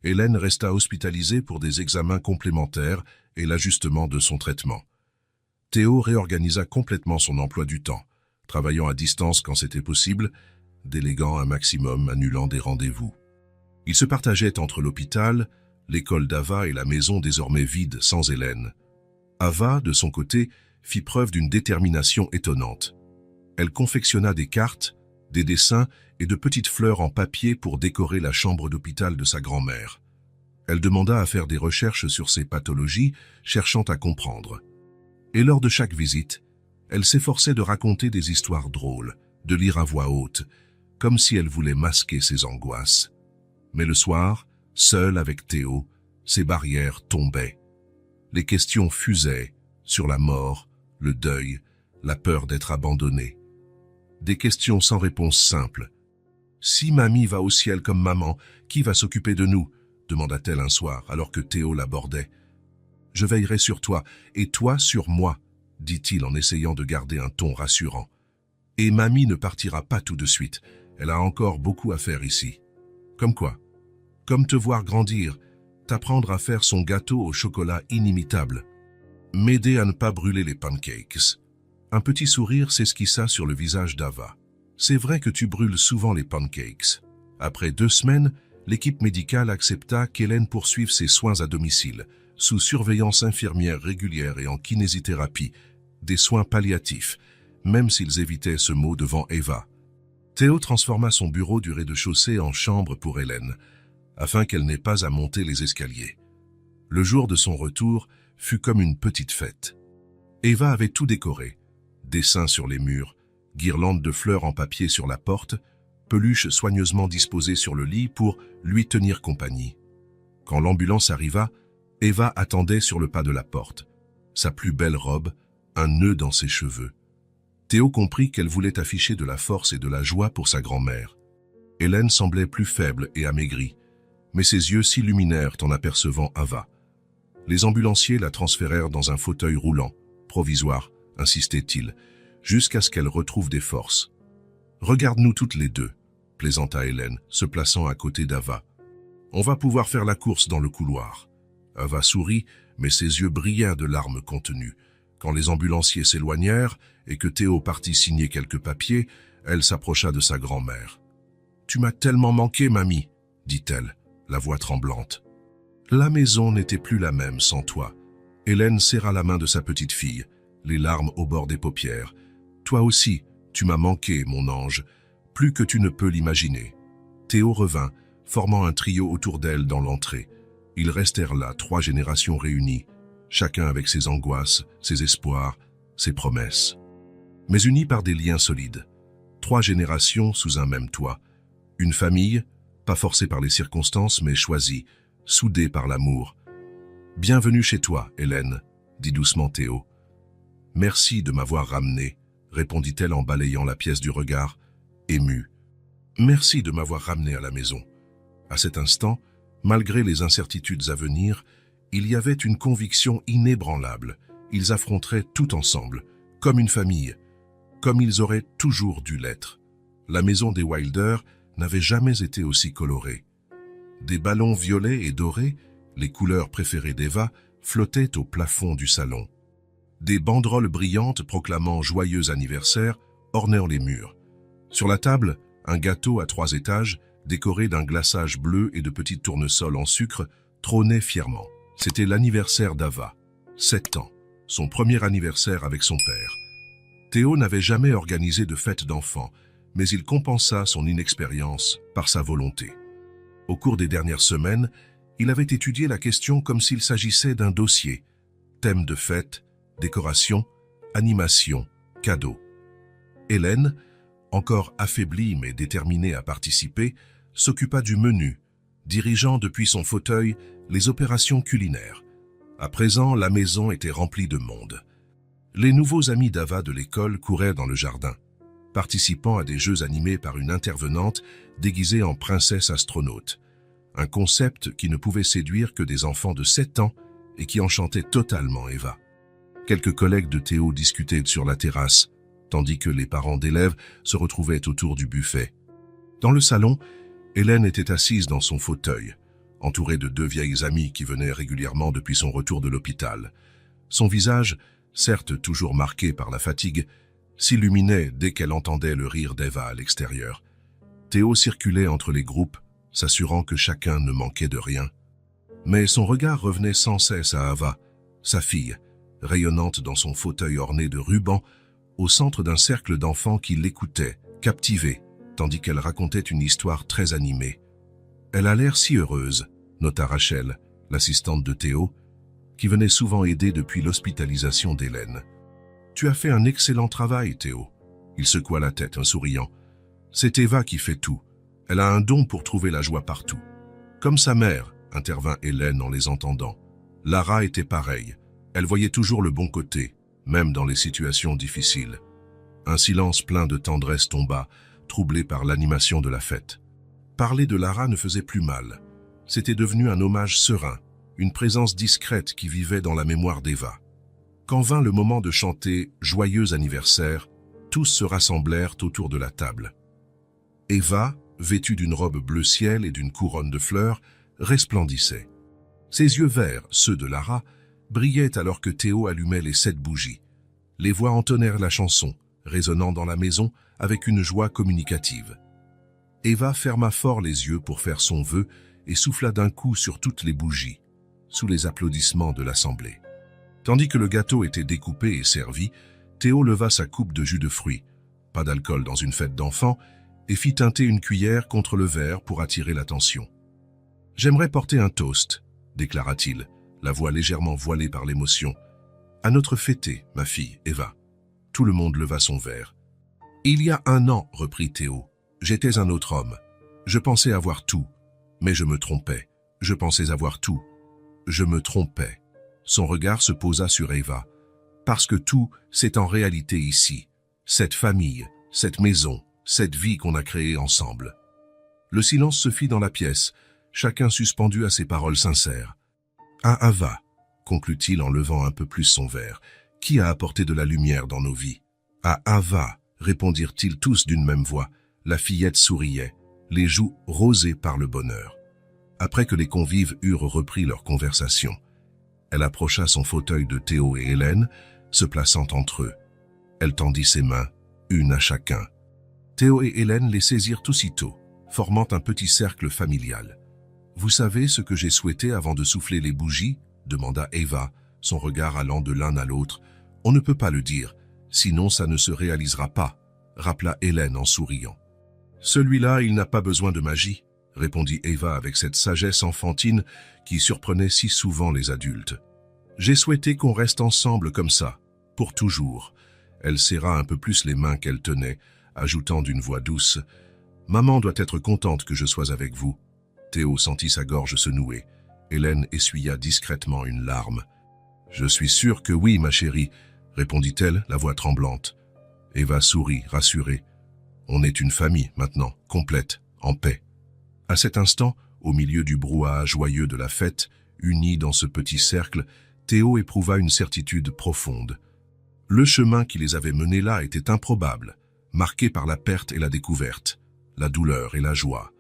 Hélène resta hospitalisée pour des examens complémentaires et l'ajustement de son traitement. Théo réorganisa complètement son emploi du temps, travaillant à distance quand c'était possible, déléguant un maximum, annulant des rendez-vous. Il se partageait entre l'hôpital, l'école d'Ava et la maison désormais vide sans Hélène. Ava, de son côté, fit preuve d'une détermination étonnante. Elle confectionna des cartes, des dessins et de petites fleurs en papier pour décorer la chambre d'hôpital de sa grand-mère. Elle demanda à faire des recherches sur ses pathologies, cherchant à comprendre. Et lors de chaque visite, elle s'efforçait de raconter des histoires drôles, de lire à voix haute, comme si elle voulait masquer ses angoisses. Mais le soir, seule avec Théo, ses barrières tombaient. Les questions fusaient sur la mort, le deuil, la peur d'être abandonnée. Des questions sans réponse simple. « Si mamie va au ciel comme maman, qui va s'occuper de nous ?» demanda-t-elle un soir, alors que Théo l'abordait. « Je veillerai sur toi, et toi sur moi, » dit-il en essayant de garder un ton rassurant. « Et mamie ne partira pas tout de suite, elle a encore beaucoup à faire ici. » Comme quoi? Comme te voir grandir, t'apprendre à faire son gâteau au chocolat inimitable. M'aider à ne pas brûler les pancakes. Un petit sourire s'esquissa sur le visage d'Ava. C'est vrai que tu brûles souvent les pancakes. Après 2 semaines, l'équipe médicale accepta qu'Hélène poursuive ses soins à domicile, sous surveillance infirmière régulière et en kinésithérapie, des soins palliatifs, même s'ils évitaient ce mot devant Eva. Théo transforma son bureau du rez-de-chaussée en chambre pour Hélène, afin qu'elle n'ait pas à monter les escaliers. Le jour de son retour fut comme une petite fête. Eva avait tout décoré. Dessins sur les murs, guirlandes de fleurs en papier sur la porte, peluches soigneusement disposées sur le lit pour lui tenir compagnie. Quand l'ambulance arriva, Eva attendait sur le pas de la porte, sa plus belle robe, un nœud dans ses cheveux. Théo comprit qu'elle voulait afficher de la force et de la joie pour sa grand-mère. Hélène semblait plus faible et amaigrie, mais ses yeux s'illuminèrent en apercevant Ava. Les ambulanciers la transférèrent dans un fauteuil roulant, provisoire, insistait-il, jusqu'à ce qu'elle retrouve des forces. « Regarde-nous toutes les deux », plaisanta Hélène, se plaçant à côté d'Ava. « On va pouvoir faire la course dans le couloir. » Ava sourit, mais ses yeux brillèrent de larmes contenues. Quand les ambulanciers s'éloignèrent et que Théo partit signer quelques papiers, elle s'approcha de sa grand-mère. « Tu m'as tellement manqué, mamie, dit-elle, la voix tremblante. La maison n'était plus la même sans toi. Hélène serra la main de sa petite fille, les larmes au bord des paupières. Toi aussi, tu m'as manqué, mon ange, plus que tu ne peux l'imaginer. Théo revint, formant un trio autour d'elle dans l'entrée. Ils restèrent là, 3 générations réunies, chacun avec ses angoisses, ses espoirs, ses promesses. Mais unis par des liens solides. 3 générations sous un même toit. Une famille, pas forcée par les circonstances, mais choisie, soudée par l'amour. « Bienvenue chez toi, Hélène », dit doucement Théo. « Merci de m'avoir ramené », répondit-elle en balayant la pièce du regard, émue. « Merci de m'avoir ramené à la maison. » À cet instant, malgré les incertitudes à venir, il y avait une conviction inébranlable. Ils affronteraient tout ensemble, comme une famille, comme ils auraient toujours dû l'être. La maison des Wilder n'avait jamais été aussi colorée. Des ballons violets et dorés, les couleurs préférées d'Eva, flottaient au plafond du salon. Des banderoles brillantes proclamant « Joyeux anniversaire » ornèrent les murs. Sur la table, un gâteau à 3 étages, décoré d'un glaçage bleu et de petits tournesols en sucre, trônait fièrement. C'était l'anniversaire d'Ava, 7 ans, son premier anniversaire avec son père. Théo n'avait jamais organisé de fête d'enfant, mais il compensa son inexpérience par sa volonté. Au cours des dernières semaines, il avait étudié la question comme s'il s'agissait d'un dossier. Thème de fête, décoration, animation, cadeaux. Hélène, encore affaiblie mais déterminée à participer, s'occupa du menu, dirigeant depuis son fauteuil les opérations culinaires. À présent, la maison était remplie de monde. Les nouveaux amis d'Ava de l'école couraient dans le jardin, participant à des jeux animés par une intervenante déguisée en princesse astronaute. Un concept qui ne pouvait séduire que des enfants de 7 ans et qui enchantait totalement Eva. Quelques collègues de Théo discutaient sur la terrasse, tandis que les parents d'élèves se retrouvaient autour du buffet. Dans le salon, Hélène était assise dans son fauteuil, entourée de 2 vieilles amies qui venaient régulièrement depuis son retour de l'hôpital. Son visage, certes toujours marqué par la fatigue, s'illuminait dès qu'elle entendait le rire d'Eva à l'extérieur. Théo circulait entre les groupes, s'assurant que chacun ne manquait de rien. Mais son regard revenait sans cesse à Ava, sa fille, rayonnante dans son fauteuil orné de rubans, au centre d'un cercle d'enfants qui l'écoutaient, captivés, tandis qu'elle racontait une histoire très animée. « Elle a l'air si heureuse », nota Rachel, l'assistante de Théo, qui venait souvent aider depuis l'hospitalisation d'Hélène. « Tu as fait un excellent travail, Théo. » Il secoua la tête en souriant. « C'est Eva qui fait tout. Elle a un don pour trouver la joie partout. » Comme sa mère, intervint Hélène en les entendant. Lara était pareille. Elle voyait toujours le bon côté, même dans les situations difficiles. Un silence plein de tendresse tomba, troublé par l'animation de la fête. Parler de Lara ne faisait plus mal. C'était devenu un hommage serein, une présence discrète qui vivait dans la mémoire d'Eva. Quand vint le moment de chanter « Joyeux anniversaire », tous se rassemblèrent autour de la table. Eva, vêtue d'une robe bleu ciel et d'une couronne de fleurs, resplendissait. Ses yeux verts, ceux de Lara, brillaient alors que Théo allumait les 7 bougies. Les voix entonnèrent la chanson, résonnant dans la maison avec une joie communicative. Eva ferma fort les yeux pour faire son vœu et souffla d'un coup sur toutes les bougies, sous les applaudissements de l'assemblée. Tandis que le gâteau était découpé et servi, Théo leva sa coupe de jus de fruits, pas d'alcool dans une fête d'enfants, et fit teinter une cuillère contre le verre pour attirer l'attention. « J'aimerais porter un toast », déclara-t-il, la voix légèrement voilée par l'émotion. « À notre fêtée, ma fille, Eva. » Tout le monde leva son verre. « Il y a 1 an, reprit Théo, j'étais un autre homme. Je pensais avoir tout, mais je me trompais. Je pensais avoir tout. Je me trompais. » Son regard se posa sur Eva. « Parce que tout, c'est en réalité ici. Cette famille, cette maison, cette vie qu'on a créée ensemble. » Le silence se fit dans la pièce, chacun suspendu à ses paroles sincères. « À Ava, » conclut-il en levant un peu plus son verre, « qui a apporté de la lumière dans nos vies ?»« À Ava, » répondirent-ils tous d'une même voix. La fillette souriait, les joues rosées par le bonheur. Après que les convives eurent repris leur conversation, elle approcha son fauteuil de Théo et Hélène, se plaçant entre eux. Elle tendit ses mains, une à chacun. Théo et Hélène les saisirent aussitôt, formant un petit cercle familial. « Vous savez ce que j'ai souhaité avant de souffler les bougies? Demanda Eva, son regard allant de l'un à l'autre. On ne peut pas le dire, sinon ça ne se réalisera pas, rappela Hélène en souriant. Celui-là, il n'a pas besoin de magie, répondit Eva avec cette sagesse enfantine qui surprenait si souvent les adultes. J'ai souhaité qu'on reste ensemble comme ça, pour toujours. Elle serra un peu plus les mains qu'elle tenait, ajoutant d'une voix douce, « Maman doit être contente que je sois avec vous. » Théo sentit sa gorge se nouer. Hélène essuya discrètement une larme. « Je suis sûre que oui, ma chérie, » répondit-elle, la voix tremblante. Eva sourit, rassurée. « On est une famille, maintenant, complète, en paix. » À cet instant, au milieu du brouhaha joyeux de la fête, unis dans ce petit cercle, Théo éprouva une certitude profonde. Le chemin qui les avait menés là était improbable, marqué par la perte et la découverte, la douleur et la joie.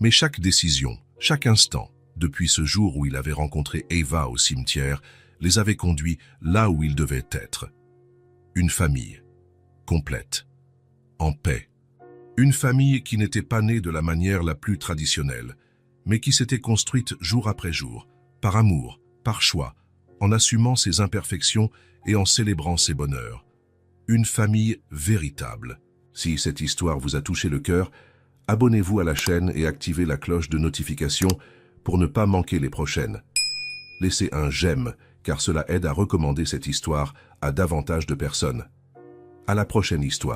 Mais chaque décision, chaque instant, depuis ce jour où il avait rencontré Eva au cimetière, les avait conduits là où ils devaient être. Une famille, complète, en paix. Une famille qui n'était pas née de la manière la plus traditionnelle, mais qui s'était construite jour après jour, par amour, par choix, en assumant ses imperfections et en célébrant ses bonheurs. Une famille véritable. Si cette histoire vous a touché le cœur, abonnez-vous à la chaîne et activez la cloche de notification pour ne pas manquer les prochaines. Laissez un j'aime, car cela aide à recommander cette histoire à davantage de personnes. À la prochaine histoire.